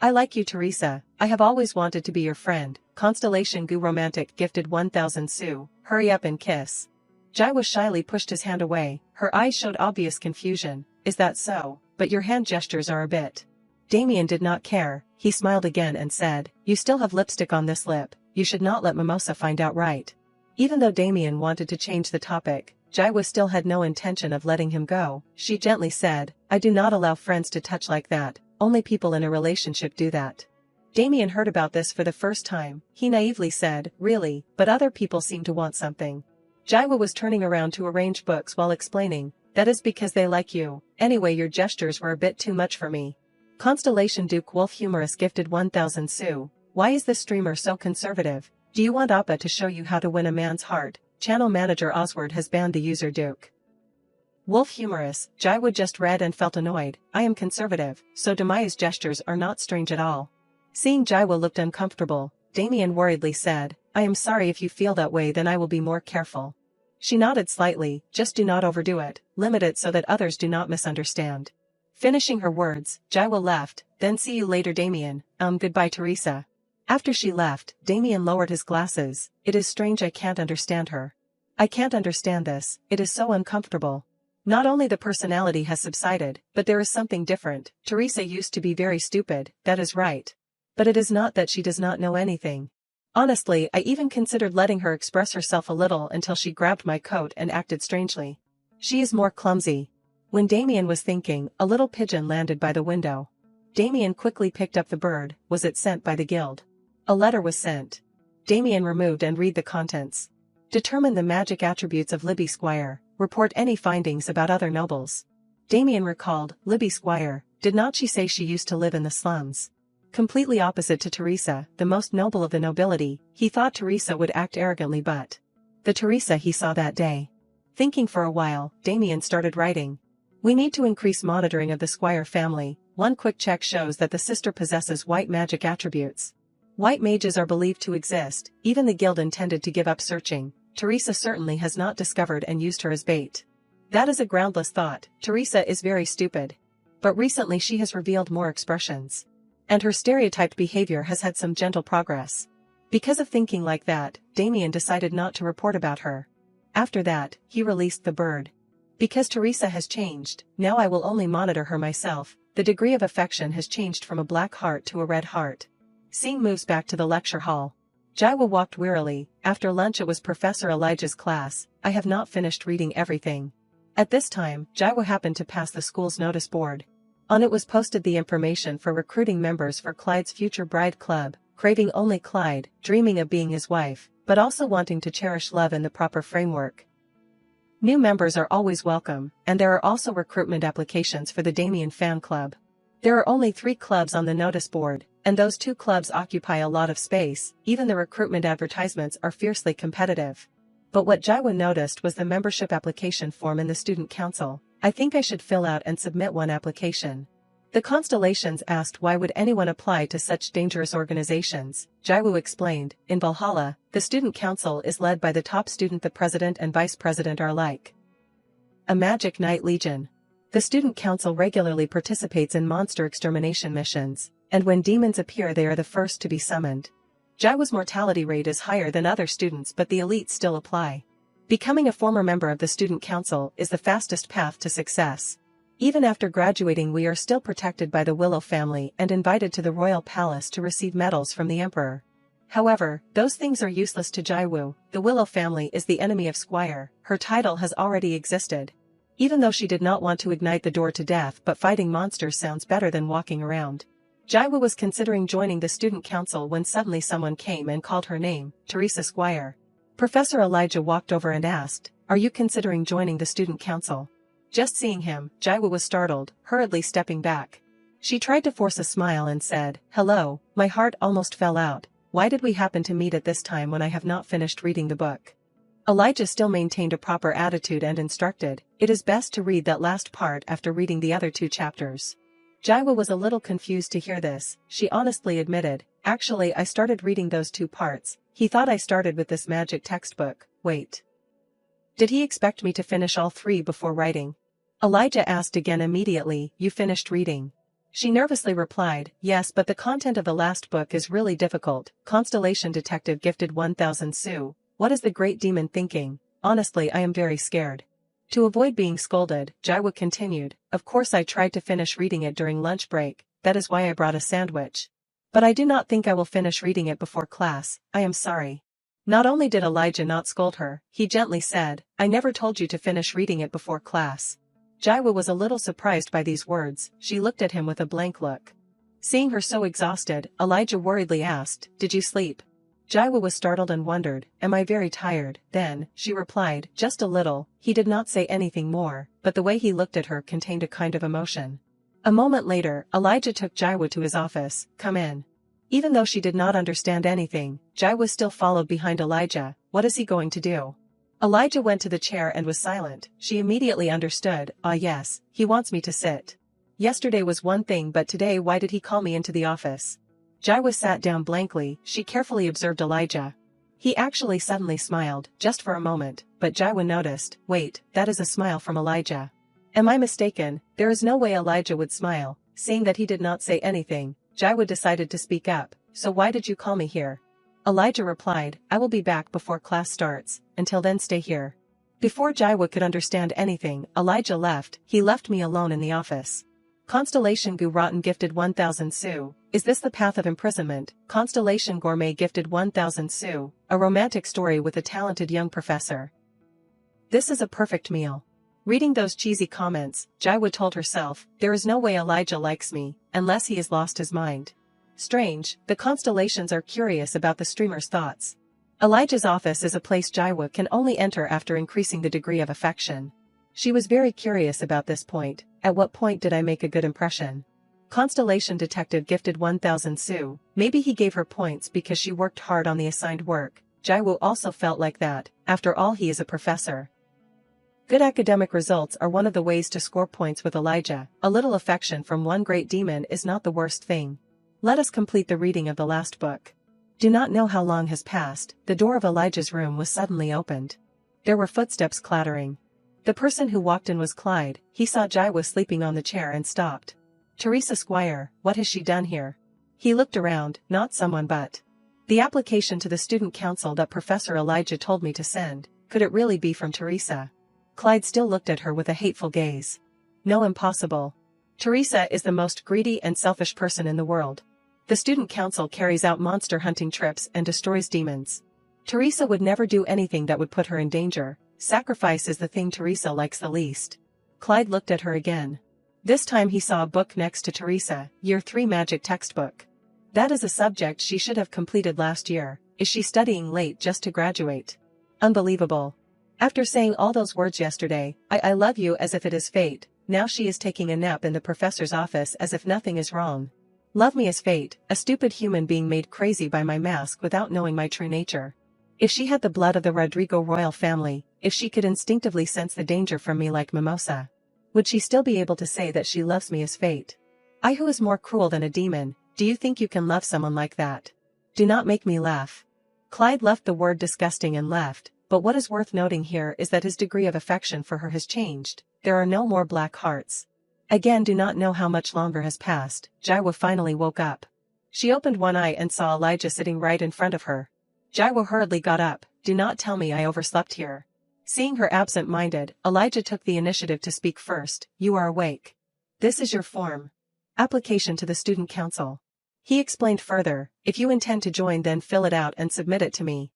I like you Teresa, I have always wanted to be your friend, Constellation Gu Romantic gifted 1000 Su, hurry up and kiss. Jaiwa shyly pushed his hand away, her eyes showed obvious confusion, is that so, but your hand gestures are a bit. Damien did not care, he smiled again and said, you still have lipstick on this lip, you should not let Mimosa find out right. Even though Damien wanted to change the topic, Jaiwa still had no intention of letting him go, she gently said, I do not allow friends to touch like that, only people in a relationship do that. Damien heard about this for the first time, he naively said, really, but other people seem to want something. Jaiwa was turning around to arrange books while explaining, that is because they like you, anyway your gestures were a bit too much for me. Constellation Duke Wolf Humorous gifted 1000 Su, why is this streamer so conservative, do you want Appa to show you how to win a man's heart, channel manager Oswald has banned the user Duke. Wolf Humorous, Jaiwa just read and felt annoyed, I am conservative, so Damaya's gestures are not strange at all. Seeing Jaiwa looked uncomfortable, Damien worriedly said, I am sorry if you feel that way then I will be more careful. She nodded slightly, just do not overdo it, limit it so that others do not misunderstand. Finishing her words, Jaiwa left, then see you later Damien, goodbye Teresa. After she left, Damien lowered his glasses, it is strange I can't understand her. I can't understand this, it is so uncomfortable. Not only the personality has subsided, but there is something different, Teresa used to be very stupid, that is right. But it is not that she does not know anything. Honestly, I even considered letting her express herself a little until she grabbed my coat and acted strangely. She is more clumsy. When Damien was thinking, a little pigeon landed by the window. Damien quickly picked up the bird, was it sent by the guild? A letter was sent. Damien removed and read the contents. Determine the magic attributes of Libby Squire, report any findings about other nobles. Damien recalled, Libby Squire, did not she say she used to live in the slums? Completely opposite to Teresa, the most noble of the nobility, he thought Teresa would act arrogantly but the Teresa he saw that day. Thinking for a while, Damien started writing. We need to increase monitoring of the Squire family, one quick check shows that the sister possesses white magic attributes. White mages are believed to exist, even the guild intended to give up searching, Teresa certainly has not discovered and used her as bait. That is a groundless thought, Teresa is very stupid. But recently she has revealed more expressions. And her stereotyped behavior has had some gentle progress. Because of thinking like that, Damien decided not to report about her. After that, he released the bird. Because Teresa has changed, now I will only monitor her myself, the degree of affection has changed from a black heart to a red heart. Seeing moves back to the lecture hall. Jaiwa walked wearily. After lunch it was Professor Elijah's class. I have not finished reading everything. At this time, Jaiwa happened to pass the school's notice board. On it was posted the information for recruiting members for Clyde's future bride club, craving only Clyde, dreaming of being his wife, but also wanting to cherish love in the proper framework. New members are always welcome, and there are also recruitment applications for the Damien fan club. There are only 3 clubs on the notice board, and those 2 clubs occupy a lot of space. Even the recruitment advertisements are fiercely competitive. But what Jaiwa noticed was the membership application form in the student council. I think I should fill out and submit one application. The constellations asked why would anyone apply to such dangerous organizations. Jaiwa explained, in Valhalla, the student council is led by the top student. The president and vice president are like a magic knight legion. The student council regularly participates in monster extermination missions, and when demons appear they are the first to be summoned. Jaiwa's mortality rate is higher than other students, but the elites still apply. Becoming a former member of the student council is the fastest path to success. Even after graduating we are still protected by the Willow family and invited to the royal palace to receive medals from the emperor. However, those things are useless to Jaiwu. The Willow family is the enemy of Squire. Her title has already existed. Even though she did not want to ignite the door to death, but fighting monsters sounds better than walking around. Jaiwa was considering joining the student council when suddenly someone came and called her name, Teresa Squire. Professor Elijah walked over and asked, "Are you considering joining the student council?" Just seeing him, Jaiwa was startled, hurriedly stepping back. She tried to force a smile and said, "Hello." My heart almost fell out. Why did we happen to meet at this time when I have not finished reading the book? Elijah still maintained a proper attitude and instructed, "It is best to read that last part after reading the other 2 chapters. Jaiwa was a little confused to hear this. She honestly admitted, "Actually I started reading those 2 parts. He thought I started with this magic textbook." Wait. Did he expect me to finish all 3 before writing? Elijah asked again immediately, "You finished reading?" She nervously replied, "Yes, but the content of the last book is really difficult." Constellation Detective gifted 1000 Sue. What is the great demon thinking? Honestly I am very scared. To avoid being scolded, Jaiwa continued, "Of course I tried to finish reading it during lunch break, that is why I brought a sandwich. But I do not think I will finish reading it before class, I am sorry." Not only did Elijah not scold her, he gently said, "I never told you to finish reading it before class." Jaiwa was a little surprised by these words. She looked at him with a blank look. Seeing her so exhausted, Elijah worriedly asked, "Did you sleep?" Jaiwa was startled and wondered, "Am I very tired?" Then, she replied, "Just a little." He did not say anything more, but the way he looked at her contained a kind of emotion. A moment later, Elijah took Jaiwa to his office. "Come in." Even though she did not understand anything, Jaiwa still followed behind Elijah. What is he going to do? Elijah went to the chair and was silent. She immediately understood. "Ah yes, he wants me to sit. Yesterday was one thing, but today why did he call me into the office?" Jaiwa sat down blankly. She carefully observed Elijah. He actually suddenly smiled, just for a moment, but Jaiwa noticed, "Wait, that is a smile from Elijah. Am I mistaken? There is no way Elijah would smile." Seeing that he did not say anything, Jaiwa decided to speak up. "So why did you call me here?" Elijah replied, "I will be back before class starts. Until then stay here." Before Jaiwa could understand anything, Elijah left. "He left me alone in the office." Constellation Gu Rotten gifted 1000 Sue. Is this the path of imprisonment? Constellation Gourmet gifted 1000 Sue. A romantic story with a talented young professor. This is a perfect meal. Reading those cheesy comments, Jaiwa told herself, "There is no way Elijah likes me, unless he has lost his mind." Strange, the constellations are curious about the streamer's thoughts. Elijah's office is a place Jaiwa can only enter after increasing the degree of affection. She was very curious about this point. At what point did I make a good impression? Constellation Detective gifted 1000 Sue. Maybe he gave her points because she worked hard on the assigned work. Jaiwu also felt like that. After all, he is a professor. Good academic results are one of the ways to score points with Elijah. A little affection from one great demon is not the worst thing. Let us complete the reading of the last book. Do not know how long has passed. The door of Elijah's room was suddenly opened. There were footsteps clattering. The person who walked in was Clyde. He saw Jaiwa sleeping on the chair and stopped. "Teresa Squire, what has she done here?" He looked around. "Not someone but the application to the student council that Professor Elijah told me to send. Could it really be from Teresa?" Clyde still looked at her with a hateful gaze. "No, impossible. Teresa is the most greedy and selfish person in the world. The student council carries out monster hunting trips and destroys demons. Teresa would never do anything that would put her in danger. Sacrifice is the thing Teresa likes the least. Clyde looked at her again. This time he saw a book next to Teresa, Year 3 Magic textbook. That is a subject she should have completed last year. Is she studying late just to graduate? Unbelievable. After saying all those words yesterday, I love you as if it is fate, now she is taking a nap in the professor's office as if nothing is wrong. Love me as fate, a stupid human being made crazy by my mask without knowing my true nature. If she had the blood of the Rodrigo royal family, if she could instinctively sense the danger from me like Mimosa, would she still be able to say that she loves me as fate? I who is more cruel than a demon, do you think you can love someone like that? Do not make me laugh. Clyde left the word disgusting and left, but what is worth noting here is that his degree of affection for her has changed. There are no more black hearts. Again, do not know how much longer has passed. Jaiwa finally woke up. She opened one eye and saw Elijah sitting right in front of her. Jaiwa hurriedly got up. Do not tell me I overslept here. Seeing her absent-minded, Elijah took the initiative to speak first. You are awake. This is your form. Application to the student council. He explained further, if you intend to join then fill it out and submit it to me.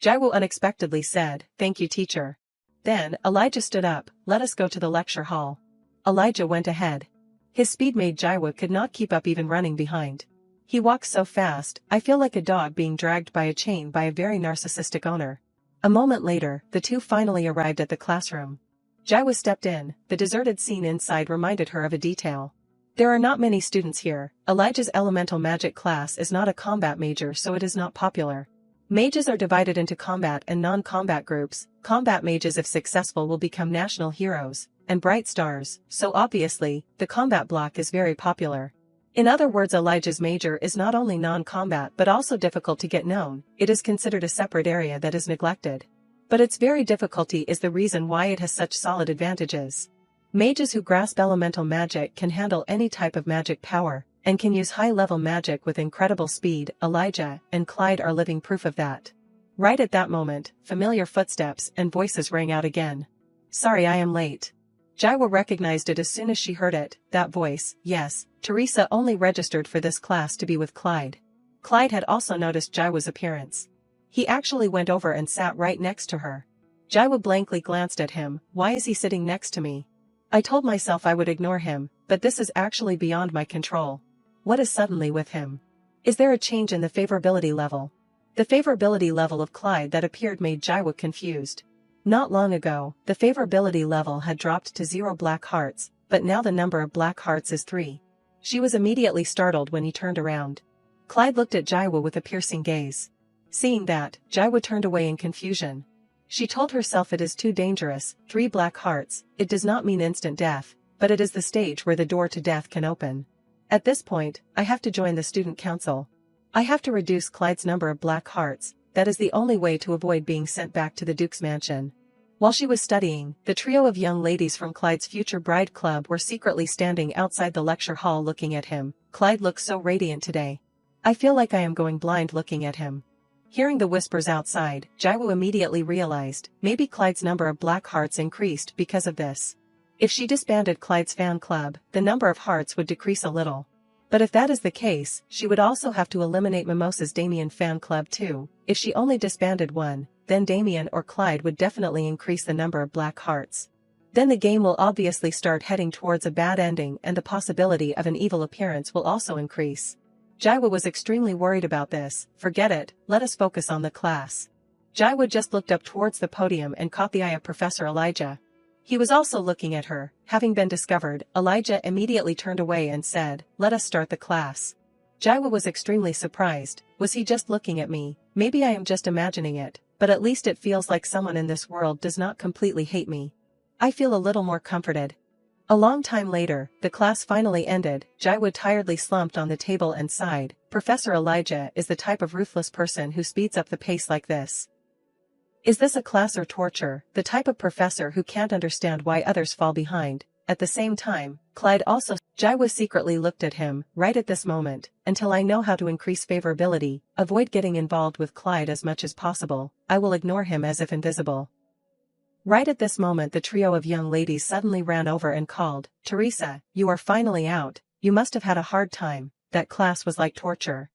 Jaiwa unexpectedly said, thank you teacher. Then, Elijah stood up, let us go to the lecture hall. Elijah went ahead. His speed made Jaiwa could not keep up even running behind. He walks so fast, I feel like a dog being dragged by a chain by a very narcissistic owner. A moment later, the two finally arrived at the classroom. Jaiwa stepped in. The deserted scene inside reminded her of a detail. There are not many students here. Elijah's elemental magic class is not a combat major, so it is not popular. Mages are divided into combat and non-combat groups. Combat mages if successful will become national heroes and bright stars, so obviously, the combat block is very popular. In other words, Elijah's major is not only non-combat but also difficult to get known. It is considered a separate area that is neglected. But its very difficulty is the reason why it has such solid advantages. Mages who grasp elemental magic can handle any type of magic power, and can use high-level magic with incredible speed. Elijah and Clyde are living proof of that. Right at that moment, familiar footsteps and voices rang out again. Sorry I am late. Jaiwa recognized it as soon as she heard it, that voice. Yes, Teresa only registered for this class to be with Clyde. Clyde had also noticed Jaiwa's appearance. He actually went over and sat right next to her. Jaiwa blankly glanced at him. Why is he sitting next to me? I told myself I would ignore him, but this is actually beyond my control. What is suddenly with him? Is there a change in the favorability level? The favorability level of Clyde that appeared made Jaiwa confused. Not long ago, the favorability level had dropped to 0 black hearts, but now the number of black hearts is 3. She was immediately startled when he turned around. Clyde looked at Jaiwa with a piercing gaze. Seeing that, Jaiwa turned away in confusion. She told herself it is too dangerous. 3 black hearts, it does not mean instant death, but it is the stage where the door to death can open. At this point, I have to join the student council. I have to reduce Clyde's number of black hearts. That is the only way to avoid being sent back to the Duke's mansion. While she was studying, the trio of young ladies from Clyde's future bride club were secretly standing outside the lecture hall looking at him. Clyde looks so radiant today. I feel like I am going blind looking at him. Hearing the whispers outside, Jaiwa immediately realized, maybe Clyde's number of black hearts increased because of this. If she disbanded Clyde's fan club, the number of hearts would decrease a little. But if that is the case, she would also have to eliminate Mimosa's Damien fan club too. If she only disbanded one, then Damien or Clyde would definitely increase the number of black hearts. Then the game will obviously start heading towards a bad ending and the possibility of an evil appearance will also increase. Jaiwa was extremely worried about this. Forget it, let us focus on the class. Jaiwa just looked up towards the podium and caught the eye of Professor Elijah. He was also looking at her. Having been discovered, Elijah immediately turned away and said, let us start the class. Jaiwa was extremely surprised. Was he just looking at me? Maybe I am just imagining it, but at least it feels like someone in this world does not completely hate me. I feel a little more comforted. A long time later, the class finally ended. Jaiwa tiredly slumped on the table and sighed. Professor Elijah is the type of ruthless person who speeds up the pace like this. Is this a class or torture? The type of professor who can't understand why others fall behind. At the same time, Clyde also. Jaiwa secretly looked at him. Right at this moment, until I know how to increase favorability, avoid getting involved with Clyde as much as possible. I will ignore him as if invisible. Right at this moment the trio of young ladies suddenly ran over and called, "Teresa, you are finally out, you must have had a hard time, that class was like torture."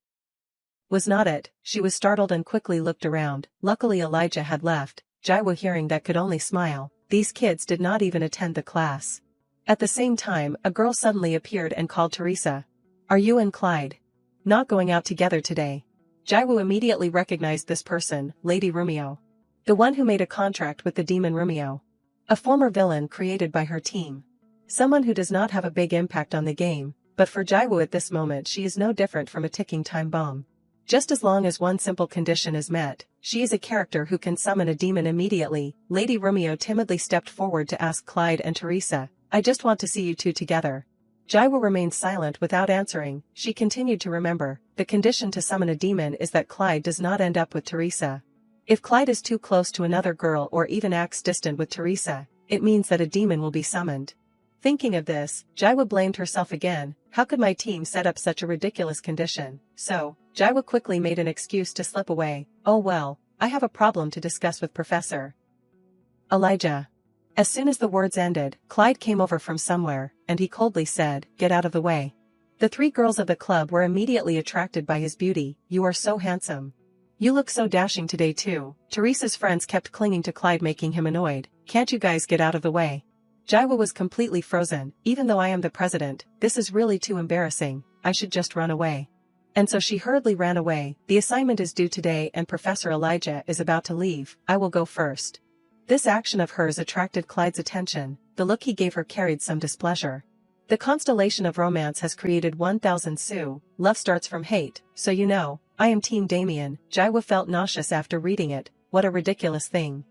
Was not it? She was startled and quickly looked around. Luckily Elijah had left. Jaiwa hearing that could only smile. These kids did not even attend the class. At the same time, a girl suddenly appeared and called Teresa. "Are you and Clyde not going out together today?" Jaiwa immediately recognized this person, Lady Romeo. The one who made a contract with the demon Romeo. A former villain created by her team. Someone who does not have a big impact on the game, but for Jaiwa at this moment she is no different from a ticking time bomb. Just as long as one simple condition is met, she is a character who can summon a demon immediately. Lady Romeo timidly stepped forward to ask Clyde and Teresa, "I just want to see you two together." Jaiwa remained silent without answering. She continued to remember, the condition to summon a demon is that Clyde does not end up with Teresa. If Clyde is too close to another girl or even acts distant with Teresa, it means that a demon will be summoned. Thinking of this, Jaiwa blamed herself again. How could my team set up such a ridiculous condition? So, Jaiwa quickly made an excuse to slip away. "Oh well, I have a problem to discuss with Professor Elijah." As soon as the words ended, Clyde came over from somewhere, and he coldly said, "Get out of the way." The three girls of the club were immediately attracted by his beauty. "You are so handsome. You look so dashing today too." Teresa's friends kept clinging to Clyde, making him annoyed. "Can't you guys get out of the way?" Jaiwa was completely frozen. "Even though I am the president, this is really too embarrassing. I should just run away." And so she hurriedly ran away. "The assignment is due today and Professor Elijah is about to leave. I will go first." This action of hers attracted Clyde's attention. The look he gave her carried some displeasure. The constellation of romance has created 1,000 Sue. Love starts from hate, so you know, I am Team Damien. Jaiwa felt nauseous after reading it. What a ridiculous thing.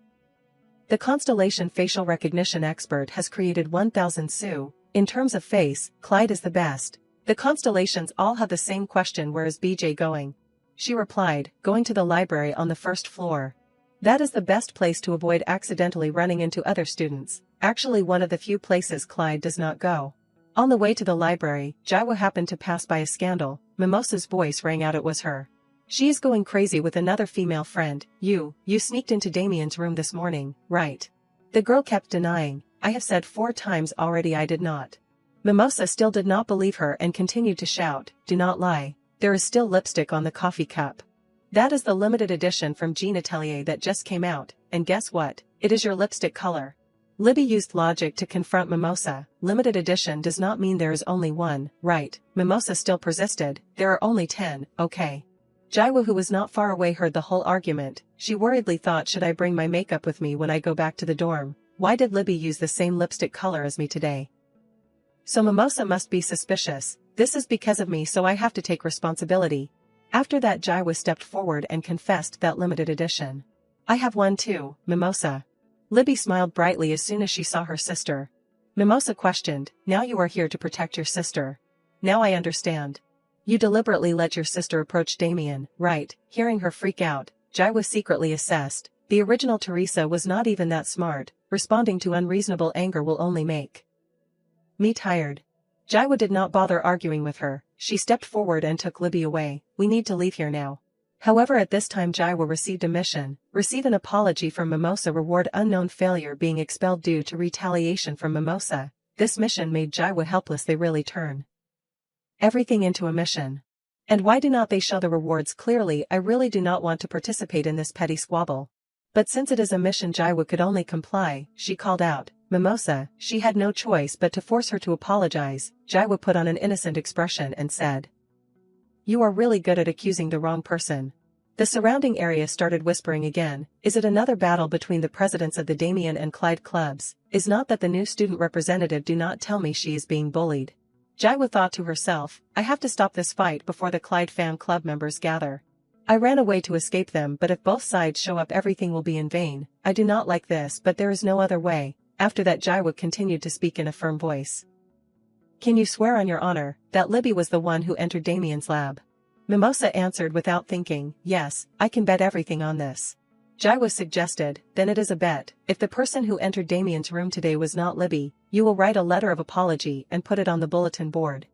The constellation facial recognition expert has created 1,000 Sue. In terms of face, Clyde is the best. The constellations all have the same question. "Where is BJ going?" She replied, "Going to the library on the first floor. That is the best place to avoid accidentally running into other students." Actually one of the few places Clyde does not go. On the way to the library, Jaiwa happened to pass by a scandal. Mimosa's voice rang out. It was her. "She is going crazy with another female friend. You sneaked into Damien's room this morning, right?" The girl kept denying. "I have said 4 times already I did not." Mimosa still did not believe her and continued to shout, "Do not lie. There is still lipstick on the coffee cup. That is the limited edition from Jean Atelier that just came out, and guess what? It is your lipstick color." Libby used logic to confront Mimosa. "Limited edition does not mean there is only one, right?" Mimosa still persisted. "There are only 10, okay?" Jaiwa, who was not far away, heard the whole argument. She worriedly thought, should I bring my makeup with me when I go back to the dorm? Why did Libby use the same lipstick color as me today? So Mimosa must be suspicious. This is because of me, so I have to take responsibility. After that Jaiwa stepped forward and confessed that limited edition. "I have one too, Mimosa." Libby smiled brightly as soon as she saw her sister. Mimosa questioned, "Now you are here to protect your sister. Now I understand. You deliberately let your sister approach Damien, right?" Hearing her freak out, Jaiwa secretly assessed. The original Teresa was not even that smart. Responding to unreasonable anger will only make me tired. Jaiwa did not bother arguing with her. She stepped forward and took Libby away. "We need to leave here now." However, at this time Jaiwa received a mission. Receive an apology from Mimosa. Reward unknown. Failure. Being expelled due to retaliation from Mimosa. This mission made Jaiwa helpless. They really turn everything into a mission. And why do not they show the rewards clearly? I really do not want to participate in this petty squabble. But since it is a mission, Jaiwa could only comply. She called out, "Mimosa." She had no choice but to force her to apologize. Jaiwa put on an innocent expression and said, "You are really good at accusing the wrong person." The surrounding area started whispering again. Is it another battle between the presidents of the Damien and Clyde clubs? Is not that the new student representative? Do not tell me she is being bullied. Jaiwa thought to herself, I have to stop this fight before the Clyde fan club members gather. I ran away to escape them, but if both sides show up everything will be in vain. I do not like this, but there is no other way. After that Jaiwa continued to speak in a firm voice. Can you swear on your honor that Libby was the one who entered Damien's lab? Mimosa answered without thinking, yes, I can bet everything on this. Jaiwa suggested, then it is a bet. If the person who entered Damien's room today was not Libby, you will write a letter of apology and put it on the bulletin board.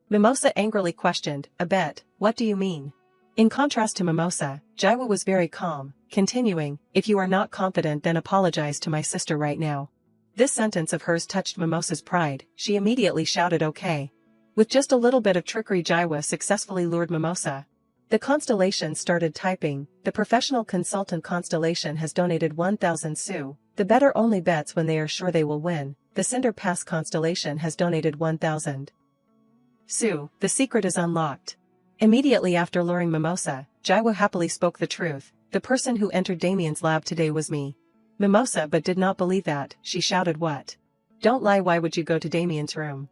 Mimosa angrily questioned, a bet, what do you mean? In contrast to Mimosa, Jaiwo was very calm, continuing, "If you are not confident then apologize to my sister right now." This sentence of hers touched Mimosa's pride. She immediately shouted okay. With just a little bit of trickery, Jaiwo successfully lured Mimosa. The constellation started typing. The professional consultant constellation has donated 1,000 Su. The better only bets when they are sure they will win. The Cinder Pass constellation has donated 1,000 Su. The secret is unlocked. Immediately after luring Mimosa, Jaiwo happily spoke the truth. "The person who entered Damien's lab today was me." Mimosa but did not believe that. She shouted, "What? Don't lie, why would you go to Damien's room?"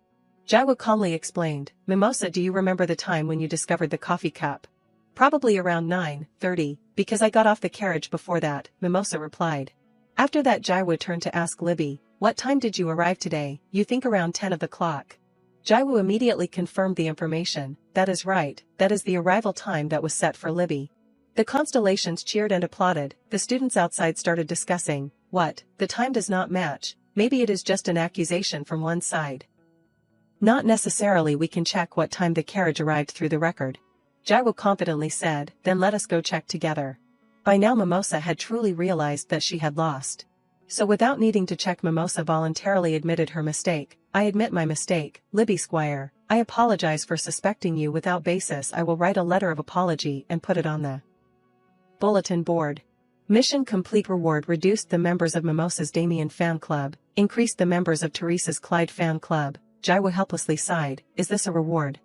Jaiwo calmly explained, "Mimosa, do you remember the time when you discovered the coffee cup?" "Probably around 9:30, because I got off the carriage before that," Mimosa replied. After that, Jaiwo turned to ask Libby, "What time did you arrive today?" "You think around 10 of the clock." Jaiwo immediately confirmed the information. "That is right, that is the arrival time that was set for Libby." The constellations cheered and applauded. The students outside started discussing, "What? The time does not match. Maybe it is just an accusation from one side." "Not necessarily, we can check what time the carriage arrived through the record," Jaiwo confidently said. "Then let us go check together." By now Mimosa had truly realized that she had lost. So without needing to check, Mimosa voluntarily admitted her mistake. "I admit my mistake, Libby Squire. I apologize for suspecting you without basis. I will write a letter of apology and put it on the bulletin board." Mission complete. Reward reduced the members of Mimosa's Damien fan club, increased the members of Teresa's Clyde fan club. Jaiwo helplessly sighed. "Is this a reward?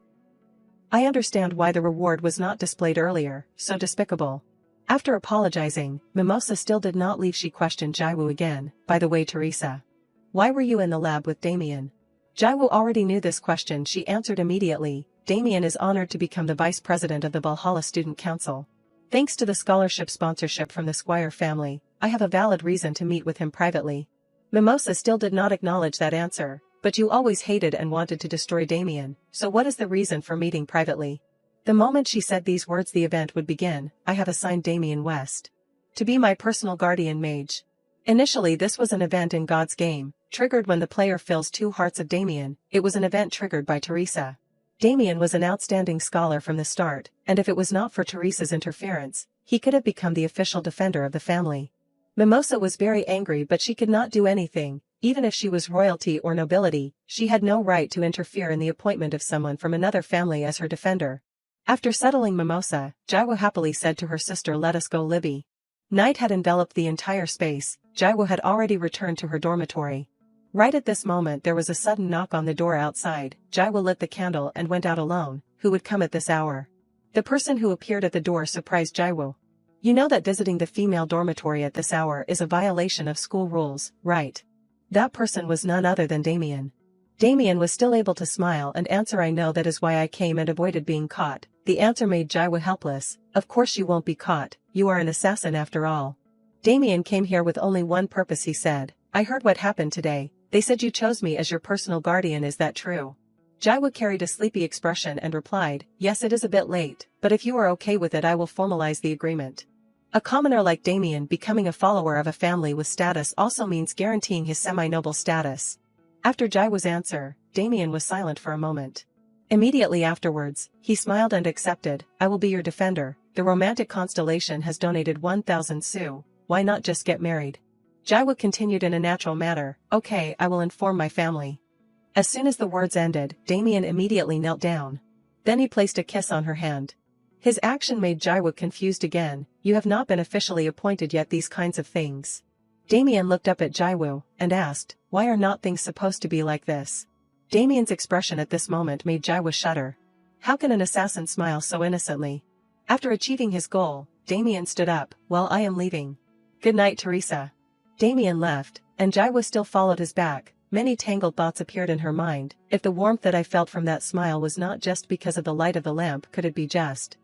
I understand why the reward was not displayed earlier, so despicable." After apologizing, Mimosa still did not leave. She questioned Jaiwo again. "By the way, Teresa, why were you in the lab with Damien?" Jaiwo already knew this question. She answered immediately. "Damien is honored to become the vice president of the Valhalla Student Council. Thanks to the scholarship sponsorship from the Squire family, I have a valid reason to meet with him privately." Mimosa still did not acknowledge that answer. "But you always hated and wanted to destroy Damien, so what is the reason for meeting privately?" The moment she said these words, the event would begin. "I have assigned Damien West to be my personal guardian mage." Initially, this was an event in God's game, triggered when the player fills 2 hearts of Damien. It was an event triggered by Teresa. Damien was an outstanding scholar from the start, and if it was not for Teresa's interference, he could have become the official defender of the family. Mimosa was very angry, but she could not do anything. Even if she was royalty or nobility, she had no right to interfere in the appointment of someone from another family as her defender. After settling Mimosa, Jaiwo happily said to her sister, "Let us go, Libby." Night had enveloped the entire space. Jaiwo had already returned to her dormitory. Right at this moment there was a sudden knock on the door outside. Jaiwo lit the candle and went out alone. Who would come at this hour? The person who appeared at the door surprised Jaiwo. "You know that visiting the female dormitory at this hour is a violation of school rules, right?" That person was none other than Damien. Damien was still able to smile and answer, "I know, that is why I came and avoided being caught." The answer made Jaiwo helpless. "Of course you won't be caught, you are an assassin after all." "Damien came here with only one purpose," he said. "I heard what happened today. They said you chose me as your personal guardian, is that true?" Jaiwo carried a sleepy expression and replied, "Yes, it is a bit late, but if you are okay with it I will formalize the agreement." A commoner like Damien becoming a follower of a family with status also means guaranteeing his semi-noble status. After Jaiwo's answer, Damien was silent for a moment. Immediately afterwards, he smiled and accepted. "I will be your defender. The romantic constellation has donated 1,000 Su. Why not just get married?" Jaiwo continued in a natural manner. "Okay, I will inform my family." As soon as the words ended, Damien immediately knelt down. Then he placed a kiss on her hand. His action made Jaiwo confused again. "You have not been officially appointed yet, these kinds of things." Damien looked up at Jaiwo and asked, "Why are not things supposed to be like this?" Damien's expression at this moment made Jaiwo shudder. How can an assassin smile so innocently? After achieving his goal, Damien stood up. "Well, I am leaving. Good night, Teresa." Damien left, and Jaiwo still followed his back. Many tangled thoughts appeared in her mind. If the warmth that I felt from that smile was not just because of the light of the lamp, could it be just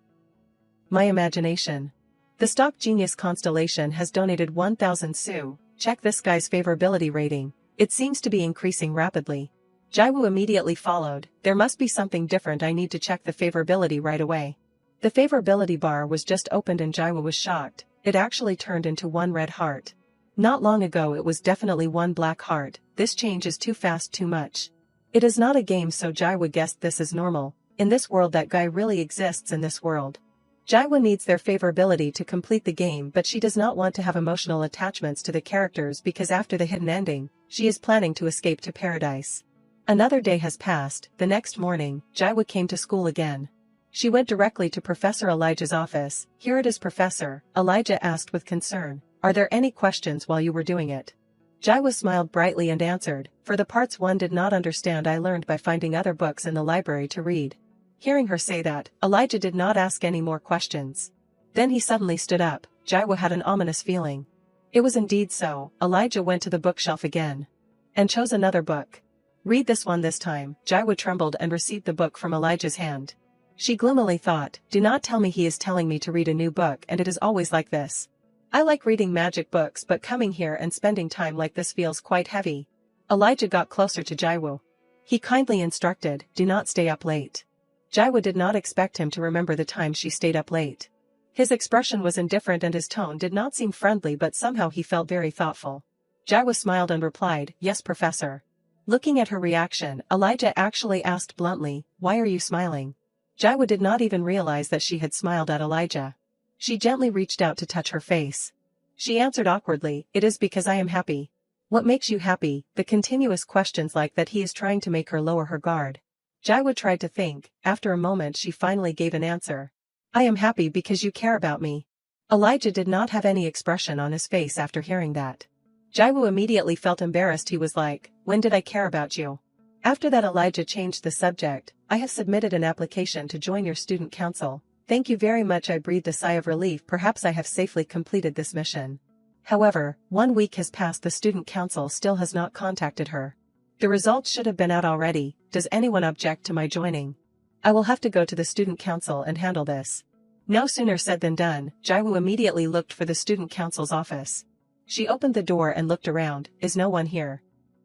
my imagination? The Stock Genius constellation has donated 1,000 Su. Check this guy's favorability rating. It seems to be increasing rapidly. Jaiwo immediately followed. There must be something different. I need to check the favorability right away. The favorability bar was just opened and Jaiwo was shocked. It actually turned into 1 red heart. Not long ago it was definitely 1 black heart. This change is too fast, too much. It is not a game, so Jaiwo guessed this is normal. In this world, that guy really exists in this world. Jaiwa needs their favorability to complete the game, but she does not want to have emotional attachments to the characters because after the hidden ending, she is planning to escape to paradise. Another day has passed. The next morning, Jaiwa came to school again. She went directly to Professor Elijah's office. "Here it is, Professor," Elijah asked with concern. "Are there any questions while you were doing it?" Jaiwa smiled brightly and answered, "For the parts one did not understand I learned by finding other books in the library to read." Hearing her say that, Elijah did not ask any more questions. Then he suddenly stood up. Jaiwa had an ominous feeling. It was indeed so. Elijah went to the bookshelf again and chose another book. "Read this one this time." Jaiwa trembled and received the book from Elijah's hand. She gloomily thought, "Do not tell me he is telling me to read a new book, and it is always like this. I like reading magic books, but coming here and spending time like this feels quite heavy." Elijah got closer to Jaiwa. He kindly instructed, "Do not stay up late." Jaiwa did not expect him to remember the time she stayed up late. His expression was indifferent and his tone did not seem friendly, but somehow he felt very thoughtful. Jaiwa smiled and replied, "Yes, Professor." Looking at her reaction, Elijah actually asked bluntly, "Why are you smiling?" Jaiwa did not even realize that she had smiled at Elijah. She gently reached out to touch her face. She answered awkwardly, "It is because I am happy." "What makes you happy?" The continuous questions like that he is trying to make her lower her guard. Jaiwa tried to think. After a moment she finally gave an answer. "I am happy because you care about me." Elijah did not have any expression on his face after hearing that. Jaiwa immediately felt embarrassed. He was like, "When did I care about you?" After that Elijah changed the subject. "I have submitted an application to join your student council." "Thank you very much." I breathed a sigh of relief. Perhaps I have safely completed this mission. However, 1 week has passed. The student council still has not contacted her. The results should have been out already. Does anyone object to my joining? I will have to go to the student council and handle this. No sooner said than done. Jaiwa immediately looked for the student council's office. She opened the door and looked around. Is no one here?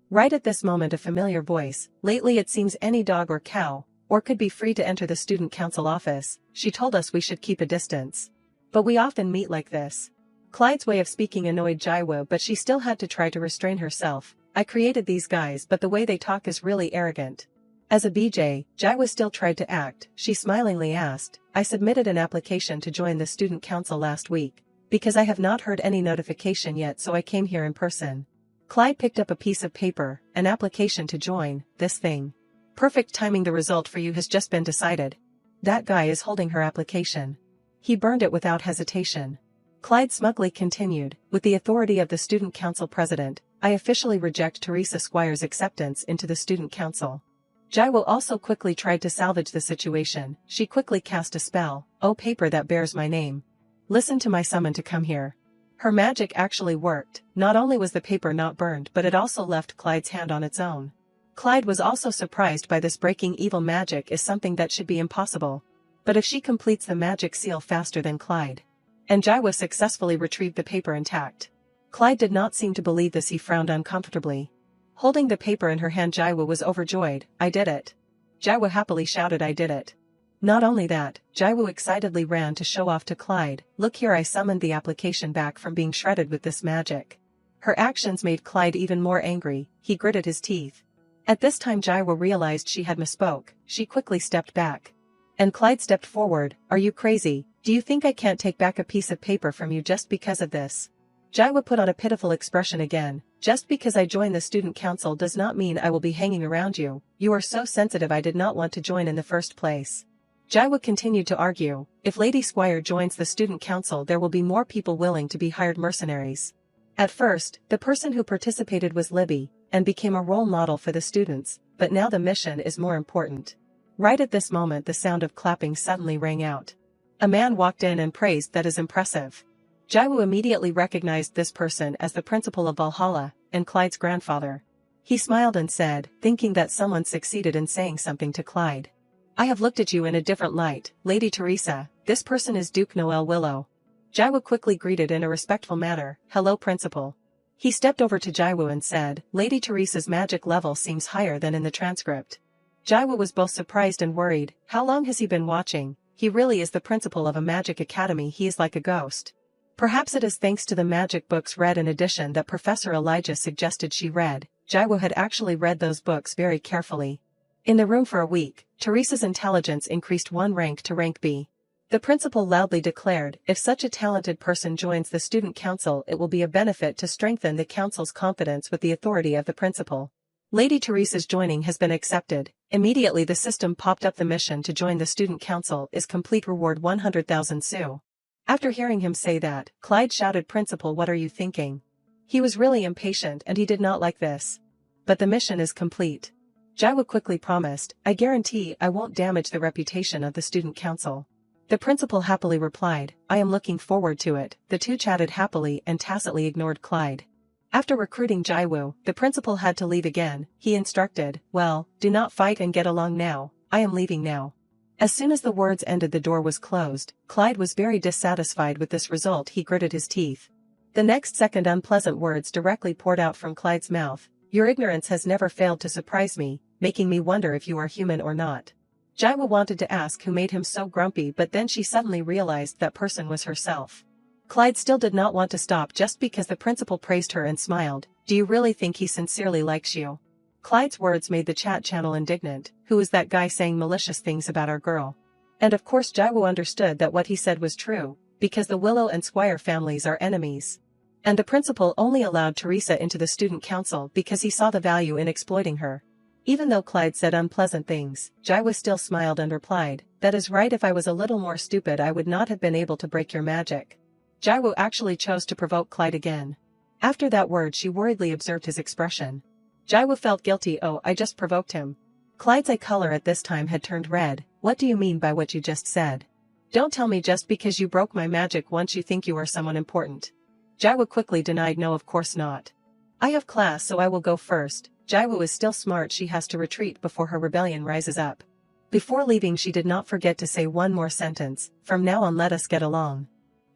Right at this moment a familiar voice. Lately it seems any dog or cow, or could be free to enter the student council office. She told us we should keep a distance. But we often meet like this. Clyde's way of speaking annoyed Jaiwa, but she still had to try to restrain herself. I created these guys, but the way they talk is really arrogant. As a BJ, Jaiwa still tried to act. She smilingly asked, "I submitted an application to join the student council last week. Because I have not heard any notification yet, so I came here in person." Clyde picked up a piece of paper. "An application to join this thing. Perfect timing. The result for you has just been decided." That guy is holding her application. He burned it without hesitation. Clyde smugly continued, "With the authority of the student council president, I officially reject Teresa Squire's acceptance into the student council." Jaiwa also quickly tried to salvage the situation. She quickly cast a spell. "Oh, paper that bears my name. Listen to my summon to come here." Her magic actually worked. Not only was the paper not burned, but it also left Clyde's hand on its own. Clyde was also surprised by this. Breaking evil magic is something that should be impossible. But if she completes the magic seal faster than Clyde. And Jaiwa successfully retrieved the paper intact. Clyde did not seem to believe this. He frowned uncomfortably. Holding the paper in her hand, Jaiwa was overjoyed. "I did it." Jaiwa happily shouted, "I did it." Not only that, Jaiwa excitedly ran to show off to Clyde. "Look here, I summoned the application back from being shredded with this magic." Her actions made Clyde even more angry. He gritted his teeth. At this time Jaiwa realized she had misspoke. She quickly stepped back. And Clyde stepped forward. "Are you crazy? Do you think I can't take back a piece of paper from you just because of this?" Jaiwa put on a pitiful expression again. "Just because I joined the student council does not mean I will be hanging around you. You are so sensitive. I did not want to join in the first place." Jaiwa continued to argue. "If Lady Squire joins the student council, there will be more people willing to be hired mercenaries." At first, the person who participated was Libby, and became a role model for the students, but now the mission is more important. Right at this moment the sound of clapping suddenly rang out. A man walked in and praised, "That is impressive." Jaiwa immediately recognized this person as the principal of Valhalla, and Clyde's grandfather. He smiled and said, thinking that someone succeeded in saying something to Clyde, "I have looked at you in a different light, Lady Teresa. This person is Duke Noel Willow." Jaiwa quickly greeted in a respectful manner, "Hello, principal." He stepped over to Jaiwa and said, "Lady Teresa's magic level seems higher than in the transcript." Jaiwa was both surprised and worried. How long has he been watching? He really is the principal of a magic academy. He is like a ghost. Perhaps it is thanks to the magic books read in addition that Professor Elijah suggested she read. Jaiwa had actually read those books very carefully. In the room for a week, Teresa's intelligence increased 1 rank to rank B. The principal loudly declared, if such a talented person joins the student council, it will be a benefit to strengthen the council's confidence with the authority of the principal. Lady Teresa's joining has been accepted. Immediately the system popped up. The mission to join the student council is complete. Reward 100,000 Sue. After hearing him say that, Clyde shouted, Principal, what are you thinking? He was really impatient and he did not like this. But the mission is complete. Jaiwo quickly promised, I guarantee I won't damage the reputation of the student council. The principal happily replied, I am looking forward to it. The two chatted happily and tacitly ignored Clyde. After recruiting Jaiwo, the principal had to leave again. He instructed, well, do not fight and get along now. I am leaving now. As soon as the words ended, the door was closed. Clyde was very dissatisfied with this result. He gritted his teeth. The next second, unpleasant words directly poured out from Clyde's mouth. Your ignorance has never failed to surprise me, making me wonder if you are human or not. Jaiwo wanted to ask who made him so grumpy, but then she suddenly realized that person was herself. Clyde still did not want to stop just because the principal praised her and smiled. Do you really think he sincerely likes you? Clyde's words made the chat channel indignant. Who is that guy saying malicious things about our girl? And of course Jaiwo understood that what he said was true, because the Willow and Squire families are enemies. And the principal only allowed Teresa into the student council because he saw the value in exploiting her. Even though Clyde said unpleasant things, Jaiwo still smiled and replied, that is right, if I was a little more stupid I would not have been able to break your magic. Jaiwo actually chose to provoke Clyde again. After that word she worriedly observed his expression. Jaiwo felt guilty. Oh, I just provoked him. Clyde's eye color at this time had turned red. What do you mean by what you just said? Don't tell me just because you broke my magic once you think you are someone important. Jaiwo quickly denied, no, of course not. I have class, so I will go first. Jaiwo is still smart. She has to retreat before her rebellion rises up. Before leaving she did not forget to say one more sentence, from now on let us get along.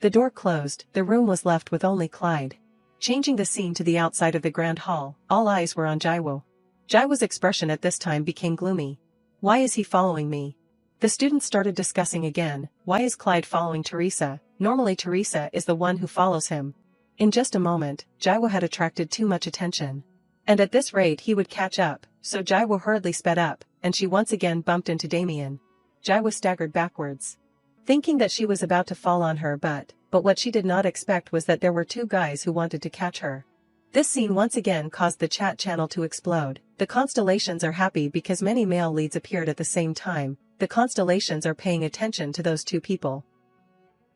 The door closed, the room was left with only Clyde. Changing the scene to the outside of the grand hall, all eyes were on Jaiwo. Jaiwo's expression at this time became gloomy. Why is he following me? The students started discussing again. Why is Clyde following Teresa? Normally Teresa is the one who follows him. In just a moment, Jaiwo had attracted too much attention. And at this rate he would catch up, so Jaiwo hurriedly sped up, and she once again bumped into Damien. Jaiwo staggered backwards, thinking that she was about to fall on her, but what she did not expect was that there were two guys who wanted to catch her. This scene once again caused the chat channel to explode. The constellations are happy because many male leads appeared at the same time. The constellations are paying attention to those two people.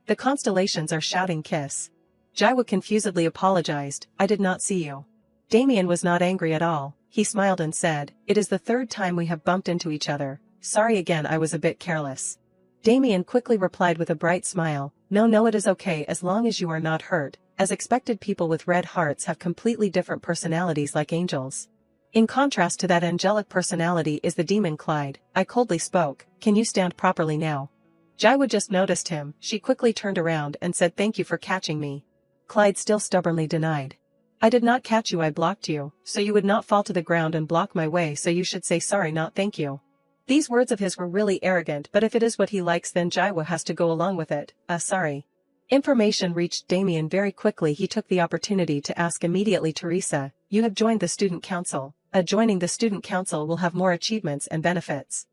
The constellations are shouting kiss. Jaiwo confusedly apologized, I did not see you. Damien was not angry at all. He smiled and said, it is the third time we have bumped into each other. Sorry again, I was a bit careless. Damien quickly replied with a bright smile, no, it is okay as long as you are not hurt. As expected, people with red hearts have completely different personalities like angels. In contrast to that angelic personality is the demon Clyde. I coldly spoke, can you stand properly now? Jaiwo just noticed him. She quickly turned around and said, thank you for catching me. Clyde still stubbornly denied. I did not catch you, I blocked you, so you would not fall to the ground and block my way, so you should say sorry, not thank you. These words of his were really arrogant, but if it is what he likes then Jaiwo has to go along with it. Sorry. Information reached Damien very quickly. He took the opportunity to ask immediately, Teresa, you have joined the student council. Joining the student council will have more achievements and benefits.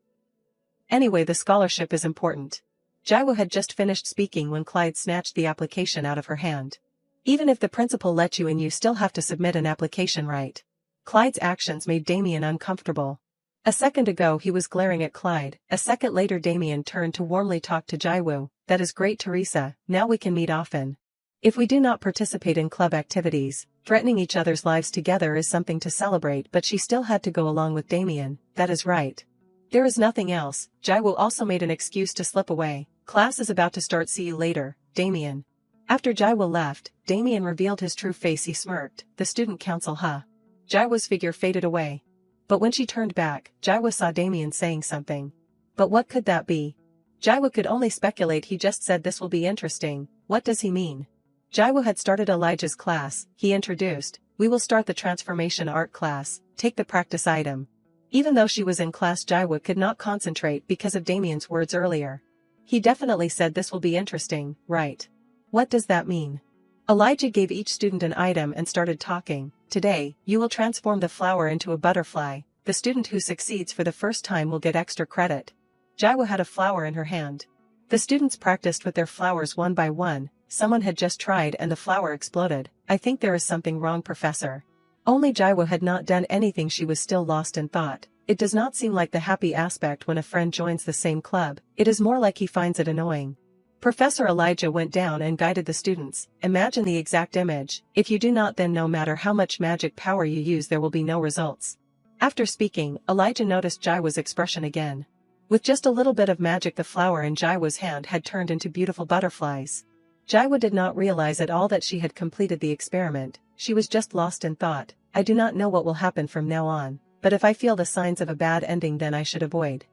Anyway, the scholarship is important. Jaiwo had just finished speaking when Clyde snatched the application out of her hand. Even if the principal let you in, you still have to submit an application, right? Clyde's actions made Damien uncomfortable. A second ago he was glaring at Clyde. A second later Damien turned to warmly talk to Jaiwo. That is great, Teresa, now we can meet often. If we do not participate in club activities, threatening each other's lives together is something to celebrate, but she still had to go along with Damien. That is right. There is nothing else. Jaiwo also made an excuse to slip away. Class is about to start, see you later, Damien. After Jaiwo left, Damien revealed his true face. He smirked. The student council, huh? Jaiwo's figure faded away. But when she turned back, Jaiwo saw Damien saying something. But what could that be? Jaiwo could only speculate. He just said this will be interesting. What does he mean? Jaiwo had started Elijah's class. He introduced, we will start the transformation art class, take the practice item. Even though she was in class, Jaiwo could not concentrate because of Damien's words earlier. He definitely said this will be interesting, right? What does that mean? Elijah gave each student an item and started talking. Today, you will transform the flower into a butterfly. The student who succeeds for the first time will get extra credit. Jaiwo had a flower in her hand. The students practiced with their flowers one by one. Someone had just tried and the flower exploded. I think there is something wrong, Professor. Only Jaiwo had not done anything. She was still lost in thought. It does not seem like the happy aspect when a friend joins the same club. It is more like he finds it annoying. Professor Elijah went down and guided the students. Imagine the exact image. If you do not, then no matter how much magic power you use, there will be no results. After speaking, Elijah noticed Jaiwo's expression again. With just a little bit of magic, the flower in Jaiwo's hand had turned into beautiful butterflies. Jaiwo did not realize at all that she had completed the experiment. She was just lost in thought. I do not know what will happen from now on, but if I feel the signs of a bad ending, then I should avoid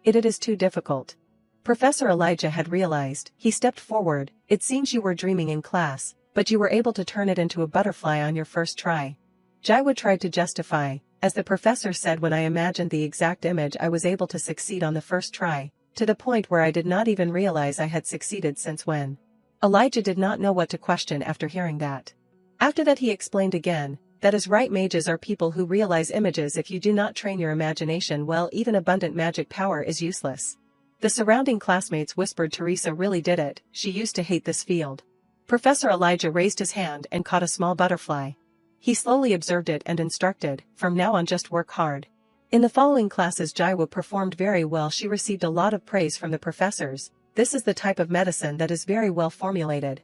it. It is too difficult. Professor Elijah had realized. He stepped forward. It seems you were dreaming in class, but you were able to turn it into a butterfly on your first try. Jaiwo tried to justify. As the professor said, when I imagined the exact image, I was able to succeed on the first try, to the point where I did not even realize I had succeeded. Since when? Elijah did not know what to question after hearing that. After that he explained again. That is right, mages are people who realize images. If you do not train your imagination well, even abundant magic power is useless. The surrounding classmates whispered, Teresa really did it. She used to hate this field. Professor Elijah raised his hand and caught a small butterfly. He slowly observed it and instructed, from now on just work hard. In the following classes Jaiwo performed very well. She received a lot of praise from the professors. This is the type of medicine that is very well formulated.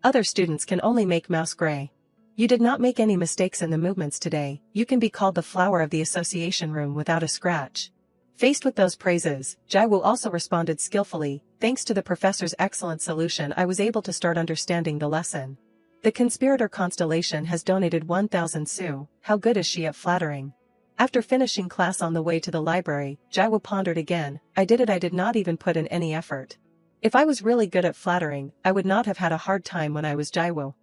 Other students can only make mouse gray. You did not make any mistakes in the movements today. You can be called the flower of the association room without a scratch. Faced with those praises, Jaiwo also responded skillfully. Thanks to the professor's excellent solution, I was able to start understanding the lesson. The conspirator constellation has donated 1,000 su. How good is she at flattering? After finishing class on the way to the library, Jaiwo pondered again. I did it. I did not even put in any effort. If I was really good at flattering, I would not have had a hard time when I was Jaiwo.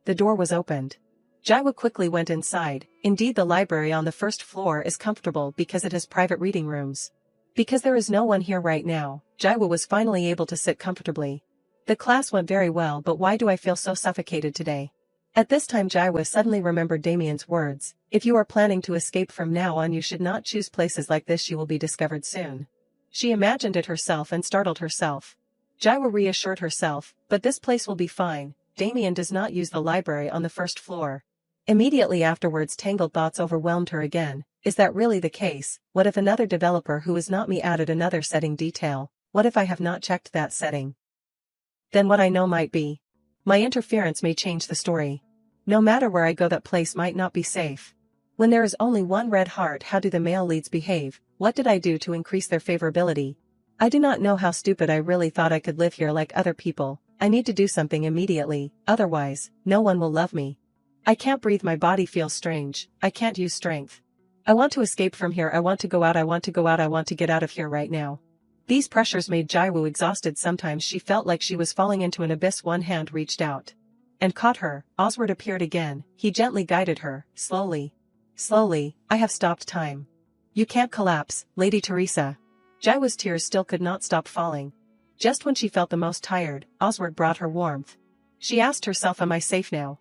The door was opened. Jaiwo quickly went inside. Indeed, the library on the first floor is comfortable because it has private reading rooms. Because there is no one here right now, Jaiwo was finally able to sit comfortably. The class went very well, but why do I feel so suffocated today? At this time Jaiwo suddenly remembered Damien's words. If you are planning to escape from now on, you should not choose places like this. You will be discovered soon. She imagined it herself and startled herself. Jaiwo reassured herself, but this place will be fine. Damien does not use the library on the first floor. Immediately afterwards tangled thoughts overwhelmed her again. Is that really the case? What if another developer who is not me added another setting detail? What if I have not checked that setting? Then what I know might be. My interference may change the story. No matter where I go, that place might not be safe. When there is only one red heart, how do the male leads behave? What did I do to increase their favorability? I do not know how stupid. I really thought I could live here like other people. I need to do something immediately, otherwise, no one will love me. I can't breathe. My body feels strange. I can't use strength. I want to escape from here. I want to go out. I want to go out. I want to get out of here right now. These pressures made Jaiwo exhausted. Sometimes she felt like she was falling into an abyss. One hand reached out and caught her. Oswald appeared again. He gently guided her. Slowly. Slowly. I have stopped time. You can't collapse, Lady Teresa. Jaiwo's tears still could not stop falling. Just when she felt the most tired, Oswald brought her warmth. She asked herself, am I safe now?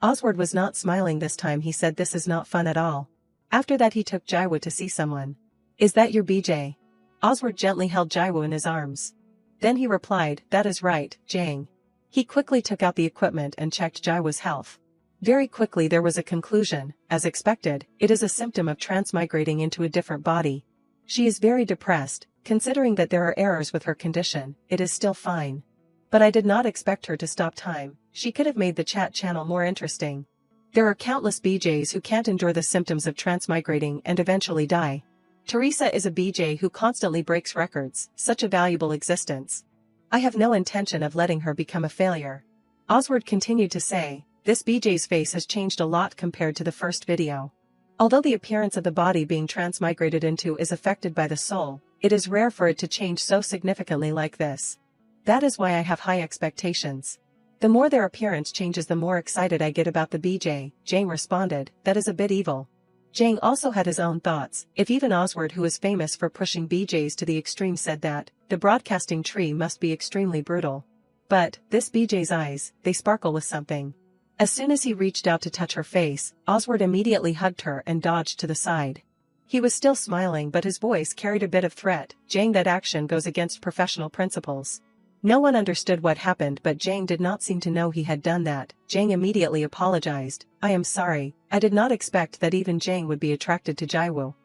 Oswald was not smiling this time. He said, this is not fun at all. After that he took Jaiwo to see someone. Is that your BJ? Oswald gently held Jaiwo in his arms. Then he replied, that is right, Jang. He quickly took out the equipment and checked Jaiwo's health. Very quickly there was a conclusion. As expected, it is a symptom of transmigrating into a different body. She is very depressed. Considering that there are errors with her condition, it is still fine. But I did not expect her to stop time. She could have made the chat channel more interesting. There are countless BJs who can't endure the symptoms of transmigrating and eventually die. Teresa is a BJ who constantly breaks records, such a valuable existence. I have no intention of letting her become a failure. Oswald continued to say, this BJ's face has changed a lot compared to the first video. Although the appearance of the body being transmigrated into is affected by the soul, it is rare for it to change so significantly like this. That is why I have high expectations. The more their appearance changes, the more excited I get about the BJ, Jang responded. That is a bit evil. Jang also had his own thoughts. If even Oswald, who is famous for pushing BJs to the extreme, said that, the broadcasting tree must be extremely brutal. But, this BJ's eyes, they sparkle with something. As soon as he reached out to touch her face, Oswald immediately hugged her and dodged to the side. He was still smiling, but his voice carried a bit of threat. Jang, that action goes against professional principles. No one understood what happened, but Jang did not seem to know he had done that. Jang immediately apologized. I am sorry, I did not expect that even Jang would be attracted to Jaiwoo.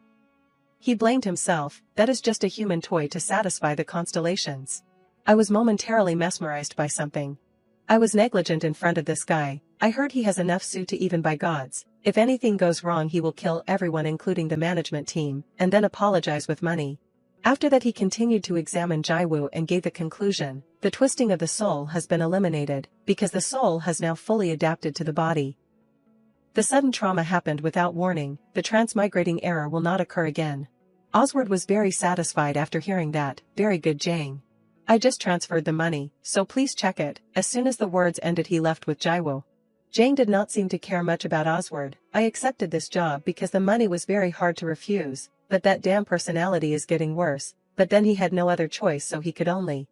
He blamed himself, that is just a human toy to satisfy the constellations. I was momentarily mesmerized by something. I was negligent in front of this guy. I heard he has enough suit to even by gods. If anything goes wrong he will kill everyone including the management team, and then apologize with money. After that he continued to examine Jaiwoo and gave the conclusion, the twisting of the soul has been eliminated, because the soul has now fully adapted to the body. The sudden trauma happened without warning, the transmigrating error will not occur again. Oswald was very satisfied after hearing that. Very good, Jang. I just transferred the money, so please check it. As soon as the words ended he left with Jaiwoo. Jang did not seem to care much about Oswald. I accepted this job because the money was very hard to refuse, but that damn personality is getting worse. But then he had no other choice, so he could only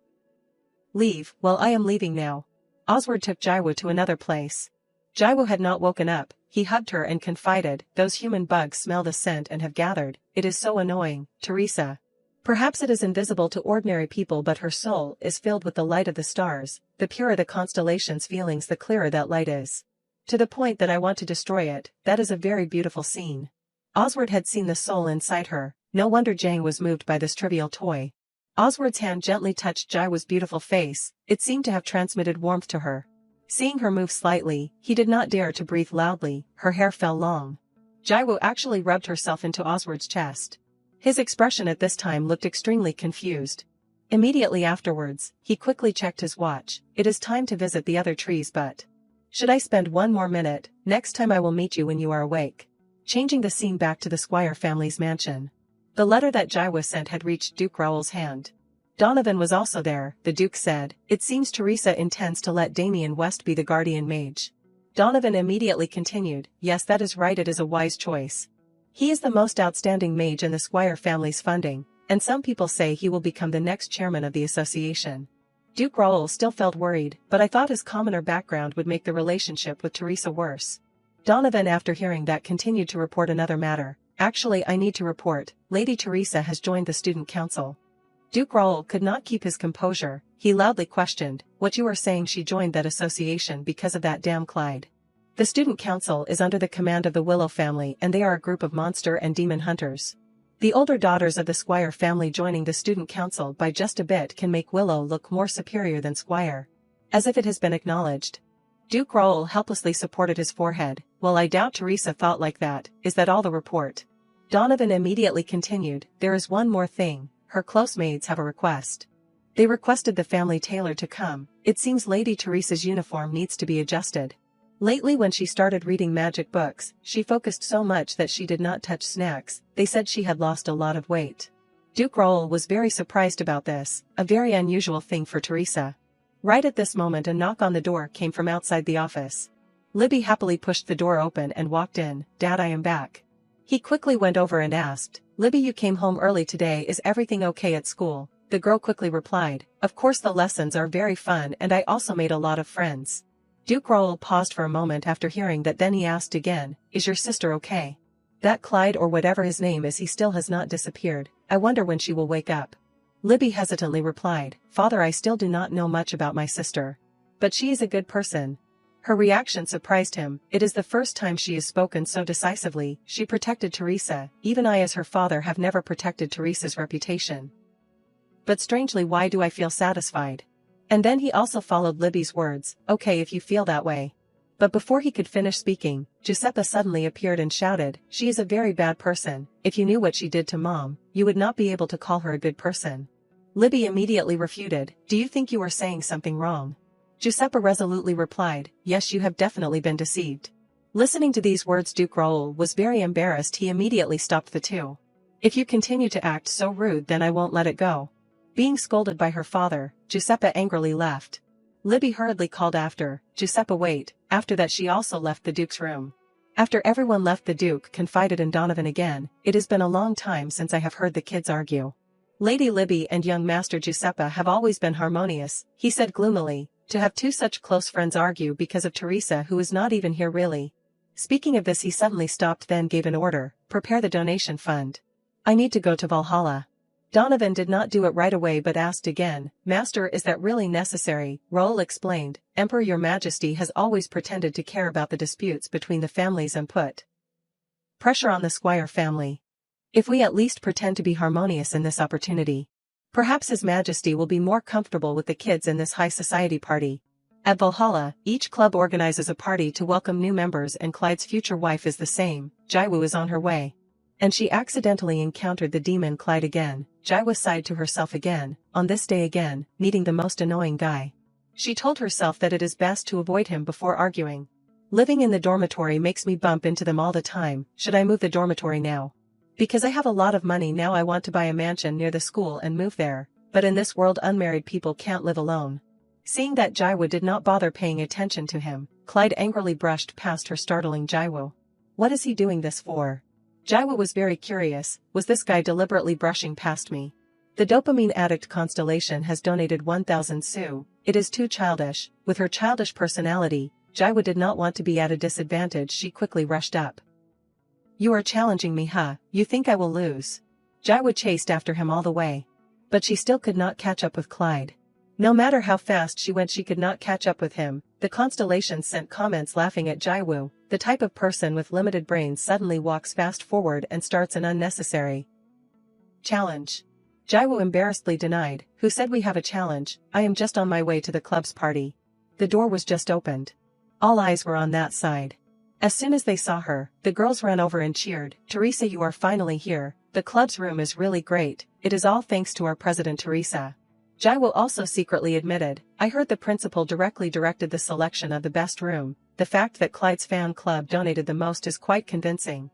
leave. Well, I am leaving now. Oswald took Jaiwoo to another place. Jaiwoo had not woken up. He hugged her and confided, those human bugs smell the scent and have gathered. It is so annoying, Teresa. Perhaps it is invisible to ordinary people, but her soul is filled with the light of the stars. The purer the constellation's feelings, the clearer that light is. To the point that I want to destroy it. That is a very beautiful scene. Oswald had seen the soul inside her. No wonder Jang was moved by this trivial toy. Oswald's hand gently touched Jaiwoo's beautiful face. It seemed to have transmitted warmth to her. Seeing her move slightly, he did not dare to breathe loudly. Her hair fell long. Jaiwoo actually rubbed herself into Oswald's chest. His expression at this time looked extremely confused. Immediately afterwards, he quickly checked his watch. It is time to visit the other trees, but should I spend one more minute? Next time I will meet you when you are awake. Changing the scene back to the Squire family's mansion. The letter that Jaiwoo sent had reached Duke Raoul's hand. Donovan was also there, the Duke said. It seems Teresa intends to let Damien West be the guardian mage. Donovan immediately continued, yes, that is right, it is a wise choice. He is the most outstanding mage in the Squire family's funding, and some people say he will become the next chairman of the association. Duke Raoul still felt worried, but I thought his commoner background would make the relationship with Teresa worse. Donovan, after hearing that, continued to report another matter. Actually, I need to report, Lady Teresa has joined the student council. Duke Raoul could not keep his composure. He loudly questioned, what you are saying? She joined that association because of that damn Clyde. The student council is under the command of the Willow family, and they are a group of monster and demon hunters. The older daughters of the Squire family joining the student council by just a bit can make Willow look more superior than Squire. As if it has been acknowledged. Duke Raoul helplessly supported his forehead. Well, I doubt Teresa thought like that. Is that all the report? Donovan immediately continued, there is one more thing. Her close maids have a request. They requested the family tailor to come. It seems Lady Teresa's uniform needs to be adjusted. Lately, when she started reading magic books, she focused so much that she did not touch snacks. They said she had lost a lot of weight. Duke Raoul was very surprised about this, a very unusual thing for Teresa. Right at this moment a knock on the door came from outside the office. Libby happily pushed the door open and walked in. Dad, I am back. He quickly went over and asked, Libby, you came home early today, is everything okay at school? The girl quickly replied, of course the lessons are very fun and I also made a lot of friends. Duke Raoul paused for a moment after hearing that, then he asked again, is your sister okay? That Clyde, or whatever his name is, he still has not disappeared. I wonder when she will wake up. Libby hesitantly replied, Father, I still do not know much about my sister. But she is a good person. Her reaction surprised him. It is the first time she has spoken so decisively. She protected Teresa. Even I as her father have never protected Teresa's reputation. But strangely, why do I feel satisfied? And then he also followed Libby's words, okay, if you feel that way. But before he could finish speaking, Giuseppa suddenly appeared and shouted, she is a very bad person. If you knew what she did to Mom, you would not be able to call her a good person. Libby immediately refuted, do you think you are saying something wrong? Giuseppa resolutely replied, yes, you have definitely been deceived. Listening to these words, Duke Raoul was very embarrassed. He immediately stopped the two. If you continue to act so rude, then I won't let it go. Being scolded by her father, Giuseppa angrily left. Libby hurriedly called after, Giuseppa, wait. After that she also left the Duke's room. After everyone left, the Duke confided in Donovan again, it has been a long time since I have heard the kids argue. Lady Libby and young Master Giuseppa have always been harmonious, he said gloomily. To have two such close friends argue because of Teresa, who is not even here really. Speaking of this, he suddenly stopped, then gave an order, prepare the donation fund. I need to go to Valhalla. Donovan did not do it right away but asked again, Master, is that really necessary? Roel explained, Emperor, your majesty has always pretended to care about the disputes between the families and put pressure on the Squire family. If we at least pretend to be harmonious in this opportunity, perhaps his majesty will be more comfortable with the kids in this high society party. At Valhalla, each club organizes a party to welcome new members and Clyde's future wife is the same. Jaiwoo is on her way. And she accidentally encountered the demon Clyde again. Jaiwoo sighed to herself again, on this day again, meeting the most annoying guy. She told herself that it is best to avoid him before arguing. Living in the dormitory makes me bump into them all the time. Should I move the dormitory now? Because I have a lot of money now, I want to buy a mansion near the school and move there, but in this world unmarried people can't live alone. Seeing that Jaiwoo did not bother paying attention to him, Clyde angrily brushed past her, startling Jaiwoo. What is he doing this for? Jaiwoo was very curious. Was this guy deliberately brushing past me? The dopamine addict Constellation has donated 1,000 sous. It is too childish. With her childish personality, Jaiwoo did not want to be at a disadvantage. She quickly rushed up. You are challenging me, huh? You think I will lose? Jaiwoo chased after him all the way. But she still could not catch up with Clyde. No matter how fast she went, she could not catch up with him. The Constellations sent comments laughing at Jaiwoo. The type of person with limited brains suddenly walks fast forward and starts an unnecessary challenge. Jaiwoo embarrassedly denied. Who said we have a challenge? I am just on my way to the club's party. The door was just opened. All eyes were on that side. As soon as they saw her, the girls ran over and cheered. Teresa, you are finally here. The club's room is really great. It is all thanks to our president Teresa. Jaiwoo also secretly admitted, I heard the principal directly directed the selection of the best room. The fact that Clyde's fan club donated the most is quite convincing.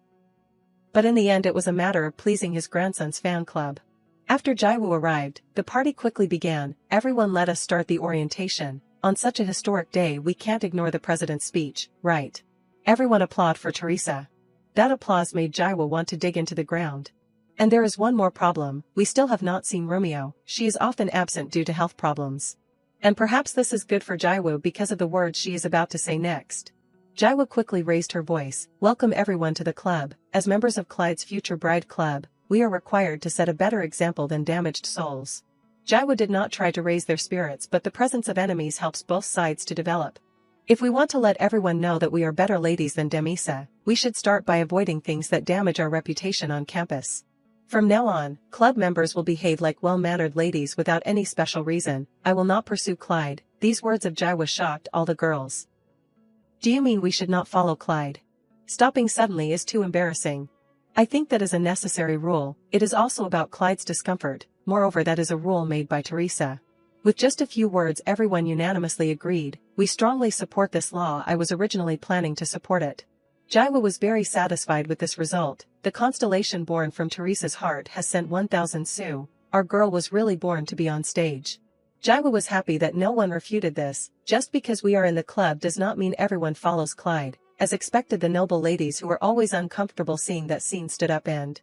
But in the end it was a matter of pleasing his grandson's fan club. After Jaiwoo arrived, the party quickly began. Everyone, let us start the orientation. On such a historic day we can't ignore the president's speech, right? Everyone applaud for Teresa. That applause made Jaiwoo want to dig into the ground. And there is one more problem, we still have not seen Romeo. She is often absent due to health problems. And perhaps this is good for Jaiwoo because of the words she is about to say next. Jaiwoo quickly raised her voice, welcome everyone to the club. As members of Clyde's future bride club, we are required to set a better example than damaged souls. Jaiwoo did not try to raise their spirits, but the presence of enemies helps both sides to develop. If we want to let everyone know that we are better ladies than Demisa, we should start by avoiding things that damage our reputation on campus. From now on, club members will behave like well-mannered ladies without any special reason. I will not pursue Clyde. These words of Jaiwoo shocked all the girls. Do you mean we should not follow Clyde? Stopping suddenly is too embarrassing. I think that is a necessary rule. It is also about Clyde's discomfort. Moreover, that is a rule made by Teresa. With just a few words everyone unanimously agreed. We strongly support this law. I was originally planning to support it. Jaiwoo was very satisfied with this result. The constellation born from Teresa's heart has sent 1,000 sous. Our girl was really born to be on stage. Jaiwoo was happy that no one refuted this. Just because we are in the club does not mean everyone follows Clyde. As expected, the noble ladies who were always uncomfortable seeing that scene stood up and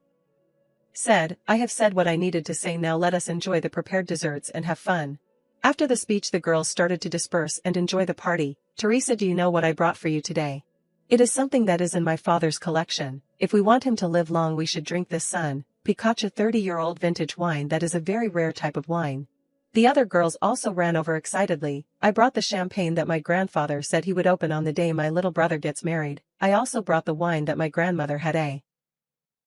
said, I have said what I needed to say, now let us enjoy the prepared desserts and have fun. After the speech the girls started to disperse and enjoy the party. Teresa, do you know what I brought for you today? It is something that is in my father's collection. If we want him to live long we should drink this Sun Picacha 30-year-old vintage wine that is a very rare type of wine. The other girls also ran over excitedly. I brought the champagne that my grandfather said he would open on the day my little brother gets married. I also brought the wine that my grandmother had a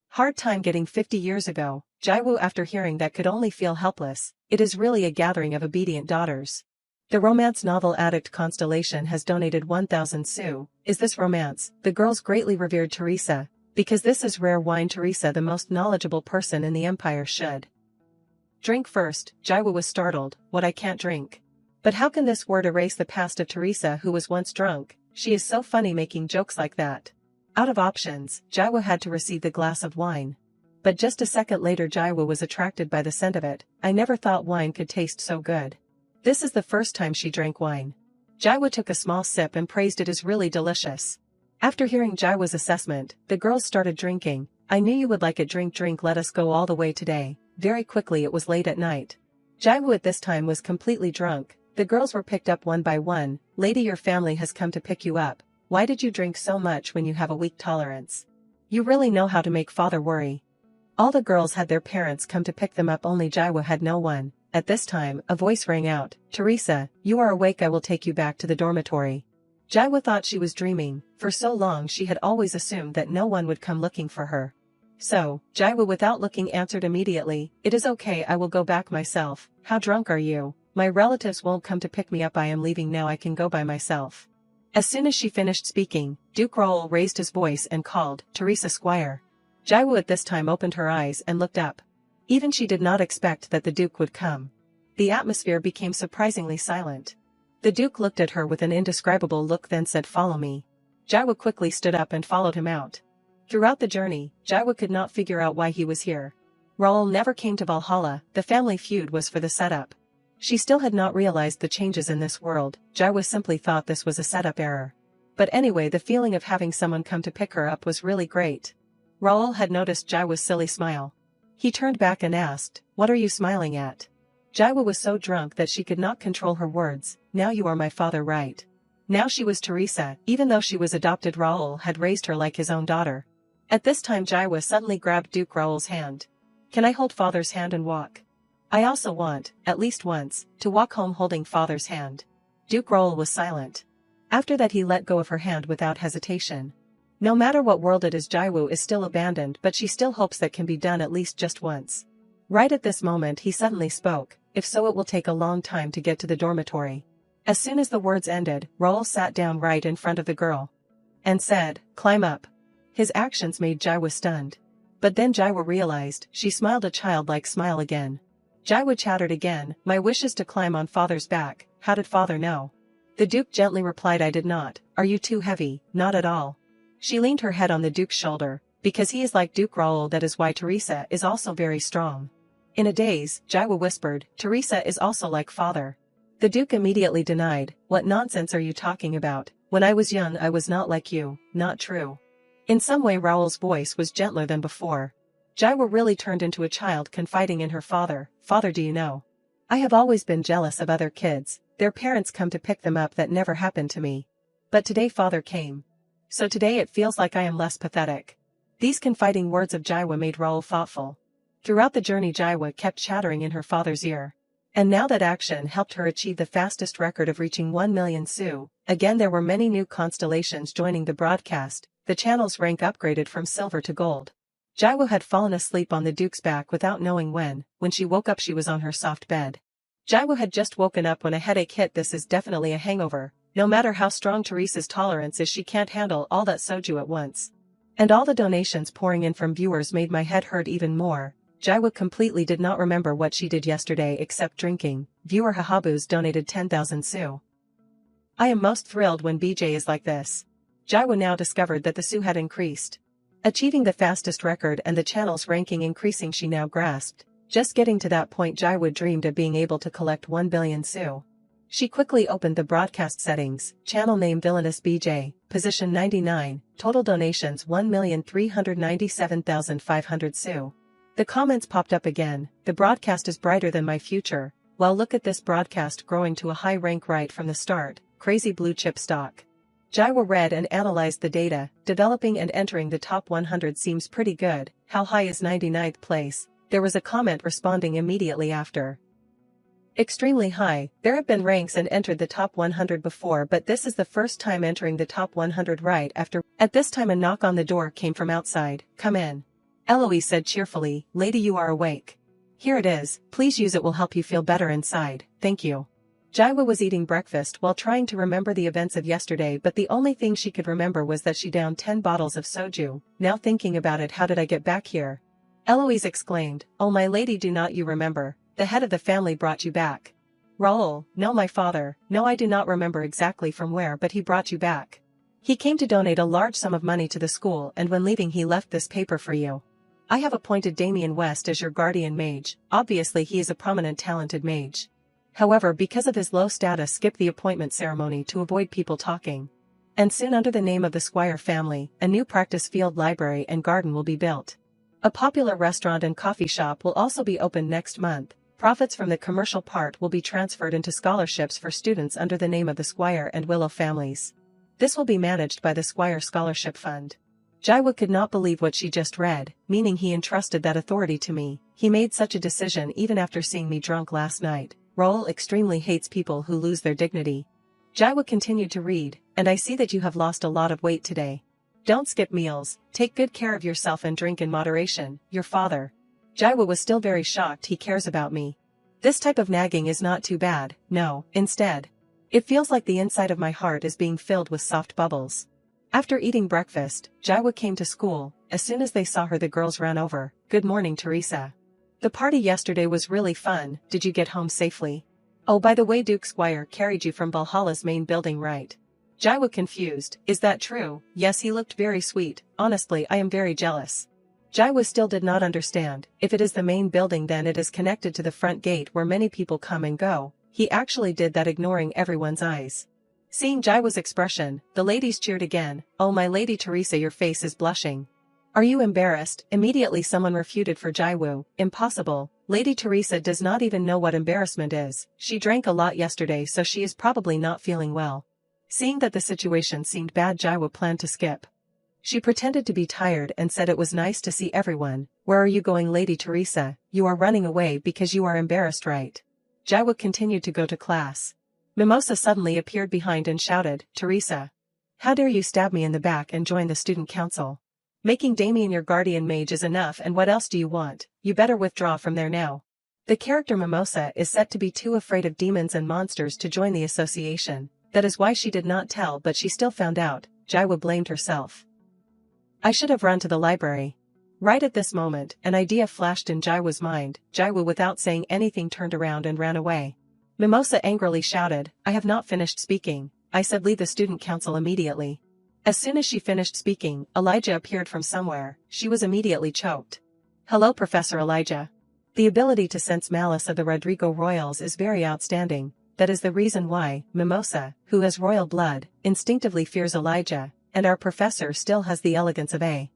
hard time getting 50 years ago. Jaiwoo, after hearing that, could only feel helpless. It is really a gathering of obedient daughters. The romance novel addict Constellation has donated 1,000 sous. Is this romance? The girls greatly revered Teresa. Because this is rare wine, Teresa, the most knowledgeable person in the empire, should drink first. Jaiwoo was startled. What, I can't drink? But how can this word erase the past of Teresa, who was once drunk? She is so funny making jokes like that. Out of options, Jaiwoo had to receive the glass of wine. But just a second later Jaiwoo was attracted by the scent of it. I never thought wine could taste so good. This is the first time she drank wine. Jaiwoo took a small sip and praised it as really delicious. After hearing Jaiwoo's assessment, the girls started drinking. I knew you would like it. Drink, let us go all the way today. Very quickly it was late at night. Jaiwoo at this time was completely drunk. The girls were picked up one by one. Lady, your family has come to pick you up. Why did you drink so much when you have a weak tolerance? You really know how to make father worry. All the girls had their parents come to pick them up, only Jaiwa had no one. At this time, a voice rang out, "Teresa, you are awake, I will take you back to the dormitory." Jaiwa thought she was dreaming. For so long she had always assumed that no one would come looking for her. So, Jaiwa without looking answered immediately, "It is okay, I will go back myself. How drunk are you? My relatives won't come to pick me up, I am leaving now, I can go by myself." As soon as she finished speaking, Duke Raoul raised his voice and called, "Teresa Squire." Jaiwa at this time opened her eyes and looked up. Even she did not expect that the Duke would come. The atmosphere became surprisingly silent. The Duke looked at her with an indescribable look, then said, "Follow me." Jaiwa quickly stood up and followed him out. Throughout the journey, Jaiwa could not figure out why he was here. Raoul never came to Valhalla, the family feud was for the setup. She still had not realized the changes in this world. Jaiwa simply thought this was a setup error. But anyway, the feeling of having someone come to pick her up was really great. Raoul had noticed Jaiwa's silly smile. He turned back and asked, "What are you smiling at?" Jaiwa was so drunk that she could not control her words. "Now you are my father, right?" Now she was Teresa, even though she was adopted. Raoul had raised her like his own daughter. At this time Jaiwa suddenly grabbed Duke Raoul's hand. "Can I hold father's hand and walk? I also want, at least once, to walk home holding father's hand." Duke Raoul was silent. After that he let go of her hand without hesitation. No matter what world it is, Jaiwu is still abandoned, but she still hopes that can be done at least just once. Right at this moment he suddenly spoke, "If so, it will take a long time to get to the dormitory." As soon as the words ended, Raoul sat down right in front of the girl and said, "Climb up." His actions made Jaiwa stunned. But then Jaiwa realized, she smiled a childlike smile again. Jaiwa chattered again, "My wish is to climb on father's back. How did father know?" The Duke gently replied, "I did not. Are you too heavy?" "Not at all." She leaned her head on the Duke's shoulder. "Because he is like Duke Raoul, that is why Teresa is also very strong." In a daze, Jaiwa whispered, "Teresa is also like father." The Duke immediately denied, "What nonsense are you talking about? When I was young I was not like you." "Not true." In some way Raoul's voice was gentler than before. Jaiwa really turned into a child, confiding in her father. "Father, do you know? I have always been jealous of other kids. Their parents come to pick them up, that never happened to me. But today father came. So today it feels like I am less pathetic." These confiding words of Jaiwa made Raoul thoughtful. Throughout the journey Jaiwa kept chattering in her father's ear. And now that action helped her achieve the fastest record of reaching 1 million su. Again there were many new constellations joining the broadcast. The channel's rank upgraded from silver to gold. Jaiwa had fallen asleep on the Duke's back without knowing when. When she woke up she was on her soft bed. Jaiwa had just woken up when a headache hit. This is definitely a hangover. No matter how strong Teresa's tolerance is, she can't handle all that soju at once. And all the donations pouring in from viewers made my head hurt even more. Jaiwa completely did not remember what she did yesterday except drinking. Viewer Hahabus donated 10,000 su. "I am most thrilled when BJ is like this." Jaiwa now discovered that the su had increased. Achieving the fastest record and the channel's ranking increasing, she now grasped. Just getting to that point Jaiwa dreamed of being able to collect 1 billion su. She quickly opened the broadcast settings. Channel name Villainous BJ, position 99, total donations 1,397,500 su. The comments popped up again. "The broadcast is brighter than my future. Well, look at this broadcast growing to a high rank right from the start. Crazy blue chip stock." Jaiwa read and analyzed the data. Developing and entering the top 100 seems pretty good. How high is 99th place? There was a comment responding immediately after. "Extremely high. There have been ranks and entered the top 100 before, but this is the first time entering the top 100 right after." At this time a knock on the door came from outside. "Come in." Eloise said cheerfully, "Lady, you are awake. Here it is, please use it, will help you feel better inside, thank you." Jaiwa was eating breakfast while trying to remember the events of yesterday, but the only thing she could remember was that she downed 10 bottles of soju. Now thinking about it, how did I get back here? Eloise exclaimed, "Oh my lady, do not you remember? The head of the family brought you back." Raoul, "No, my father, no, I do not remember exactly from where, but he brought you back. He came to donate a large sum of money to the school, and when leaving he left this paper for you. I have appointed Damien West as your guardian mage. Obviously he is a prominent talented mage. However, because of his low status, skip the appointment ceremony to avoid people talking. And soon under the name of the Squire family, a new practice field library and garden will be built. A popular restaurant and coffee shop will also be opened next month. Profits from the commercial part will be transferred into scholarships for students under the name of the Squire and Willow families. This will be managed by the Squire Scholarship Fund. Jaiwo could not believe what she just read, meaning he entrusted that authority to me. He made such a decision even after seeing me drunk last night. Roll extremely hates people who lose their dignity. Jaiwo continued to read, and I see that you have lost a lot of weight today. Don't skip meals, take good care of yourself and drink in moderation, your father. Jaiwo was still very shocked he cares about me. This type of nagging is not too bad, no, instead. It feels like the inside of my heart is being filled with soft bubbles. After eating breakfast, Jaiwo came to school. As soon as they saw her, the girls ran over. Good morning, Teresa. The party yesterday was really fun. Did you get home safely? Oh, by the way, Duke Squire carried you from Valhalla's main building, right? Jaiwo confused. Is that true? Yes, he looked very sweet. Honestly, I am very jealous. Jaiwo still did not understand. If it is the main building, then it is connected to the front gate where many people come and go. He actually did that, ignoring everyone's eyes. Seeing Jaiwo's expression, the ladies cheered again. Oh, my lady Teresa, your face is blushing. Are you embarrassed? Immediately someone refuted for Jaiwo. Impossible. Lady Teresa does not even know what embarrassment is. She drank a lot yesterday, so she is probably not feeling well. Seeing that the situation seemed bad, Jaiwo planned to skip. She pretended to be tired and said it was nice to see everyone. Where are you going, Lady Teresa? You are running away because you are embarrassed, right? Jaiwo continued to go to class. Mimosa suddenly appeared behind and shouted, Teresa. How dare you stab me in the back and join the student council? Making Damien your guardian mage is enough, and what else do you want? You better withdraw from there now. The character Mimosa is said to be too afraid of demons and monsters to join the association. That is why she did not tell, but she still found out. Jaiwo blamed herself. I should have run to the library. Right at this moment, an idea flashed in Jaiwo's mind. Jaiwo, without saying anything, turned around and ran away. Mimosa angrily shouted, I have not finished speaking. I said leave the student council immediately. As soon as she finished speaking, Elijah appeared from somewhere. She was immediately choked. Hello, Professor Elijah. The ability to sense malice of the Rodrigo Royals is very outstanding. That is the reason why Mimosa, who has royal blood, instinctively fears Elijah, and our professor still has the elegance of a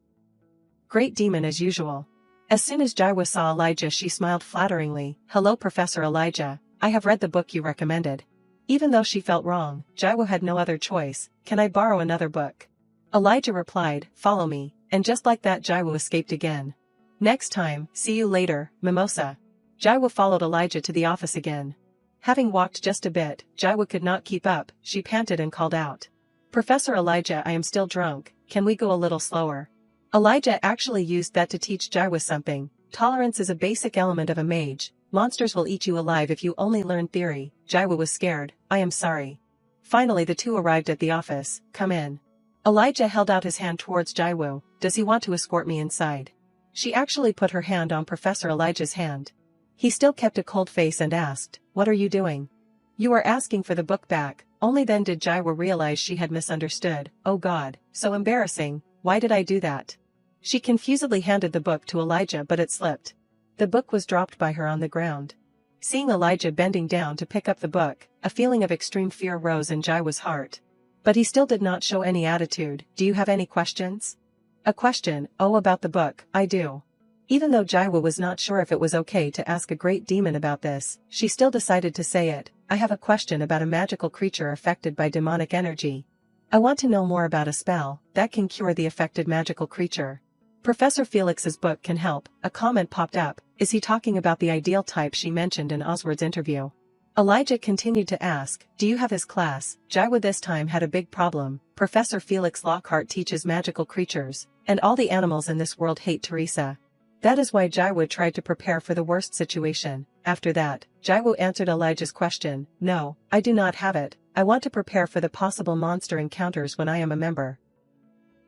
great demon as usual. As soon as Jaiwo saw Elijah, she smiled flatteringly. Hello, Professor Elijah. I have read the book you recommended. Even though she felt wrong, Jaiwo had no other choice. Can I borrow another book? Elijah replied, follow me, and just like that Jaiwo escaped again. Next time, see you later, Mimosa. Jaiwo followed Elijah to the office again. Having walked just a bit, Jaiwo could not keep up. She panted and called out. Professor Elijah, I am still drunk. Can we go a little slower? Elijah actually used that to teach Jaiwo something. Tolerance is a basic element of a mage. Monsters will eat you alive if you only learn theory. Jaiwo was scared. I am sorry. Finally the two arrived at the office. Come in. Elijah held out his hand towards Jaiwo. Does he want to escort me inside? She actually put her hand on Professor Elijah's hand. He still kept a cold face and asked, what are you doing? You are asking for the book back. Only then did Jaiwo realize she had misunderstood. Oh God, so embarrassing. Why did I do that? She confusedly handed the book to Elijah, but it slipped. The book was dropped by her on the ground. Seeing Elijah bending down to pick up the book, a feeling of extreme fear rose in Jaiwo's heart. But he still did not show any attitude. Do you have any questions? A question? Oh, about the book, I do. Even though Jaiwo was not sure if it was okay to ask a great demon about this, she still decided to say it. I have a question about a magical creature affected by demonic energy. I want to know more about a spell that can cure the affected magical creature. Professor Felix's book can help. A comment popped up. Is he talking about the ideal type she mentioned in Oswald's interview? Elijah continued to ask, do you have his class? Jaiwo this time had a big problem. Professor Felix Lockhart teaches magical creatures, and all the animals in this world hate Teresa. That is why Jaiwo tried to prepare for the worst situation. After that, Jaiwo answered Elijah's question. No, I do not have it. I want to prepare for the possible monster encounters when I am a member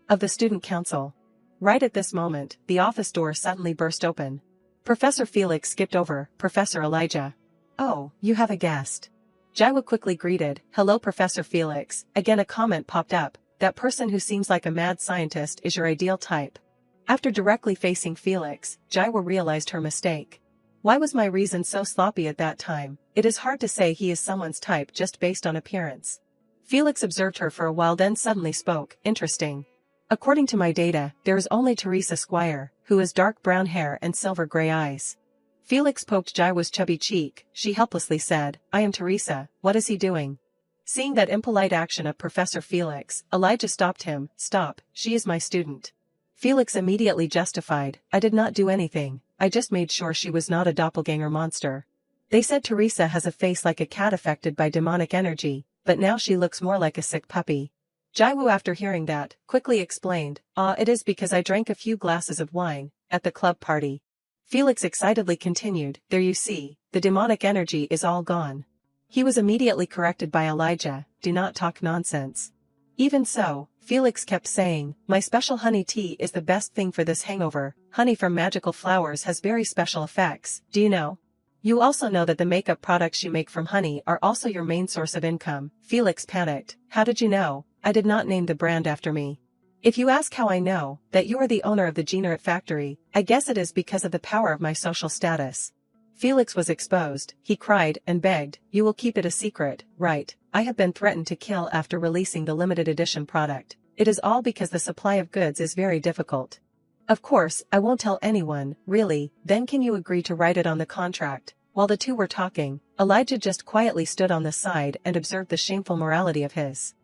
of the student council. Right at this moment, the office door suddenly burst open. Professor Felix skipped over. Professor Elijah. Oh, you have a guest. Jaiwo quickly greeted. Hello, Professor Felix. Again a comment popped up. That person who seems like a mad scientist is your ideal type. After directly facing Felix, Jaiwo realized her mistake. Why was my reason so sloppy at that time? It is hard to say he is someone's type just based on appearance. Felix observed her for a while, then suddenly spoke. Interesting. According to my data, there is only Teresa Squire, who has dark brown hair and silver gray eyes. Felix poked Jaiwo's chubby cheek. She helplessly said, I am Teresa. What is he doing? Seeing that impolite action of Professor Felix, Elijah stopped him. Stop, she is my student. Felix immediately justified, I did not do anything, I just made sure she was not a doppelganger monster. They said Teresa has a face like a cat affected by demonic energy, but now she looks more like a sick puppy. Jaiwoo, after hearing that, quickly explained, it is because I drank a few glasses of wine at the club party. Felix excitedly continued, there you see, the demonic energy is all gone. He was immediately corrected by Elijah, do not talk nonsense. Even so, Felix kept saying, my special honey tea is the best thing for this hangover, honey from magical flowers has very special effects, do you know? You also know that the makeup products you make from honey are also your main source of income. Felix panicked, how did you know? I did not name the brand after me. If you ask how I know that you are the owner of the Generate factory, I guess it is because of the power of my social status. Felix was exposed, he cried and begged, you will keep it a secret, right? I have been threatened to kill after releasing the limited edition product. It is all because the supply of goods is very difficult. Of course, I won't tell anyone, really, then can you agree to write it on the contract? While the two were talking, Elijah just quietly stood on the side and observed the shameful morality of his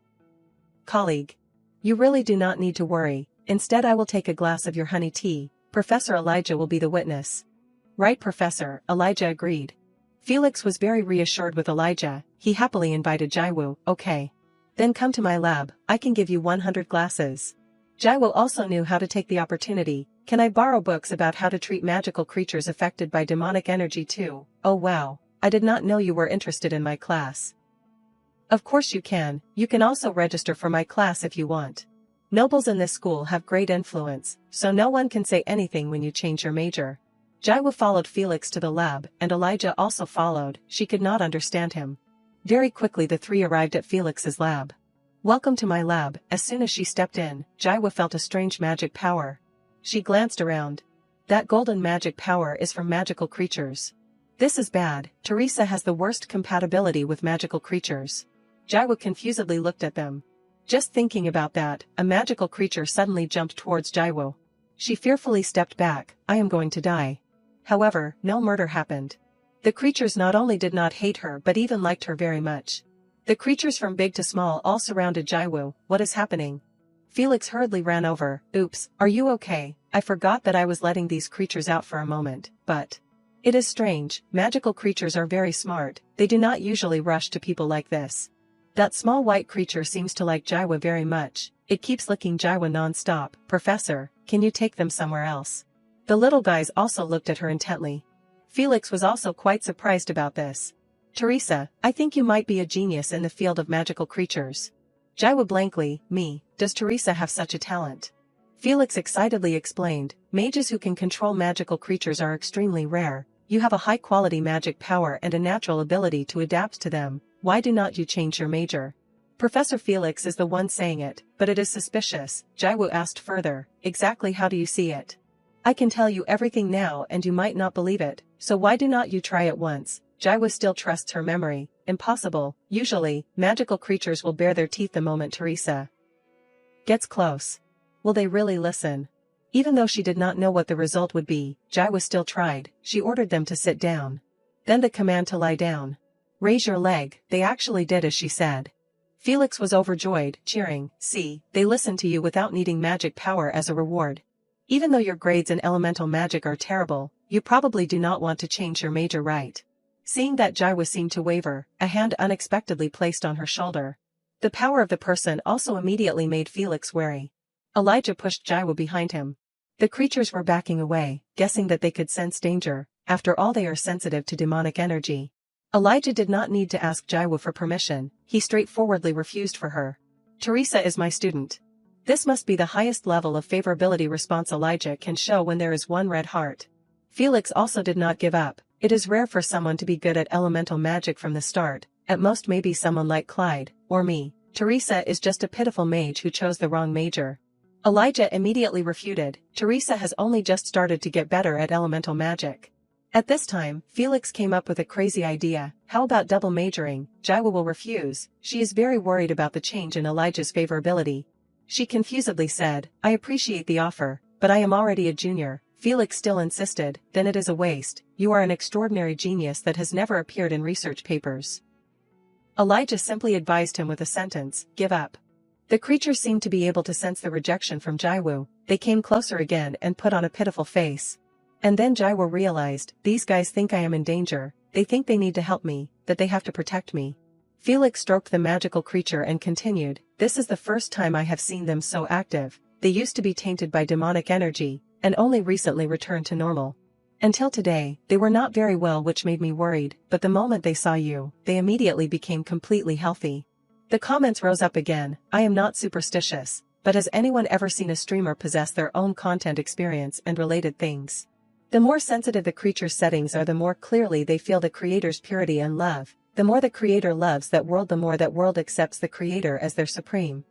colleague. You really do not need to worry, instead I will take a glass of your honey tea, Professor Elijah will be the witness. Right, Professor, Elijah agreed. Felix was very reassured with Elijah, he happily invited Jaiwoo, okay. Then come to my lab, I can give you 100 glasses. Jaiwoo also knew how to take the opportunity, can I borrow books about how to treat magical creatures affected by demonic energy too? Oh wow, I did not know you were interested in my class. Of course you can also register for my class if you want. Nobles in this school have great influence, so no one can say anything when you change your major. Jaiwoo followed Felix to the lab, and Elijah also followed, she could not understand him. Very quickly the three arrived at Felix's lab. Welcome to my lab, as soon as she stepped in, Jaiwoo felt a strange magic power. She glanced around. That golden magic power is from magical creatures. This is bad, Teresa has the worst compatibility with magical creatures. Jaiwoo confusedly looked at them. Just thinking about that, a magical creature suddenly jumped towards Jaiwoo. She fearfully stepped back, I am going to die. However, no murder happened. The creatures not only did not hate her but even liked her very much. The creatures from big to small all surrounded Jaiwoo, what is happening? Felix hurriedly ran over, oops, are you okay? I forgot that I was letting these creatures out for a moment, but... It is strange, magical creatures are very smart, they do not usually rush to people like this. That small white creature seems to like Jaiwoo very much, it keeps licking Jaiwoo non-stop, Professor, can you take them somewhere else? The little guys also looked at her intently. Felix was also quite surprised about this. Teresa, I think you might be a genius in the field of magical creatures. Jaiwoo blankly, me, does Teresa have such a talent? Felix excitedly explained, mages who can control magical creatures are extremely rare, you have a high-quality magic power and a natural ability to adapt to them, why do not you change your major? Professor Felix is the one saying it, but it is suspicious, Jaiwoo asked further, exactly how do you see it? I can tell you everything now and you might not believe it, so why do not you try it once? Jaiwoo still trusts her memory, impossible, usually, magical creatures will bare their teeth the moment Teresa gets close. Will they really listen? Even though she did not know what the result would be, Jaiwoo still tried, she ordered them to sit down. Then the command to lie down. Raise your leg, they actually did as she said. Felix was overjoyed, cheering, see, they listened to you without needing magic power as a reward. Even though your grades in elemental magic are terrible, you probably do not want to change your major, right? Seeing that Jaiwoo seemed to waver, a hand unexpectedly placed on her shoulder. The power of the person also immediately made Felix wary. Elijah pushed Jaiwoo behind him. The creatures were backing away, guessing that they could sense danger, after all they are sensitive to demonic energy. Elijah did not need to ask Jaiwoo for permission, he straightforwardly refused for her. Teresa is my student. This must be the highest level of favorability response Elijah can show when there is one red heart. Felix also did not give up, it is rare for someone to be good at elemental magic from the start, at most maybe someone like Clyde, or me. Teresa is just a pitiful mage who chose the wrong major. Elijah immediately refuted, Teresa has only just started to get better at elemental magic. At this time, Felix came up with a crazy idea, how about double majoring? Jaiwoo will refuse, she is very worried about the change in Elijah's favorability. She confusedly said, I appreciate the offer, but I am already a junior. Felix still insisted, then it is a waste, you are an extraordinary genius that has never appeared in research papers. Elijah simply advised him with a sentence, give up. The creatures seemed to be able to sense the rejection from Jaiwoo, they came closer again and put on a pitiful face. And then Jaiwo realized, these guys think I am in danger, they think they need to help me, that they have to protect me. Felix stroked the magical creature and continued, this is the first time I have seen them so active. They used to be tainted by demonic energy, and only recently returned to normal. Until today, they were not very well, which made me worried, but the moment they saw you, they immediately became completely healthy. The comments rose up again, I am not superstitious, but has anyone ever seen a streamer possess their own content experience and related things? The more sensitive the creature's settings are, the more clearly they feel the creator's purity and love. The more the creator loves that world, the more that world accepts the creator as their supreme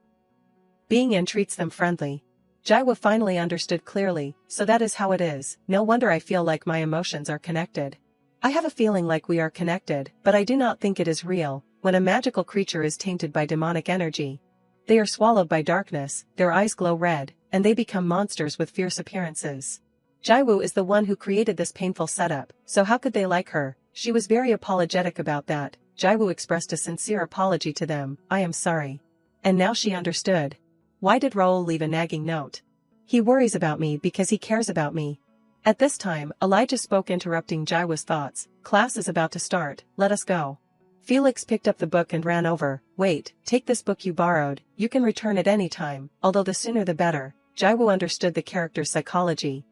being and treats them friendly. Jaiwo finally understood clearly, so that is how it is. No wonder I feel like my emotions are connected. I have a feeling like we are connected, but I do not think it is real. When a magical creature is tainted by demonic energy, they are swallowed by darkness, their eyes glow red, and they become monsters with fierce appearances. Jaiwo is the one who created this painful setup, so how could they like her? She was very apologetic about that. Jaiwo expressed a sincere apology to them, I am sorry. And now she understood. Why did Raoul leave a nagging note? He worries about me because he cares about me. At this time, Elijah spoke, interrupting Jaiwo's thoughts. Class is about to start, let us go. Felix picked up the book and ran over. Wait, take this book you borrowed, you can return it any time, although the sooner the better. Jaiwo understood the character's psychology.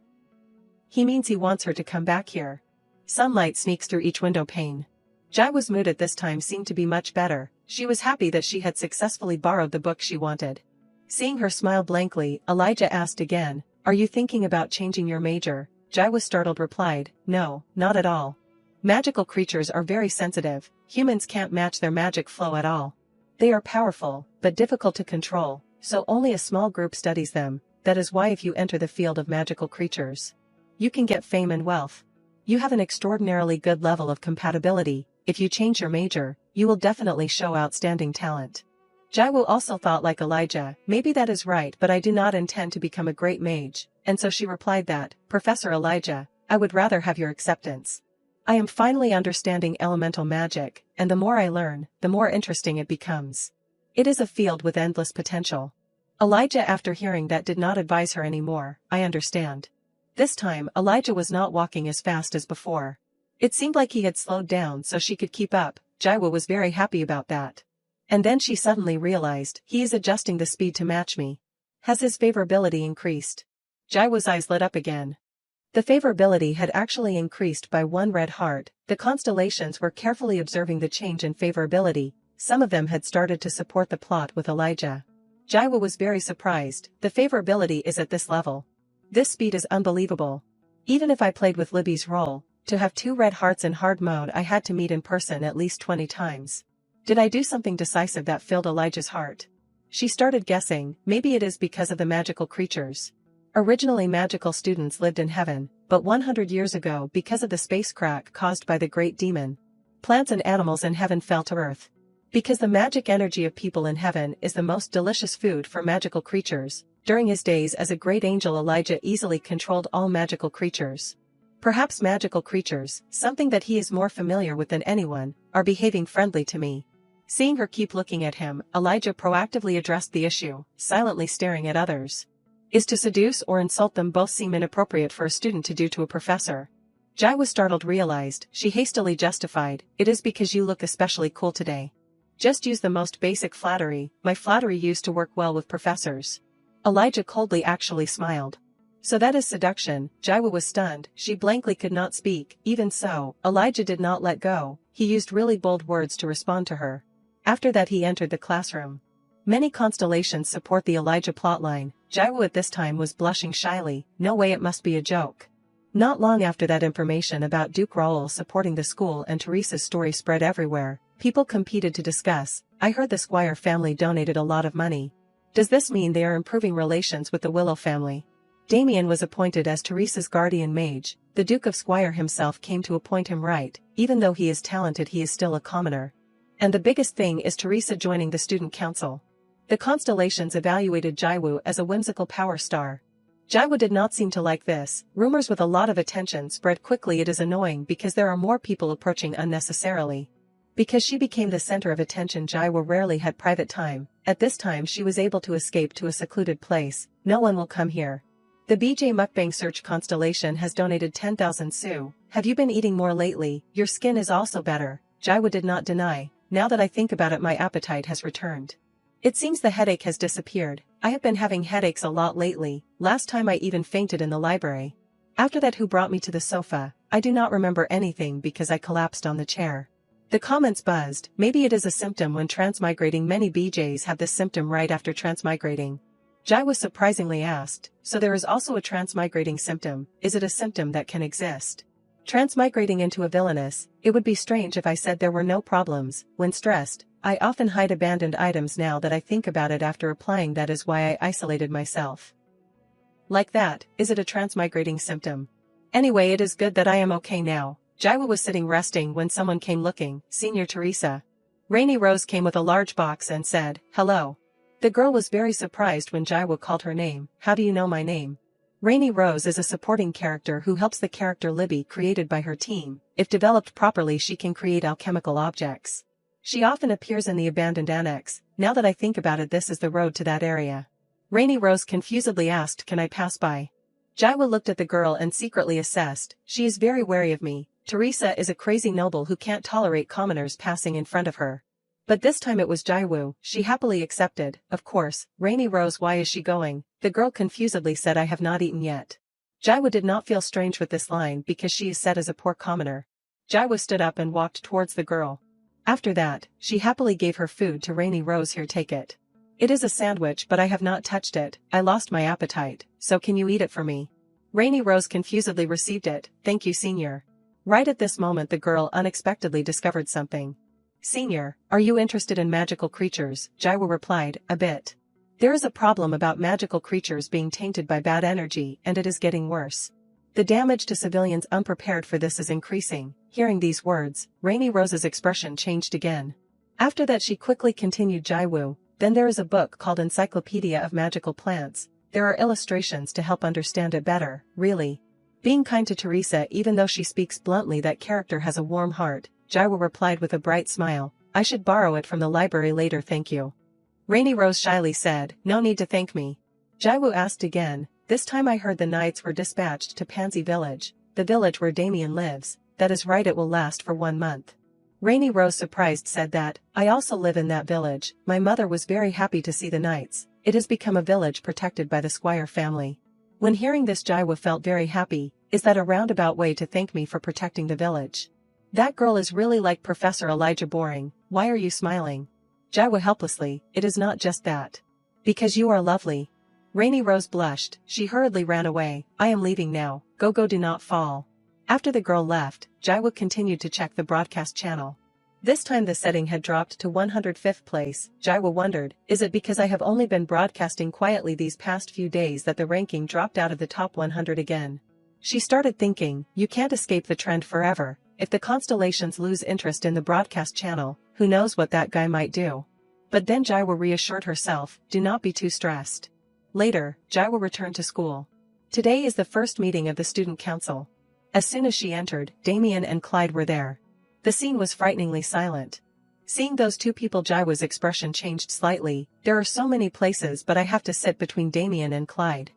He means he wants her to come back here. Sunlight sneaks through each window pane. Jaiwo's mood at this time seemed to be much better. She was happy that she had successfully borrowed the book she wanted. Seeing her smile blankly, Elijah asked again, are you thinking about changing your major? Jaiwo startled replied, no, not at all. Magical creatures are very sensitive, humans can't match their magic flow at all. They are powerful, but difficult to control, so only a small group studies them. That is why if you enter the field of magical creatures, you can get fame and wealth. You have an extraordinarily good level of compatibility. If you change your major, you will definitely show outstanding talent. Jaiwo also thought like Elijah, maybe that is right, but I do not intend to become a great mage, and so she replied that, Professor Elijah, I would rather have your acceptance. I am finally understanding elemental magic, and the more I learn, the more interesting it becomes. It is a field with endless potential. Elijah, after hearing that, did not advise her anymore. I understand. This time, Elijah was not walking as fast as before. It seemed like he had slowed down so she could keep up. Jaiwo was very happy about that. And then she suddenly realized, he is adjusting the speed to match me. Has his favorability increased? Jaiwo's eyes lit up again. The favorability had actually increased by 1 red heart. The constellations were carefully observing the change in favorability. Some of them had started to support the plot with Elijah. Jaiwo was very surprised. The favorability is at this level. This speed is unbelievable. Even if I played with Libby's role, to have 2 red hearts in hard mode, I had to meet in person at least 20 times. Did I do something decisive that filled Elijah's heart? She started guessing, maybe it is because of the magical creatures. Originally magical students lived in heaven, but 100 years ago, because of the space crack caused by the great demon, plants and animals in heaven fell to earth. Because the magic energy of people in heaven is the most delicious food for magical creatures, during his days as a great angel, Elijah easily controlled all magical creatures. Perhaps magical creatures, something that he is more familiar with than anyone, are behaving friendly to me. Seeing her keep looking at him, Elijah proactively addressed the issue, silently staring at others. Is to seduce or insult them both seem inappropriate for a student to do to a professor. Jaiwo, startled, realized. She hastily justified, it is because you look especially cool today. Just use the most basic flattery. My flattery used to work well with professors. Elijah coldly actually smiled. So that is seduction. Jaiwo was stunned. She blankly could not speak. Even so, Elijah did not let go. He used really bold words to respond to her. After that he entered the classroom. Many constellations support the Elijah plotline. Jaiwo at this time was blushing shyly. No way, it must be a joke. Not long after that, information about Duke Raoul supporting the school and Teresa's story spread everywhere. People competed to discuss. I heard the Squire family donated a lot of money. Does this mean they are improving relations with the Willow family? Damien was appointed as Teresa's guardian mage. The Duke of Squire himself came to appoint him, right? Even though he is talented, he is still a commoner. And the biggest thing is Teresa joining the student council. The constellations evaluated Jaiwo as a whimsical power star. Jaiwo did not seem to like this. Rumors with a lot of attention spread quickly. It is annoying because there are more people approaching unnecessarily. Because she became the center of attention, Jaiwo rarely had private time. At this time she was able to escape to a secluded place. No one will come here. The BJ Mukbang Search Constellation has donated 10,000 Su. Have you been eating more lately? Your skin is also better. Jaiwo did not deny. Now that I think about it, my appetite has returned. It seems the headache has disappeared. I have been having headaches a lot lately. Last time I even fainted in the library. After that, who brought me to the sofa? I do not remember anything because I collapsed on the chair. The comments buzzed. Maybe it is a symptom when transmigrating. Many BJs have this symptom right after transmigrating. Jaiwo surprisingly asked, so there is also a transmigrating symptom. Is it a symptom that can exist? Transmigrating into a villainess. It would be strange if I said there were no problems. When stressed, I often hide abandoned items. Now that I think about it, after applying, that is why I isolated myself. Like that. Is it a transmigrating symptom? Anyway, it is good that I am okay now. Jaiwo was sitting resting when someone came looking. Senior Teresa. Rainy Rose came with a large box and said, "Hello." The girl was very surprised when Jaiwo called her name. How do you know my name? Rainy Rose is a supporting character who helps the character Libby created by her team. If developed properly, she can create alchemical objects. She often appears in the abandoned annex. Now that I think about it, this is the road to that area. Rainy Rose confusedly asked, "Can I pass by?" Jaiwo looked at the girl and secretly assessed. She is very wary of me. Teresa is a crazy noble who can't tolerate commoners passing in front of her. But this time it was Jaiwo. She happily accepted. Of course. Rainy Rose, why is she going? The girl confusedly said, "I have not eaten yet." Jaiwo did not feel strange with this line because she is set as a poor commoner. Jaiwo stood up and walked towards the girl. After that, she happily gave her food to Rainy Rose. "Here, take it. It is a sandwich, but I have not touched it. I lost my appetite, so can you eat it for me?" Rainy Rose confusedly received it. "Thank you, Senior." Right at this moment, the girl unexpectedly discovered something. "Senior, are you interested in magical creatures?" Jaiwo replied, "A bit. There is a problem about magical creatures being tainted by bad energy, and it is getting worse. The damage to civilians unprepared for this is increasing." Hearing these words, Rainy Rose's expression changed again. After that, she quickly continued, "Jaiwo, then there is a book called Encyclopedia of Magical Plants. There are illustrations to help understand it better." Really? Being kind to Teresa, even though she speaks bluntly, that character has a warm heart. Jaiwo replied with a bright smile, "I should borrow it from the library later, thank you." Rainy Rose shyly said, "No need to thank me." Jaiwo asked again, "This time I heard the knights were dispatched to Pansy Village, the village where Damien lives." "That is right, it will last for 1 month." Rainy Rose, surprised, said that, "I also live in that village. My mother was very happy to see the knights. It has become a village protected by the Squire family." When hearing this, Jaiwo felt very happy. Is that a roundabout way to thank me for protecting the village? That girl is really like Professor Elijah Boring. Why are you smiling? Jaiwo helplessly, "It is not just that. Because you are lovely." Rainy Rose blushed. She hurriedly ran away. "I am leaving now. Go, do not fall." After the girl left, Jaiwo continued to check the broadcast channel. This time the setting had dropped to 105th place. Jaiwo wondered, is it because I have only been broadcasting quietly these past few days that the ranking dropped out of the top 100 again? She started thinking, you can't escape the trend forever. If the constellations lose interest in the broadcast channel, who knows what that guy might do? But then Jaiwo reassured herself, do not be too stressed. Later, Jaiwo returned to school. Today is the first meeting of the student council. As soon as she entered, Damien and Clyde were there. The scene was frighteningly silent. Seeing those two people, Jaiwo's expression changed slightly. There are so many places, but I have to sit between Damien and Clyde.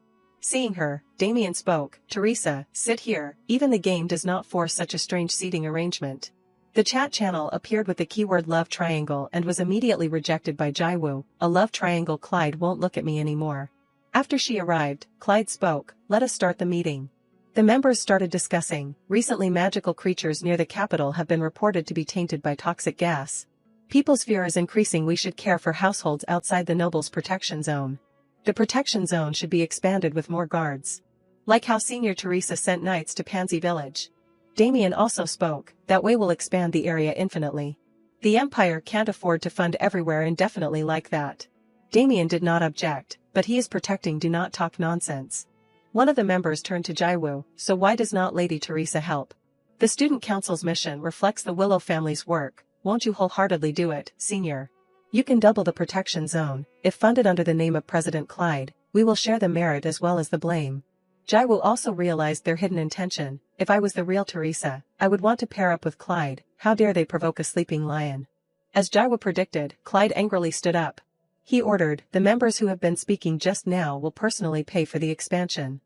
Seeing her, Damien spoke, Teresa, sit here. Even the game does not force such a strange seating arrangement. The chat channel appeared with the keyword love triangle and was immediately rejected by Jaiwo. A love triangle? Clyde won't look at me anymore. After she arrived, Clyde spoke, let us start the meeting. The members started discussing. Recently, magical creatures near the capital have been reported to be tainted by toxic gas. People's fear is increasing. We should care for households outside the noble's protection zone. The protection zone should be expanded with more guards. Like how Senior Teresa sent knights to Pansy Village. Damien also spoke, that way we'll expand the area infinitely. The Empire can't afford to fund everywhere indefinitely like that. Damien did not object, but he is protecting. Do not talk nonsense. One of the members turned to Jaiwo, so why does not Lady Teresa help? The student council's mission reflects the Willow family's work. Won't you wholeheartedly do it, Senior? You can double the protection zone. If funded under the name of President Clyde, we will share the merit as well as the blame. Jaiwo also realized their hidden intention. If I was the real Teresa, I would want to pair up with Clyde. How dare they provoke a sleeping lion? As Jaiwo predicted, Clyde angrily stood up. He ordered, the members who have been speaking just now will personally pay for the expansion.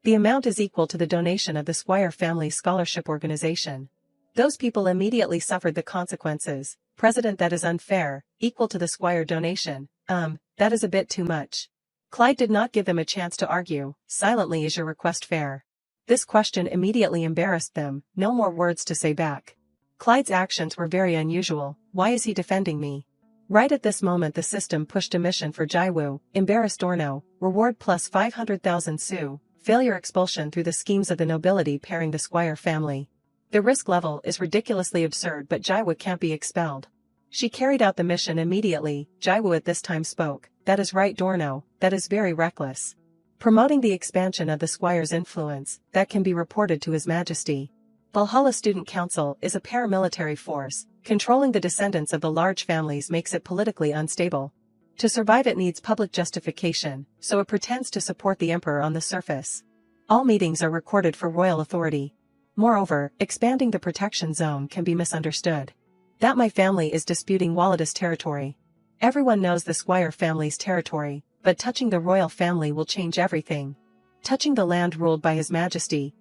The amount is equal to the donation of the Squire family scholarship organization. Those people immediately suffered the consequences. President, that is unfair, equal to the Squire donation. That is a bit too much. Clyde did not give them a chance to argue. Silently, is your request fair? This question immediately embarrassed them, no more words to say back. Clyde's actions were very unusual. Why is he defending me? Right at this moment the system pushed a mission for Jaiwoo, embarrassed Dorno, reward plus 500,000 Su, failure expulsion through the schemes of the nobility pairing the Squire family. The risk level is ridiculously absurd, but Jaiwoo can't be expelled. She carried out the mission immediately. Jaiwoo at this time spoke. That is right, Dorno, that is very reckless. Promoting the expansion of the Squire's influence, that can be reported to His Majesty. Valhalla Student Council is a paramilitary force. Controlling the descendants of the large families makes it politically unstable. To survive it needs public justification, so it pretends to support the emperor on the surface. All meetings are recorded for royal authority. Moreover, expanding the protection zone can be misunderstood. That my family is disputing Walidus territory. Everyone knows the Squire family's territory, but touching the royal family will change everything. Touching the land ruled by His Majesty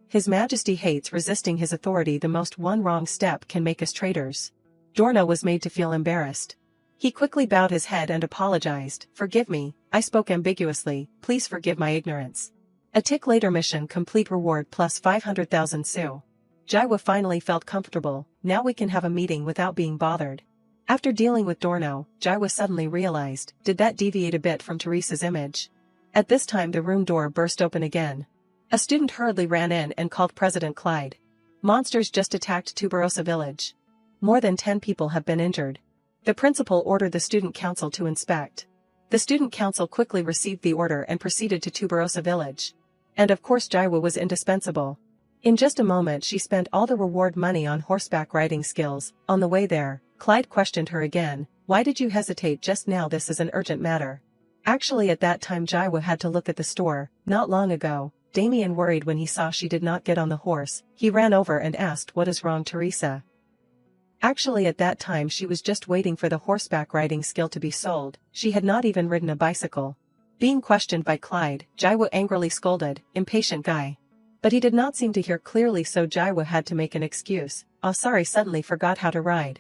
hates resisting his authority. The most one wrong step can make us traitors. Dorno was made to feel embarrassed. He quickly bowed his head and apologized. Forgive me, I spoke ambiguously, please forgive my ignorance. A tick later, mission complete, reward plus 500,000 Su. Jaiwoo finally felt comfortable. Now we can have a meeting without being bothered. After dealing with Dorno, Jaiwoo suddenly realized, did that deviate a bit from Teresa's image? At this time the room door burst open again. A student hurriedly ran in and called President Clyde. Monsters just attacked Tuberosa village. More than 10 people have been injured. The principal ordered the student council to inspect. The student council quickly received the order and proceeded to Tuberosa village. And of course Jaiwoo was indispensable. In just a moment she spent all the reward money on horseback riding skills. On the way there, Clyde questioned her again. Why did you hesitate just now? This is an urgent matter. Actually at that time Jaiwoo had to look at the store. Not long ago, Damien worried when he saw she did not get on the horse. He ran over and asked, what is wrong, Teresa? Actually at that time she was just waiting for the horseback riding skill to be sold. She had not even ridden a bicycle. Being questioned by Clyde, Jaiwoo angrily scolded, impatient guy. But he did not seem to hear clearly, so Jaiwoo had to make an excuse. Oh sorry, suddenly forgot how to ride.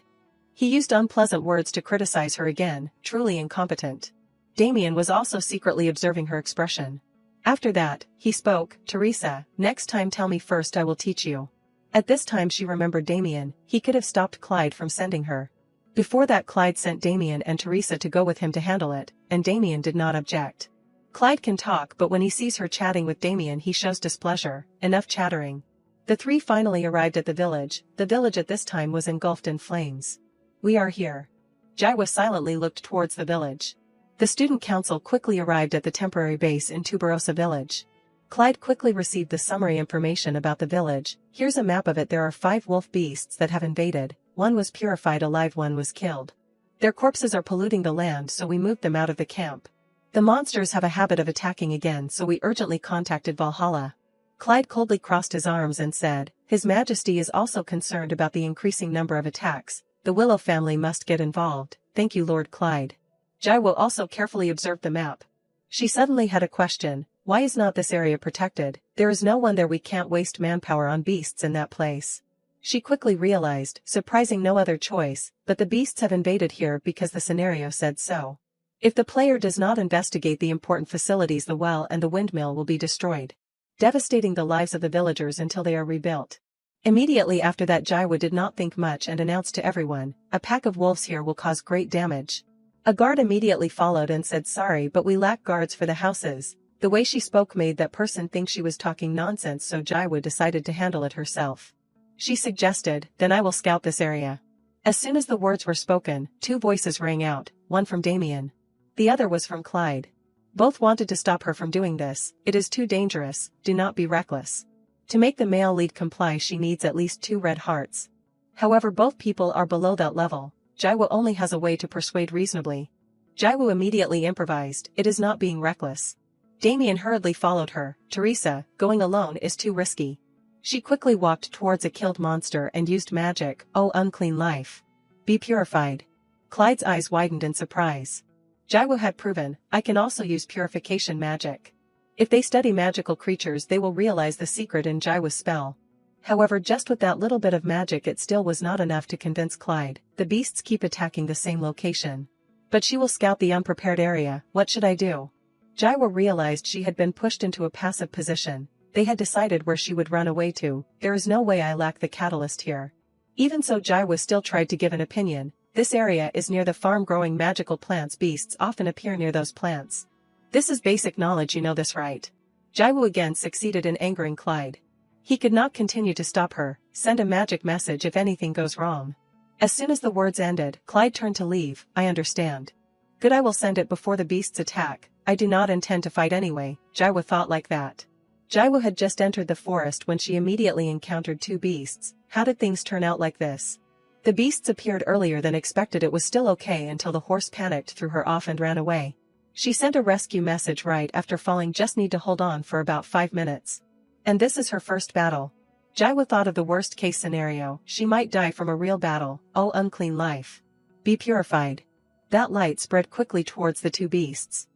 He used unpleasant words to criticize her again, truly incompetent. Damien was also secretly observing her expression. After that, he spoke, Teresa, next time tell me first, I will teach you. At this time she remembered Damien. He could have stopped Clyde from sending her. Before that Clyde sent Damien and Teresa to go with him to handle it, and Damien did not object. Clyde can talk, but when he sees her chatting with Damien he shows displeasure. Enough chattering. The three finally arrived at the village. The village at this time was engulfed in flames. We are here. Jaiwoo silently looked towards the village. The student council quickly arrived at the temporary base in Tuberosa village. Clyde quickly received the summary information about the village. Here's a map of it. There are 5 wolf beasts that have invaded. 1 was purified alive, 1 was killed. Their corpses are polluting the land, so we moved them out of the camp. The monsters have a habit of attacking again, so we urgently contacted Valhalla. Clyde coldly crossed his arms and said, His Majesty is also concerned about the increasing number of attacks. The Willow family must get involved. Thank you, Lord Clyde. Jaiwoo also carefully observed the map. She suddenly had a question. Why is not this area protected? There is no one there. We can't waste manpower on beasts in that place. She quickly realized, surprising no other choice, but the beasts have invaded here because the scenario said so. If the player does not investigate the important facilities, the well and the windmill will be destroyed, devastating the lives of the villagers until they are rebuilt. Immediately after that Jaiwoo did not think much and announced to everyone, a pack of wolves here will cause great damage. A guard immediately followed and said, sorry, but we lack guards for the houses. The way she spoke made that person think she was talking nonsense, so Jaiwoo decided to handle it herself. She suggested, then I will scout this area. As soon as the words were spoken, 2 voices rang out, one from Damien. The other was from Clyde. Both wanted to stop her from doing this. It is too dangerous, do not be reckless. To make the male lead comply she needs at least 2 red hearts. However, both people are below that level. Jaiwoo only has a way to persuade reasonably. Jaiwoo immediately improvised, it is not being reckless. Damien hurriedly followed her. Teresa, going alone is too risky. She quickly walked towards a killed monster and used magic. Oh, unclean life. Be purified. Clyde's eyes widened in surprise. Jaiwoo had proven, I can also use purification magic. If they study magical creatures they will realize the secret in Jaiwa's spell. However, just with that little bit of magic it still was not enough to convince Clyde. The beasts keep attacking the same location. But she will scout the unprepared area. What should I do? Jaiwa realized she had been pushed into a passive position. They had decided where she would run away to. There is no way I lack the catalyst here. Even so, Jaiwa still tried to give an opinion. This area is near the farm growing magical plants. Beasts often appear near those plants. This is basic knowledge, you know this, right? Jaiwa again succeeded in angering Clyde. He could not continue to stop her. Send a magic message if anything goes wrong. As soon as the words ended, Clyde turned to leave. I understand. Good, I will send it before the beasts attack. I do not intend to fight anyway. Jaiwa thought like that. Jaiwa had just entered the forest when she immediately encountered two beasts. How did things turn out like this? The beasts appeared earlier than expected. It was still okay until the horse panicked, threw her off and ran away. She sent a rescue message right after falling. Just need to hold on for about 5 minutes. And this is her first battle. Jaiwa thought of the worst case scenario. She might die from a real battle. Oh, unclean life. Be purified. That light spread quickly towards the two beasts.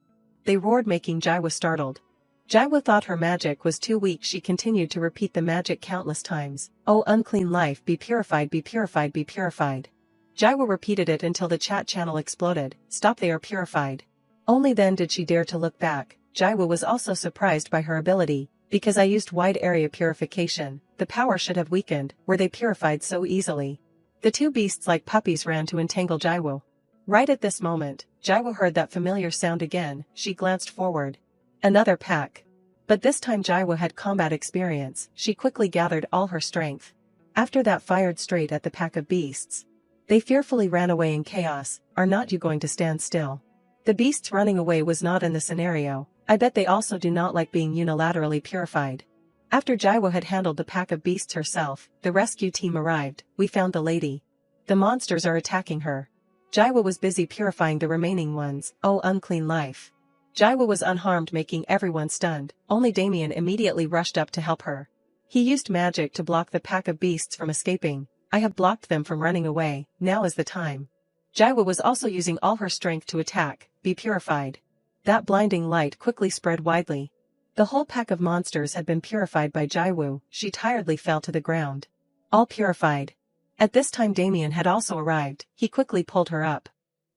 They roared, making Jaiwa startled. Jaiwa thought her magic was too weak. She continued to repeat the magic countless times. Oh, unclean life, be purified, be purified, be purified. Jaiwa repeated it until the chat channel exploded. Stop, they are purified. Only then did she dare to look back. Jaiwa was also surprised by her ability. Because I used wide area purification, the power should have weakened. Were they purified so easily? The two beasts like puppies ran to entangle Jaiwa. Right at this moment, Jaiwa heard that familiar sound again. She glanced forward. Another pack. But this time Jaiwa had combat experience. She quickly gathered all her strength. After that, fired straight at the pack of beasts. They fearfully ran away in chaos. Are not you going to stand still? The beasts running away was not in the scenario. I bet they also do not like being unilaterally purified. After Jaiwa had handled the pack of beasts herself, the rescue team arrived. We found the lady. The monsters are attacking her. Jaiwa was busy purifying the remaining ones. Oh, unclean life. Jaiwa was unharmed, making everyone stunned. Only Damien immediately rushed up to help her. He used magic to block the pack of beasts from escaping. I have blocked them from running away. Now is the time. Jaiwa was also using all her strength to attack. Be purified. That blinding light quickly spread widely. The whole pack of monsters had been purified by Jaiwa. She tiredly fell to the ground. All purified. At this time Damien had also arrived. He quickly pulled her up.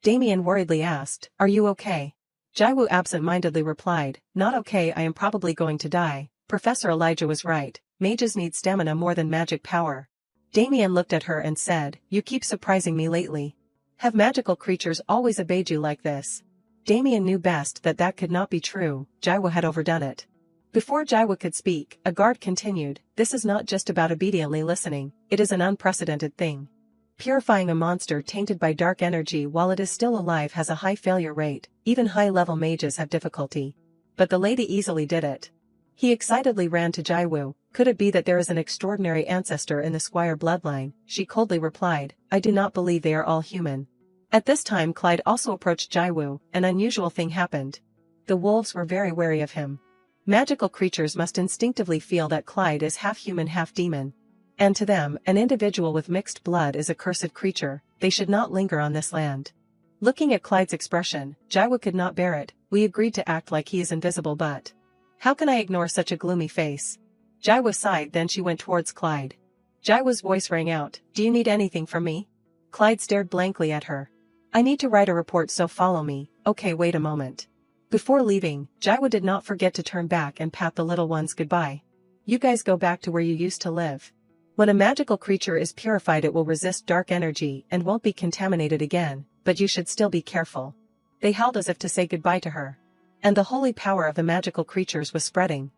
Damien worriedly asked, "Are you okay?" Jaiwa absent-mindedly replied, "Not okay, I am probably going to die." Professor Elijah was right. Mages need stamina more than magic power. Damien looked at her and said, "You keep surprising me lately. Have magical creatures always obeyed you like this?" Damien knew best that that could not be true. Jaiwa had overdone it. Before Jaiwa could speak, a guard continued, "This is not just about obediently listening, it is an unprecedented thing. Purifying a monster tainted by dark energy while it is still alive has a high failure rate. Even high-level mages have difficulty. But the lady easily did it." He excitedly ran to Jaiwa. "Could it be that there is an extraordinary ancestor in the Squire bloodline?" She coldly replied, "I do not believe they are all human." At this time Clyde also approached Jaiwa. An unusual thing happened. The wolves were very wary of him. Magical creatures must instinctively feel that Clyde is half human, half demon. And to them, an individual with mixed blood is a cursed creature. They should not linger on this land. Looking at Clyde's expression, Jaiwa could not bear it. We agreed to act like he is invisible, but how can I ignore such a gloomy face? Jaiwa sighed, then she went towards Clyde. Jaiwa's voice rang out, "Do you need anything from me?" Clyde stared blankly at her. "I need to write a report, so follow me." "Okay, wait a moment." Before leaving, Jaiwa did not forget to turn back and pat the little ones goodbye. "You guys go back to where you used to live. When a magical creature is purified it will resist dark energy and won't be contaminated again, but you should still be careful." They held as if to say goodbye to her. And the holy power of the magical creatures was spreading.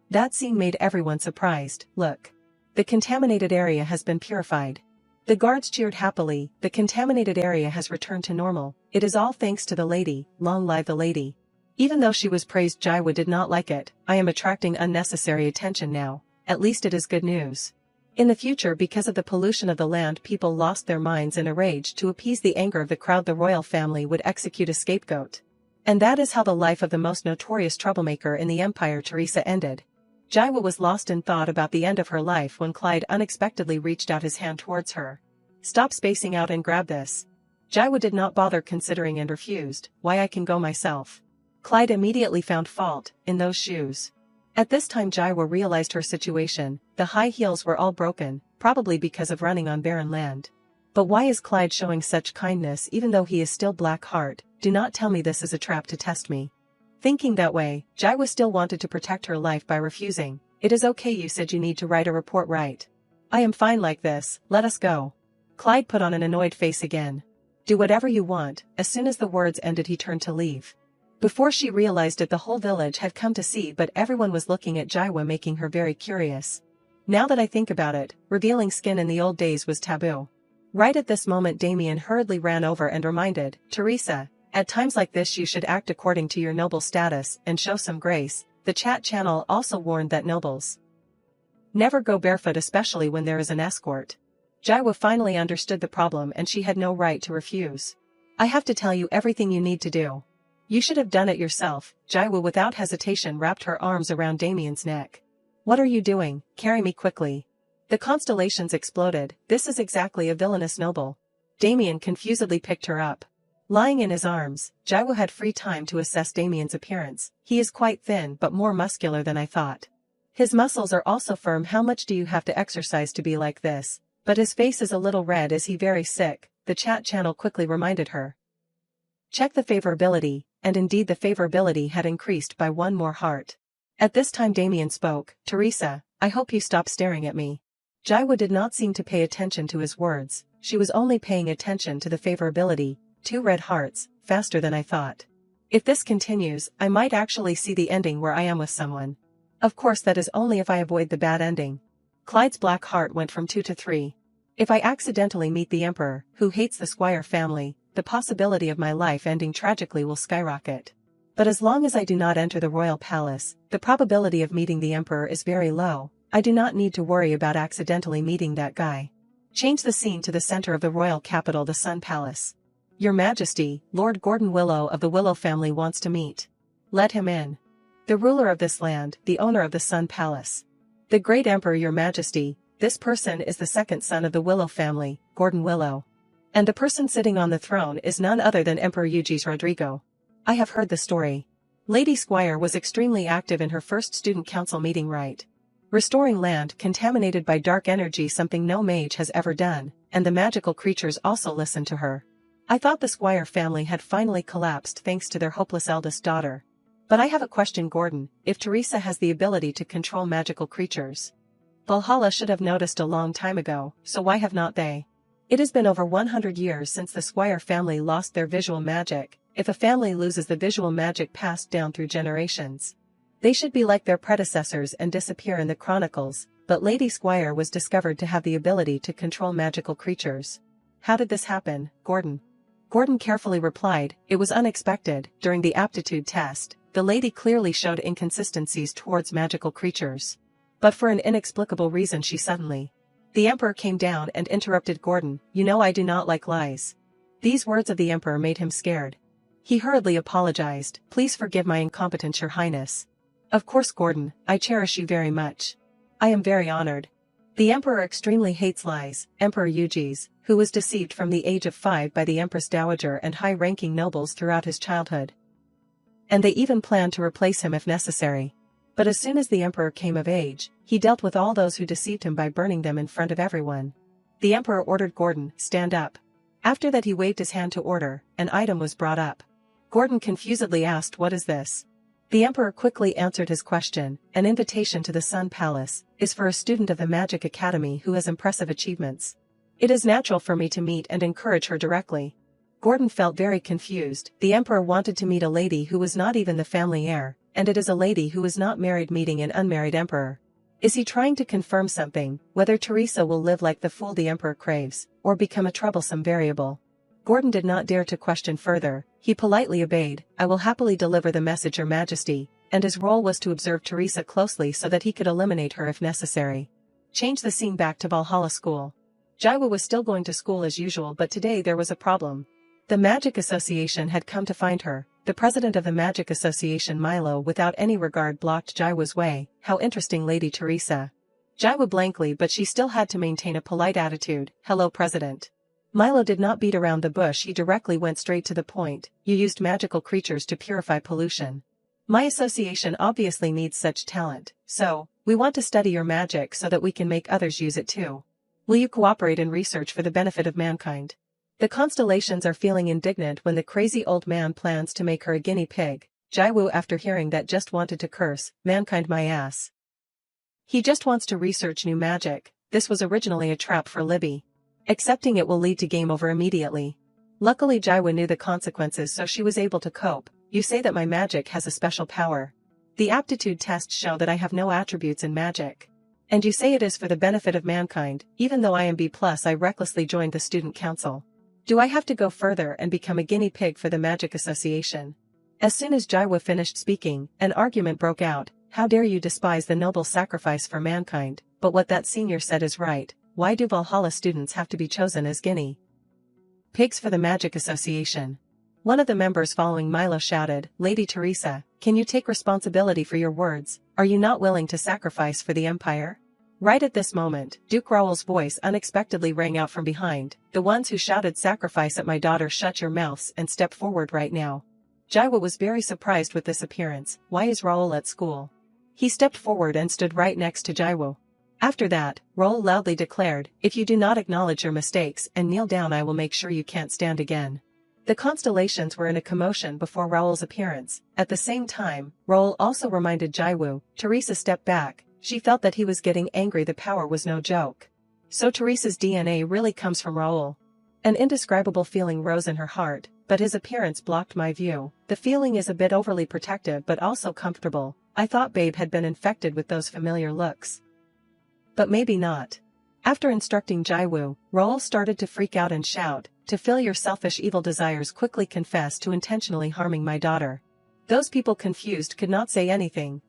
That scene made everyone surprised. "Look. The contaminated area has been purified." The guards cheered happily. The contaminated area has returned to normal. It is all thanks to the lady. Long live the lady. Even though she was praised, Jaiwa did not like it. I am attracting unnecessary attention now. At least it is good news. In the future, because of the pollution of the land, people lost their minds. In a rage to appease the anger of the crowd, the royal family would execute a scapegoat. And that is how the life of the most notorious troublemaker in the empire, Teresa, ended. Jaiwa was lost in thought about the end of her life when Clyde unexpectedly reached out his hand towards her. "Stop spacing out and grab this." Jaiwa did not bother considering and refused. "Why, I can go myself." Clyde immediately found fault in those shoes. At this time Jaiwa realized her situation, the high heels were all broken, probably because of running on barren land. But why is Clyde showing such kindness even though he is still Blackheart? Do not tell me this is a trap to test me. Thinking that way, Jaiwa still wanted to protect her life by refusing. It is okay, you said you need to write a report, right? I am fine like this, let us go. Clyde put on an annoyed face again. Do whatever you want. As soon as the words ended he turned to leave. Before she realized it, the whole village had come to see, but everyone was looking at Jaiwa, making her very curious. Now that I think about it, revealing skin in the old days was taboo. Right at this moment Damien hurriedly ran over and reminded, Teresa, at times like this you should act according to your noble status and show some grace. The chat channel also warned that nobles never go barefoot, especially when there is an escort. Jaiwa finally understood the problem and she had no right to refuse. I have to tell you everything you need to do. You should have done it yourself. Jaiwa without hesitation wrapped her arms around Damien's neck. What are you doing? Carry me quickly. The constellations exploded. This is exactly a villainous noble. Damien confusedly picked her up. Lying in his arms, Jaiwa had free time to assess Damien's appearance. He is quite thin but more muscular than I thought. His muscles are also firm. How much do you have to exercise to be like this? But his face is a little red. Is he very sick? The chat channel quickly reminded her. Check the favorability, and indeed the favorability had increased by one more heart. At this time Damien spoke, Teresa, I hope you stop staring at me. Jaiwa did not seem to pay attention to his words, she was only paying attention to the favorability, 2 red hearts, faster than I thought. If this continues, I might actually see the ending where I am with someone. Of course that is only if I avoid the bad ending. Clyde's black heart went from 2 to 3. If I accidentally meet the Emperor, who hates the Squire family, the possibility of my life ending tragically will skyrocket. But as long as I do not enter the royal palace, the probability of meeting the Emperor is very low. I do not need to worry about accidentally meeting that guy. Change the scene to the center of the royal capital, the Sun Palace. Your Majesty, Lord Gordon Willow of the Willow family wants to meet. Let him in. The ruler of this land, the owner of the Sun Palace. The great Emperor, Your Majesty, this person is the second son of the Willow family, Gordon Willow. And the person sitting on the throne is none other than Emperor Eugis Rodrigo. I have heard the story. Lady Squire was extremely active in her first student council meeting, right? Restoring land contaminated by dark energy, something no mage has ever done, and the magical creatures also listened to her. I thought the Squire family had finally collapsed thanks to their hopeless eldest daughter. But I have a question, Gordon. If Teresa has the ability to control magical creatures, Valhalla should have noticed a long time ago, so why have not they? It has been over 100 years since the Squire family lost their visual magic. If a family loses the visual magic passed down through generations, they should be like their predecessors and disappear in the chronicles, but Lady Squire was discovered to have the ability to control magical creatures. How did this happen, Gordon? Gordon carefully replied, it was unexpected. During the aptitude test, the lady clearly showed inconsistencies towards magical creatures. But for an inexplicable reason she suddenly. The Emperor came down and interrupted Gordon, you know I do not like lies. These words of the Emperor made him scared. He hurriedly apologized, please forgive my incompetence, Your Highness. Of course, Gordon, I cherish you very much. I am very honored. The Emperor extremely hates lies. Emperor Eugis, who was deceived from the age of 5 by the Empress Dowager and high-ranking nobles throughout his childhood. And they even planned to replace him if necessary. But as soon as the Emperor came of age, he dealt with all those who deceived him by burning them in front of everyone. The Emperor ordered Gordon, stand up. After that he waved his hand to order, an item was brought up. Gordon confusedly asked, what is this? The Emperor quickly answered his question, an invitation to the Sun Palace, is for a student of the Magic Academy who has impressive achievements. It is natural for me to meet and encourage her directly. Gordon felt very confused. The Emperor wanted to meet a lady who was not even the family heir, and it is a lady who is not married meeting an unmarried emperor. Is he trying to confirm something, whether Teresa will live like the fool the Emperor craves, or become a troublesome variable? Gordon did not dare to question further. He politely obeyed, I will happily deliver the message, Your Majesty, and his role was to observe Teresa closely so that he could eliminate her if necessary. Change the scene back to Valhalla School. Jaiwa was still going to school as usual, but today there was a problem. The Magic Association had come to find her. The president of the Magic Association, Milo, without any regard blocked Jaiwa's way. How interesting, Lady Teresa. Jaiwa blankly, but she still had to maintain a polite attitude. Hello, President. Milo did not beat around the bush, he directly went straight to the point. You used magical creatures to purify pollution. My association obviously needs such talent, so, we want to study your magic so that we can make others use it too. Will you cooperate in research for the benefit of mankind? The constellations are feeling indignant when the crazy old man plans to make her a guinea pig. Jaiwoo, after hearing that, just wanted to curse, mankind my ass. He just wants to research new magic. This was originally a trap for Libby. Accepting it will lead to game over immediately. Luckily Jaiwoo knew the consequences, so she was able to cope. You say that my magic has a special power. The aptitude tests show that I have no attributes in magic. And you say it is for the benefit of mankind. Even though I am B+, I recklessly joined the student council. Do I have to go further and become a guinea pig for the Magic Association? As soon as Jaiwoo finished speaking, an argument broke out. How dare you despise the noble sacrifice for mankind? But what that senior said is right. Why do Valhalla students have to be chosen as guinea pigs for the Magic Association? One of the members following Milo shouted, Lady Teresa, can you take responsibility for your words? Are you not willing to sacrifice for the Empire? Right at this moment, Duke Raoul's voice unexpectedly rang out from behind. The ones who shouted sacrifice at my daughter, shut your mouths and step forward right now. Jaiwoo was very surprised with this appearance. Why is Raoul at school? He stepped forward and stood right next to Jaiwoo. After that, Raoul loudly declared, if you do not acknowledge your mistakes and kneel down, I will make sure you can't stand again. The constellations were in a commotion before Raoul's appearance. At the same time, Raoul also reminded Jaiwoo. Teresa stepped back. She felt that he was getting angry. The power was no joke. So Teresa's DNA really comes from Raoul. An indescribable feeling rose in her heart, but his appearance blocked my view. The feeling is a bit overly protective but also comfortable. I thought Babe had been infected with those familiar looks. But maybe not. After instructing Jaiwoo, Raoul started to freak out and shout, to fill your selfish evil desires, quickly confess to intentionally harming my daughter. Those people confused could not say anything.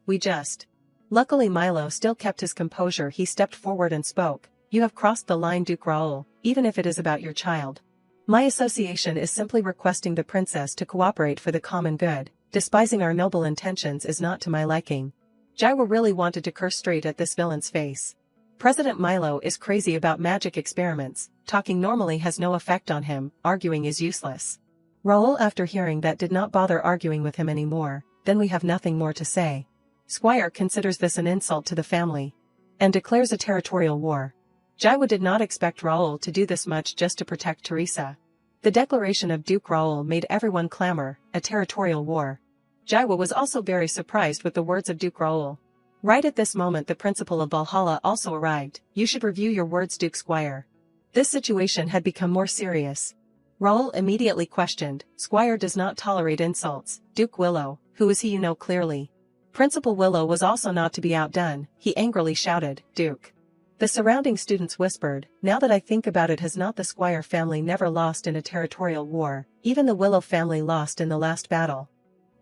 Luckily Milo still kept his composure. He stepped forward and spoke. You have crossed the line, Duke Raoul, even if it is about your child. My association is simply requesting the princess to cooperate for the common good. Despising our noble intentions is not to my liking. Jaiwoo really wanted to curse straight at this villain's face. President Milo is crazy about magic experiments. Talking normally has no effect on him. Arguing is useless. Raoul, after hearing that, did not bother arguing with him anymore. Then we have nothing more to say. Squire considers this an insult to the family and declares a territorial war. Jaiwoo did not expect Raoul to do this much just to protect Teresa. The declaration of Duke Raoul made everyone clamor, a territorial war. Jaiwoo was also very surprised with the words of Duke Raoul. Right at this moment the principal of Valhalla also arrived. You should review your words, Duke Squire. This situation had become more serious. Raoul immediately questioned. Squire does not tolerate insults. Duke Willow, who is he? You know clearly. Principal Willow was also not to be outdone. He angrily shouted, Duke. The surrounding students whispered, now that I think about it, has not the Squire family never lost in a territorial war? Even the Willow family lost in the last battle.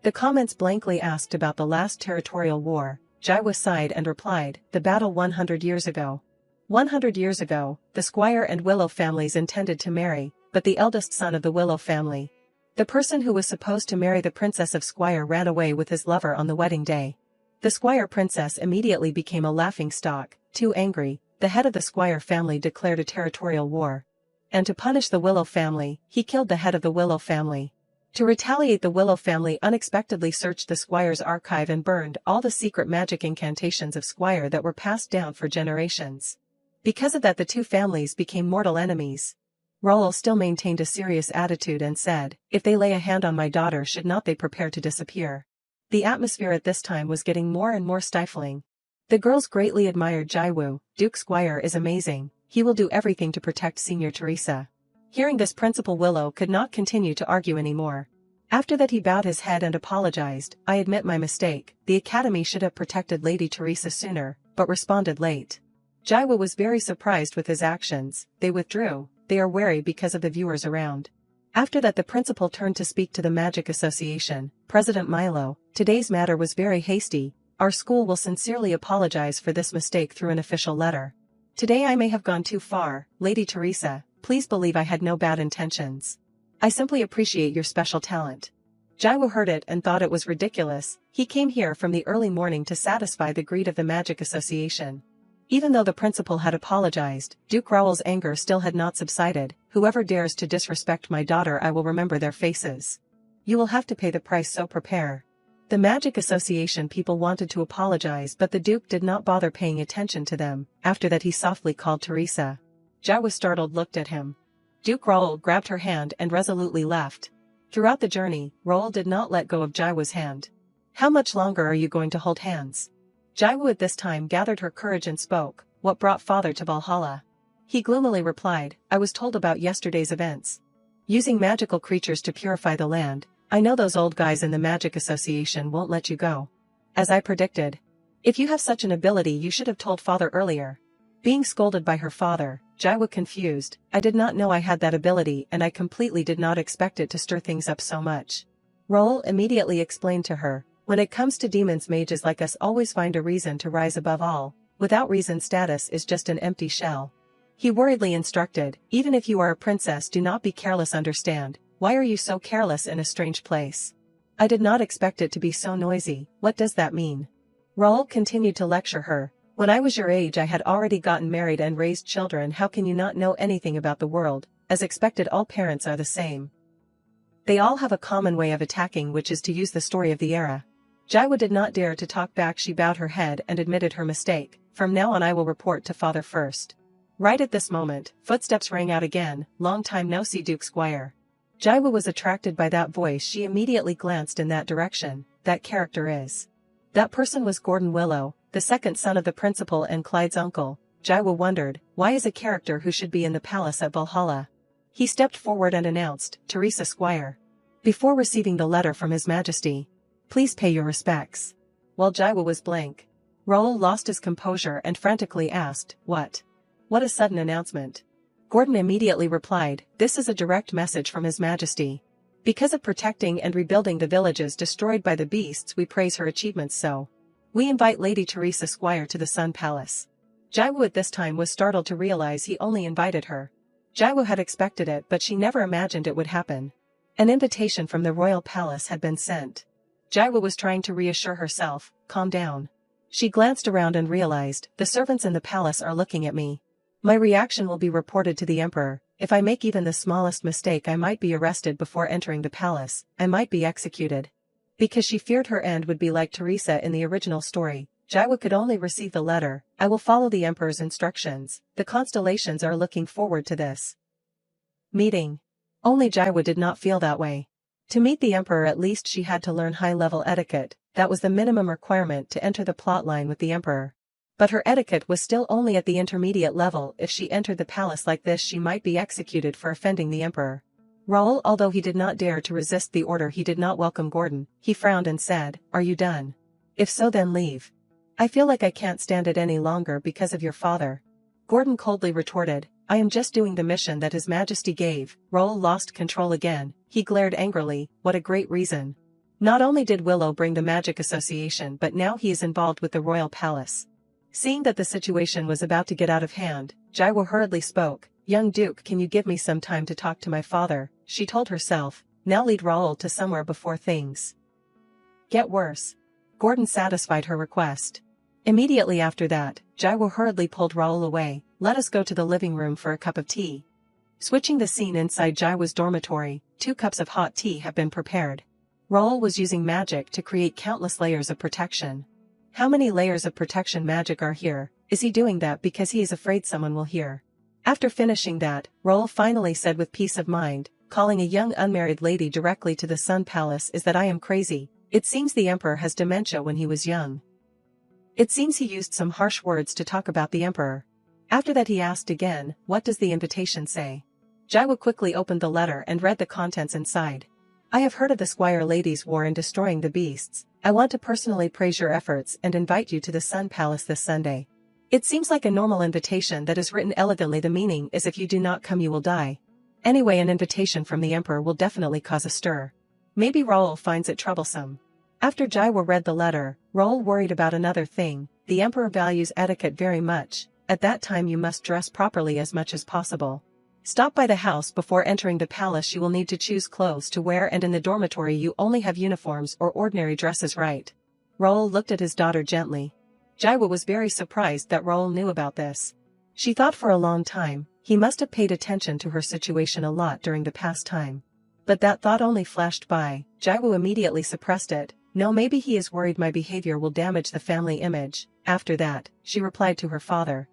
The comments blankly asked about the last territorial war. Jaiwoo sighed and replied, the battle 100 years ago. 100 years ago, the Squire and Willow families intended to marry, but the eldest son of the Willow family, the person who was supposed to marry the princess of Squire, ran away with his lover on the wedding day. The Squire princess immediately became a laughingstock. Too angry, the head of the Squire family declared a territorial war. And to punish the Willow family, he killed the head of the Willow family. To retaliate, the Willow family unexpectedly searched the Squire's archive and burned all the secret magic incantations of Squire that were passed down for generations. Because of that, the two families became mortal enemies. Raoul still maintained a serious attitude and said, if they lay a hand on my daughter, should not they prepare to disappear? The atmosphere at this time was getting more and more stifling. The girls greatly admired Jaiwoo. Duke Squire is amazing. He will do everything to protect Senior Teresa. Hearing this, Principal Willow could not continue to argue anymore. After that he bowed his head and apologized. I admit my mistake. The academy should have protected Lady Teresa sooner, but responded late. Jaiwoo was very surprised with his actions. They withdrew. They are wary because of the viewers around. After that the principal turned to speak to the Magic Association. President Milo, today's matter was very hasty. Our school will sincerely apologize for this mistake through an official letter. Today I may have gone too far. Lady Teresa, please believe I had no bad intentions. I simply appreciate your special talent. Jaiwoo heard it and thought it was ridiculous. He came here from the early morning to satisfy the greed of the Magic Association. Even though the principal had apologized, Duke Raoul's anger still had not subsided. Whoever dares to disrespect my daughter, I will remember their faces. You will have to pay the price, so prepare. The Magic Association people wanted to apologize, but the Duke did not bother paying attention to them. After that he softly called Teresa. Jai was startled, looked at him. Duke Raoul grabbed her hand and resolutely left. Throughout the journey, Raoul did not let go of Jaiwa's hand. How much longer are you going to hold hands? Jaiwa at this time gathered her courage and spoke. What brought father to Valhalla? He gloomily replied, I was told about yesterday's events. Using magical creatures to purify the land, I know those old guys in the Magic Association won't let you go. As I predicted. If you have such an ability, you should have told father earlier. Being scolded by her father, Jaiwa confused. I did not know I had that ability, and I completely did not expect it to stir things up so much. Raoul immediately explained to her, when it comes to demons, mages like us always find a reason to rise above all. Without reason, status is just an empty shell. He worriedly instructed, even if you are a princess, do not be careless, understand? Why are you so careless in a strange place? I did not expect it to be so noisy. What does that mean? Raoul continued to lecture her. When I was your age, I had already gotten married and raised children. How can you not know anything about the world? As expected, all parents are the same. They all have a common way of attacking, which is to use the story of the era. Jaiwa did not dare to talk back. She bowed her head and admitted her mistake. From now on I will report to father first. Right at this moment, footsteps rang out again. Long time no see, Duke Squire. Jaiwa was attracted by that voice. She immediately glanced in that direction. That character is. That person was Gordon Willow, the second son of the principal and Clyde's uncle. Jaiwa wondered, why is a character who should be in the palace at Valhalla? He stepped forward and announced, Teresa Squire. Before receiving the letter from His Majesty, please pay your respects. While Jaiwa was blank, Raoul lost his composure and frantically asked, What? What a sudden announcement. Gordon immediately replied, this is a direct message from His Majesty. Because of protecting and rebuilding the villages destroyed by the beasts, we praise her achievements, so we invite Lady Teresa Squire to the Sun Palace. Jaiwa at this time was startled to realize he only invited her. Jaiwa had expected it, but she never imagined it would happen. An invitation from the royal palace had been sent. Jaiwa was trying to reassure herself, calm down. She glanced around and realized, the servants in the palace are looking at me. My reaction will be reported to the emperor. If I make even the smallest mistake, I might be arrested before entering the palace. I might be executed. Because she feared her end would be like Teresa in the original story, Jaiwa could only receive the letter. I will follow the emperor's instructions. The constellations are looking forward to this meeting. Only Jaiwa did not feel that way. To meet the emperor, at least she had to learn high-level etiquette. That was the minimum requirement to enter the plotline with the emperor. But her etiquette was still only at the intermediate level. If she entered the palace like this, she might be executed for offending the emperor. Raoul, although he did not dare to resist the order, he did not welcome Gordon. He frowned and said, Are you done? If so, then leave. I feel like I can't stand it any longer because of your father. Gordon coldly retorted, I am just doing the mission that His Majesty gave. Raoul lost control again. He glared angrily. What a great reason. Not only did Willow bring the Magic Association, but now he is involved with the royal palace. Seeing that the situation was about to get out of hand, Jaiwa hurriedly spoke, Young Duke, can you give me some time to talk to my father? She told herself, now lead Raoul to somewhere before things get worse. Gordon satisfied her request. Immediately after that, Jaiwa hurriedly pulled Raoul away. Let us go to the living room for a cup of tea. Switching the scene inside Jaiwa's dormitory, 2 cups of hot tea have been prepared. Raoul was using magic to create countless layers of protection. How many layers of protection magic are here? Is he doing that because he is afraid someone will hear? After finishing that, Raoul finally said with peace of mind, calling a young unmarried lady directly to the Sun Palace, is that I am crazy. It seems the emperor has dementia when he was young. It seems he used some harsh words to talk about the emperor. After that he asked again, what does the invitation say? Jaiwa quickly opened the letter and read the contents inside. I have heard of the Squire Lady's war in destroying the beasts. I want to personally praise your efforts and invite you to the Sun Palace this Sunday. It seems like a normal invitation that is written elegantly. The meaning is if you do not come you will die. Anyway, an invitation from the emperor will definitely cause a stir. Maybe Raoul finds it troublesome. After Jaiwa read the letter, Raoul worried about another thing. The emperor values etiquette very much. At that time you must dress properly as much as possible. Stop by the house before entering the palace. You will need to choose clothes to wear, and in the dormitory you only have uniforms or ordinary dresses, right? Raoul looked at his daughter gently. Jaiwo was very surprised that Raoul knew about this. She thought for a long time, he must have paid attention to her situation a lot during the past time. But that thought only flashed by. Jaiwo immediately suppressed it. No, maybe he is worried my behavior will damage the family image. After that, she replied to her father.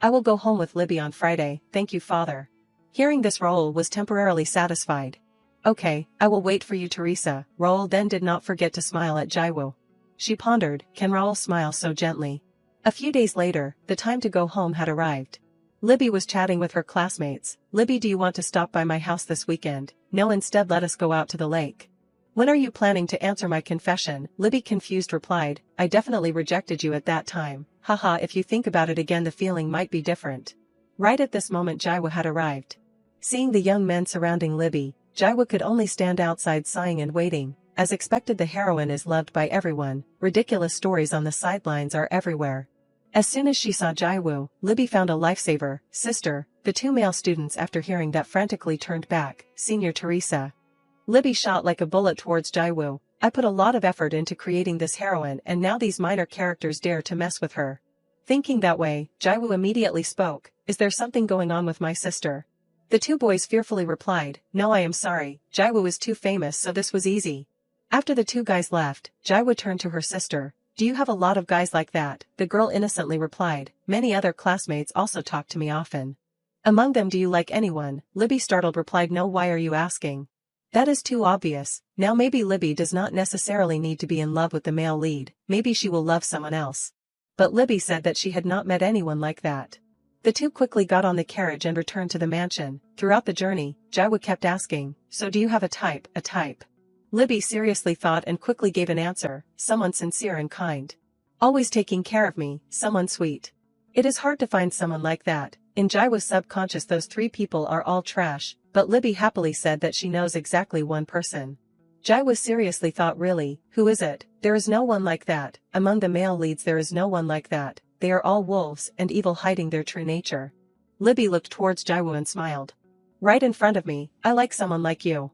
I will go home with Libby on Friday, thank you father. Hearing this, Raoul was temporarily satisfied. Okay, I will wait for you Teresa. Raoul then did not forget to smile at Jaiwo. She pondered, can Raoul smile so gently? A few days later, the time to go home had arrived. Libby was chatting with her classmates. Libby, do you want to stop by my house this weekend? No, instead let us go out to the lake. When are you planning to answer my confession? Libby confused replied, I definitely rejected you at that time. Haha, if you think about it again the feeling might be different. Right at this moment Jaiwo had arrived. Seeing the young men surrounding Libby, Jaiwo could only stand outside sighing and waiting. As expected, the heroine is loved by everyone. Ridiculous stories on the sidelines are everywhere. As soon as she saw Jaiwo, Libby found a lifesaver, sister. The two male students after hearing that frantically turned back. Senior Teresa. Libby shot like a bullet towards Jaiwo. I put a lot of effort into creating this heroine and now these minor characters dare to mess with her. Thinking that way, Jaiwo immediately spoke, is there something going on with my sister? The two boys fearfully replied, no, I am sorry, Jaiwo is too famous so this was easy. After the two guys left, Jaiwo turned to her sister. Do you have a lot of guys like that? The girl innocently replied, many other classmates also talk to me often. Among them do you like anyone? Libby startled replied, no, why are you asking? That is too obvious. Now maybe Libby does not necessarily need to be in love with the male lead, maybe she will love someone else. But Libby said that she had not met anyone like that. The two quickly got on the carriage and returned to the mansion. Throughout the journey, Jaiwo kept asking, so do you have a type? A type? Libby seriously thought and quickly gave an answer, someone sincere and kind. Always taking care of me, someone sweet. It is hard to find someone like that. In Jaiwo's subconscious those three people are all trash, but Libby happily said that she knows exactly one person. Jaiwo seriously thought, really, who is it? There is no one like that. Among the male leads there is no one like that. They are all wolves and evil hiding their true nature. Libby looked towards Jaiwo and smiled. Right in front of me, I like someone like you.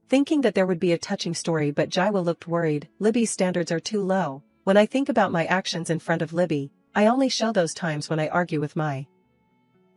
Thinking that there would be a touching story, but Jaiwo looked worried. Libby's standards are too low. When I think about my actions in front of Libby, I only show those times when I argue with my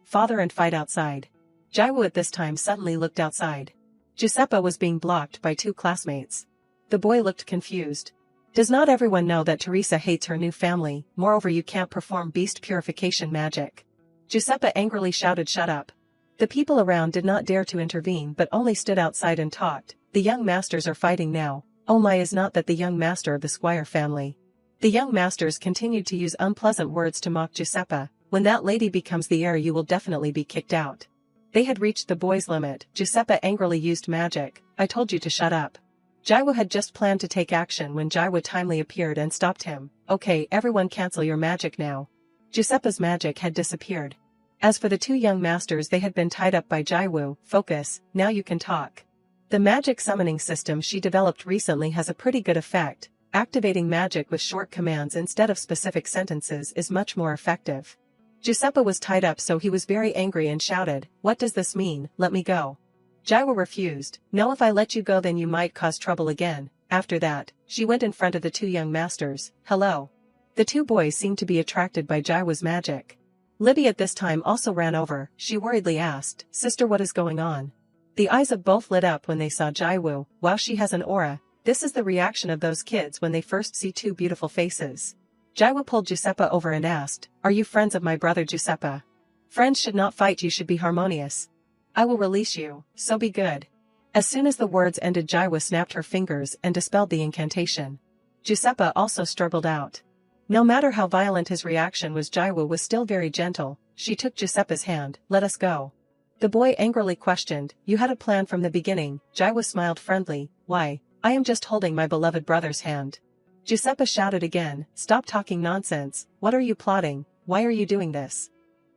father and fight outside. Jaiwo at this time suddenly looked outside. Giuseppe was being blocked by two classmates. The boy looked confused. Does not everyone know that Teresa hates her new family? Moreover, you can't perform beast purification magic. Giuseppe angrily shouted, shut up. The people around did not dare to intervene but only stood outside and talked. The young masters are fighting now. Oh my, is not that the young master of the Squire family? The young masters continued to use unpleasant words to mock Giuseppe. When that lady becomes the heir you will definitely be kicked out. They had reached the boy's limit. Giuseppe angrily used magic. I told you to shut up. Jaiwo had just planned to take action when Jaiwo timely appeared and stopped him. Okay, everyone cancel your magic now. Giuseppe's magic had disappeared. As for the two young masters, they had been tied up by Jaiwo. Focus, now you can talk. The magic summoning system she developed recently has a pretty good effect. Activating magic with short commands instead of specific sentences is much more effective. Giuseppe was tied up so he was very angry and shouted, what does this mean? Let me go. Jaiwo refused. No, if I let you go then you might cause trouble again. After that, she went in front of the two young masters. Hello. The two boys seemed to be attracted by Jaiwo's magic. Libby at this time also ran over. She worriedly asked, sister, what is going on? The eyes of both lit up when they saw Jaiwo. Wow, she has an aura. This is the reaction of those kids when they first see two beautiful faces. Jaiwo pulled Giuseppe over and asked, are you friends of my brother Giuseppe? Friends should not fight, you should be harmonious. I will release you, so be good. As soon as the words ended, Jaiwo snapped her fingers and dispelled the incantation. Giuseppe also struggled out. No matter how violent his reaction was, Jaiwo was still very gentle. She took Giuseppe's hand. Let us go. The boy angrily questioned, you had a plan from the beginning. Jaiwo smiled friendly. Why? I am just holding my beloved brother's hand. Giuseppe shouted again, stop talking nonsense. What are you plotting? Why are you doing this?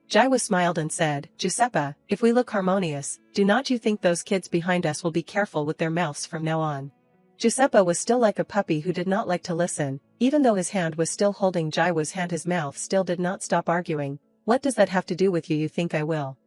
Jaiwo smiled and said, Giuseppe, if we look harmonious, do not you think those kids behind us will be careful with their mouths from now on? Giuseppe was still like a puppy who did not like to listen. Even though his hand was still holding Jaiwo's hand, his mouth still did not stop arguing. What does that have to do with you? You think I will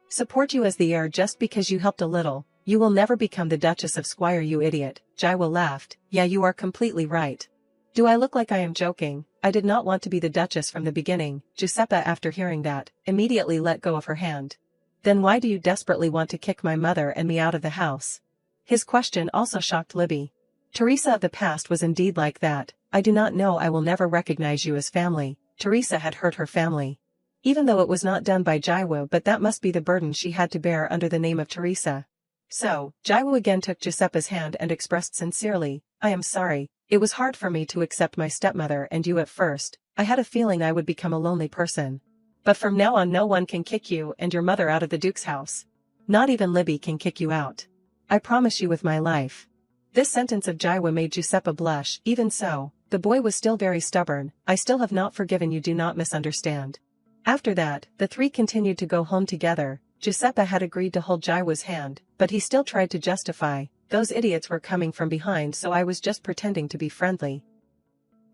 support you as the heir just because you helped a little? You will never become the Duchess of Squire, you idiot. Jaiwo laughed. Yeah, you are completely right. Do I look like I am joking? I did not want to be the Duchess from the beginning. Giuseppa, after hearing that, immediately let go of her hand. Then why do you desperately want to kick my mother and me out of the house? His question also shocked Libby. Teresa of the past was indeed like that. I do not know, I will never recognize you as family. Teresa had hurt her family. Even though it was not done by Jaiwo, but that must be the burden she had to bear under the name of Teresa. So, Jaiwo again took Giuseppa's hand and expressed sincerely, I am sorry, it was hard for me to accept my stepmother and you at first. I had a feeling I would become a lonely person. But from now on no one can kick you and your mother out of the Duke's house. Not even Libby can kick you out. I promise you with my life. This sentence of Jaiwo made Giuseppa blush. Even so, the boy was still very stubborn. I still have not forgiven you, do not misunderstand. After that, the three continued to go home together. Giuseppa had agreed to hold Jaiwo's hand, but he still tried to justify, those idiots were coming from behind so I was just pretending to be friendly.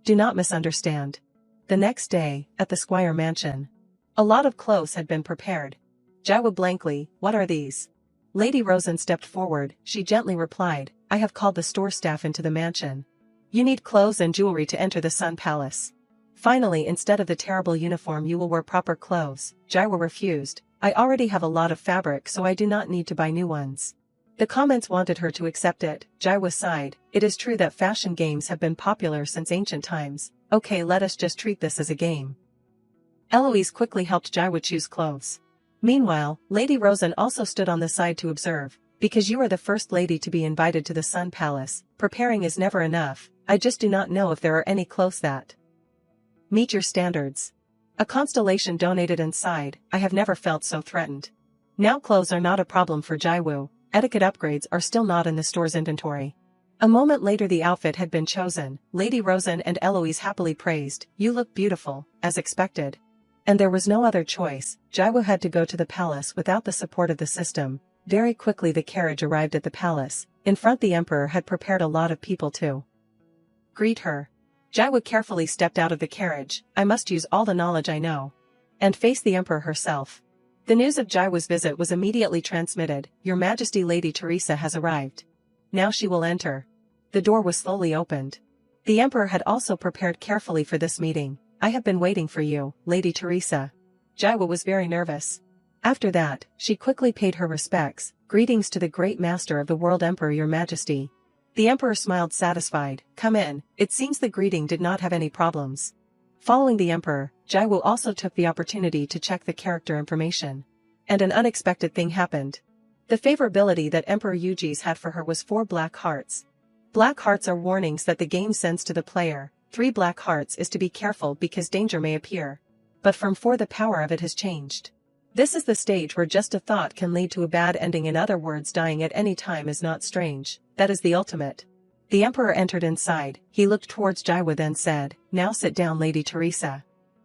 Do not misunderstand. The next day, at the Squire mansion. A lot of clothes had been prepared. Jaiwo blankly, what are these? Lady Rosen stepped forward, she gently replied, I have called the store staff into the mansion. You need clothes and jewelry to enter the Sun Palace. Finally, instead of the terrible uniform you will wear proper clothes. Jaiwo refused, I already have a lot of fabric so I do not need to buy new ones. The comments wanted her to accept it. Jaiwo sighed, it is true that fashion games have been popular since ancient times. Okay, let us just treat this as a game. Eloise quickly helped Jaiwo choose clothes. Meanwhile, Lady Rosen also stood on the side to observe. Because you are the first lady to be invited to the Sun Palace, preparing is never enough. I just do not know if there are any clothes that meet your standards. A constellation donated and sighed, I have never felt so threatened. Now clothes are not a problem for Jaiwo. Etiquette upgrades are still not in the store's inventory. A moment later the outfit had been chosen. Lady Rosen and Eloise happily praised, you look beautiful, as expected. And there was no other choice. Jaiwo had to go to the palace without the support of the system. Very quickly the carriage arrived at the palace. In front the emperor had prepared a lot of people to greet her. Jaiwo carefully stepped out of the carriage, I must use all the knowledge I know. And face the emperor herself. The news of Jaiwo's visit was immediately transmitted, Your Majesty Lady Teresa has arrived. Now she will enter. The door was slowly opened. The emperor had also prepared carefully for this meeting. I have been waiting for you, Lady Teresa. Jaiwo was very nervous. After that, she quickly paid her respects, greetings to the great master of the world Emperor Your Majesty. The emperor smiled satisfied, come in, it seems the greeting did not have any problems. Following the emperor, Jaiwo also took the opportunity to check the character information. And an unexpected thing happened. The favorability that Emperor Yuji's had for her was 4 black hearts. Black hearts are warnings that the game sends to the player. 3 black hearts is to be careful because danger may appear. But from 4 the power of it has changed. This is the stage where just a thought can lead to a bad ending, in other words dying at any time is not strange, that is the ultimate. The emperor entered inside, he looked towards Jaiwo then said, now sit down Lady Teresa.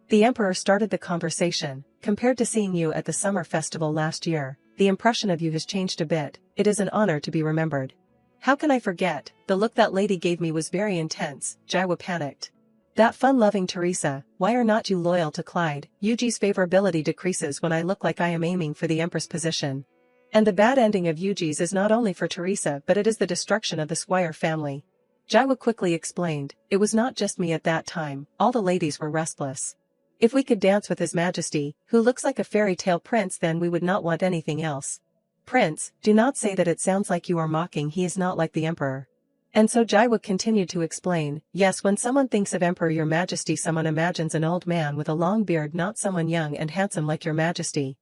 The emperor started the conversation, compared to seeing you at the summer festival last year, the impression of you has changed a bit, it is an honor to be remembered. How can I forget, the look that lady gave me was very intense, Jaiwo panicked. That fun-loving Teresa, why are not you loyal to Clyde? Yuji's favorability decreases when I look like I am aiming for the empress position. And the bad ending of Yuji's is not only for Teresa but it is the destruction of the Squire family. Jaiwo quickly explained, it was not just me at that time, all the ladies were restless. If we could dance with His Majesty, who looks like a fairy tale prince, then we would not want anything else. Prince, do not say that, it sounds like you are mocking, he is not like the emperor. And so Jaiwo continued to explain, yes, when someone thinks of Emperor Your Majesty someone imagines an old man with a long beard, not someone young and handsome like Your Majesty.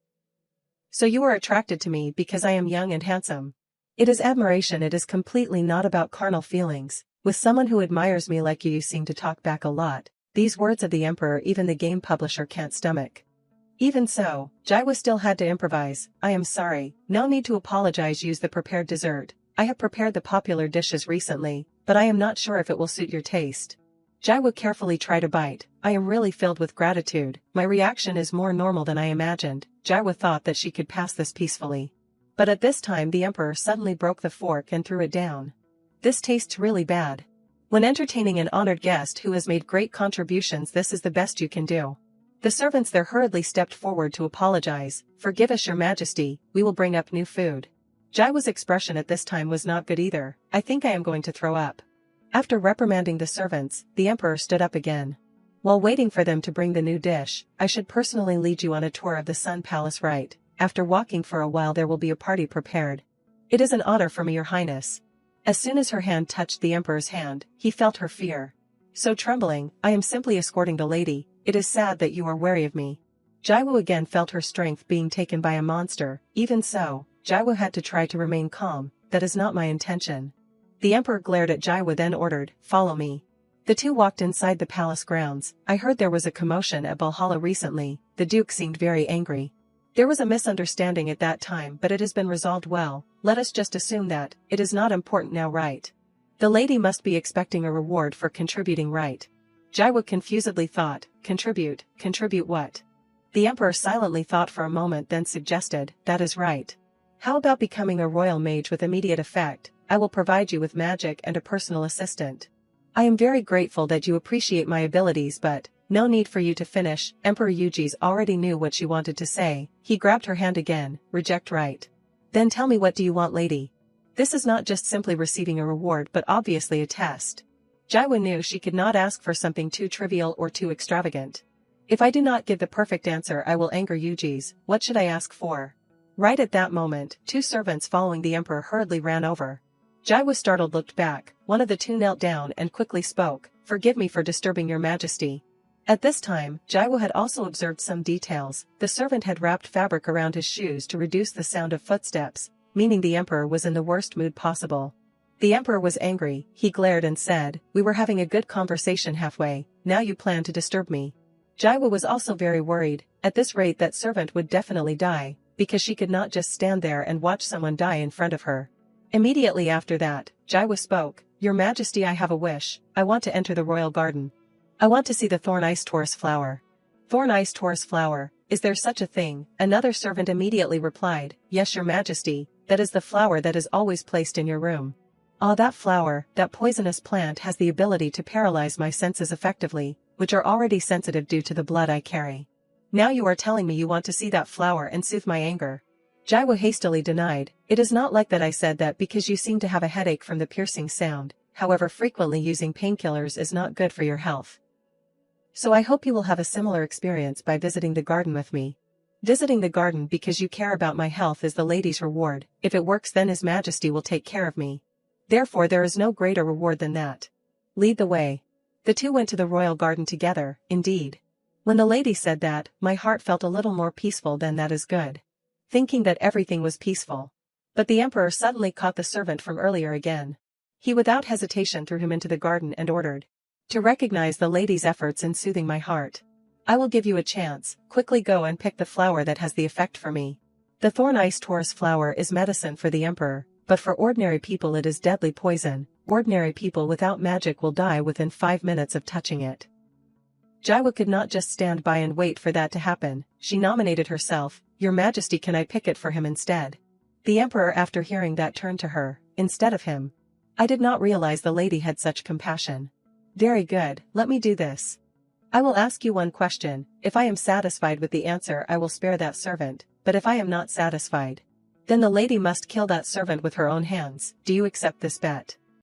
So you are attracted to me because I am young and handsome. It is admiration, it is completely not about carnal feelings. With someone who admires me like you seem to talk back a lot. These words of the emperor even the game publisher can't stomach. Even so, Jaiwo still had to improvise, I am sorry, no need to apologize, use the prepared dessert. I have prepared the popular dishes recently, but I am not sure if it will suit your taste. Jaiwo carefully tried a bite, I am really filled with gratitude, my reaction is more normal than I imagined. Jaiwo thought that she could pass this peacefully. But at this time the emperor suddenly broke the fork and threw it down. This tastes really bad. When entertaining an honored guest who has made great contributions, this is the best you can do. The servants there hurriedly stepped forward to apologize, forgive us Your Majesty, we will bring up new food. Jaiwo's expression at this time was not good either, I think I am going to throw up. After reprimanding the servants, the emperor stood up again. While waiting for them to bring the new dish, I should personally lead you on a tour of the Sun Palace, right? After walking for a while there will be a party prepared. It is an honor for me, your highness. As soon as her hand touched the emperor's hand, he felt her fear. So trembling, I am simply escorting the lady. It is sad that you are wary of me. Jaiwu again felt her strength being taken by a monster. Even so, Jaiwu had to try to remain calm. That is not my intention. The emperor glared at Jaiwu, then ordered, follow me. The two walked inside the palace grounds. I heard there was a commotion at Valhalla recently. The duke seemed very angry. There was a misunderstanding at that time, but it has been resolved well. Let us just assume that it is not important now, right? The lady must be expecting a reward for contributing, right? Jaiwu confusedly thought, contribute what? The emperor silently thought for a moment, then suggested, that is right. How about becoming a royal mage with immediate effect? I will provide you with magic and a personal assistant. I am very grateful that you appreciate my abilities, but no need for you to finish. Emperor Yuji's already knew what she wanted to say. He grabbed her hand again. Reject, right? Then tell me, what do you want, lady? This is not just simply receiving a reward but obviously a test. Jaiwu knew she could not ask for something too trivial or too extravagant. If I do not give the perfect answer I will anger Yuji's. What should I ask for? Right at that moment, two servants following the emperor hurriedly ran over. Jaiwu, startled, looked back. One of the two knelt down and quickly spoke, forgive me for disturbing your majesty. At this time, Jaiwu had also observed some details. The servant had wrapped fabric around his shoes to reduce the sound of footsteps, meaning the emperor was in the worst mood possible. The emperor was angry. He glared and said, we were having a good conversation halfway, now you plan to disturb me. Jaiwu was also very worried. At this rate that servant would definitely die, because she could not just stand there and watch someone die in front of her. Immediately after that, Jaiwu spoke, Your Majesty, I have a wish. I want to enter the royal garden. I want to see the thorn ice taurus flower. Thorn ice taurus flower, is there such a thing? Another servant immediately replied, Yes, Your Majesty, that is the flower that is always placed in your room. Ah, that flower, that poisonous plant has the ability to paralyze my senses effectively, which are already sensitive due to the blood I carry. Now you are telling me you want to see that flower and soothe my anger. Jaiwu hastily denied, it is not like that. I said that because you seem to have a headache from the piercing sound. However, frequently using painkillers is not good for your health. So I hope you will have a similar experience by visiting the garden with me. Visiting the garden because you care about my health is the lady's reward. If it works, then His Majesty will take care of me. Therefore there is no greater reward than that. Lead the way. The two went to the royal garden together. Indeed. When the lady said that, my heart felt a little more peaceful. Then that is good. Thinking that everything was peaceful. But the emperor suddenly caught the servant from earlier again. He without hesitation threw him into the garden and ordered, to recognize the lady's efforts in soothing my heart. I will give you a chance. Quickly go and pick the flower that has the effect for me. The thorn ice taurus flower is medicine for the emperor, but for ordinary people it is deadly poison. Ordinary people without magic will die within 5 minutes of touching it. Jaiwu could not just stand by and wait for that to happen. She nominated herself, Your Majesty, can I pick it for him instead? The emperor, after hearing that, turned to her, instead of him. I did not realize the lady had such compassion. Very good, let me do this. I will ask you one question. If I am satisfied with the answer I will spare that servant, but if I am not satisfied, then the lady must kill that servant with her own hands. Do you accept this bet?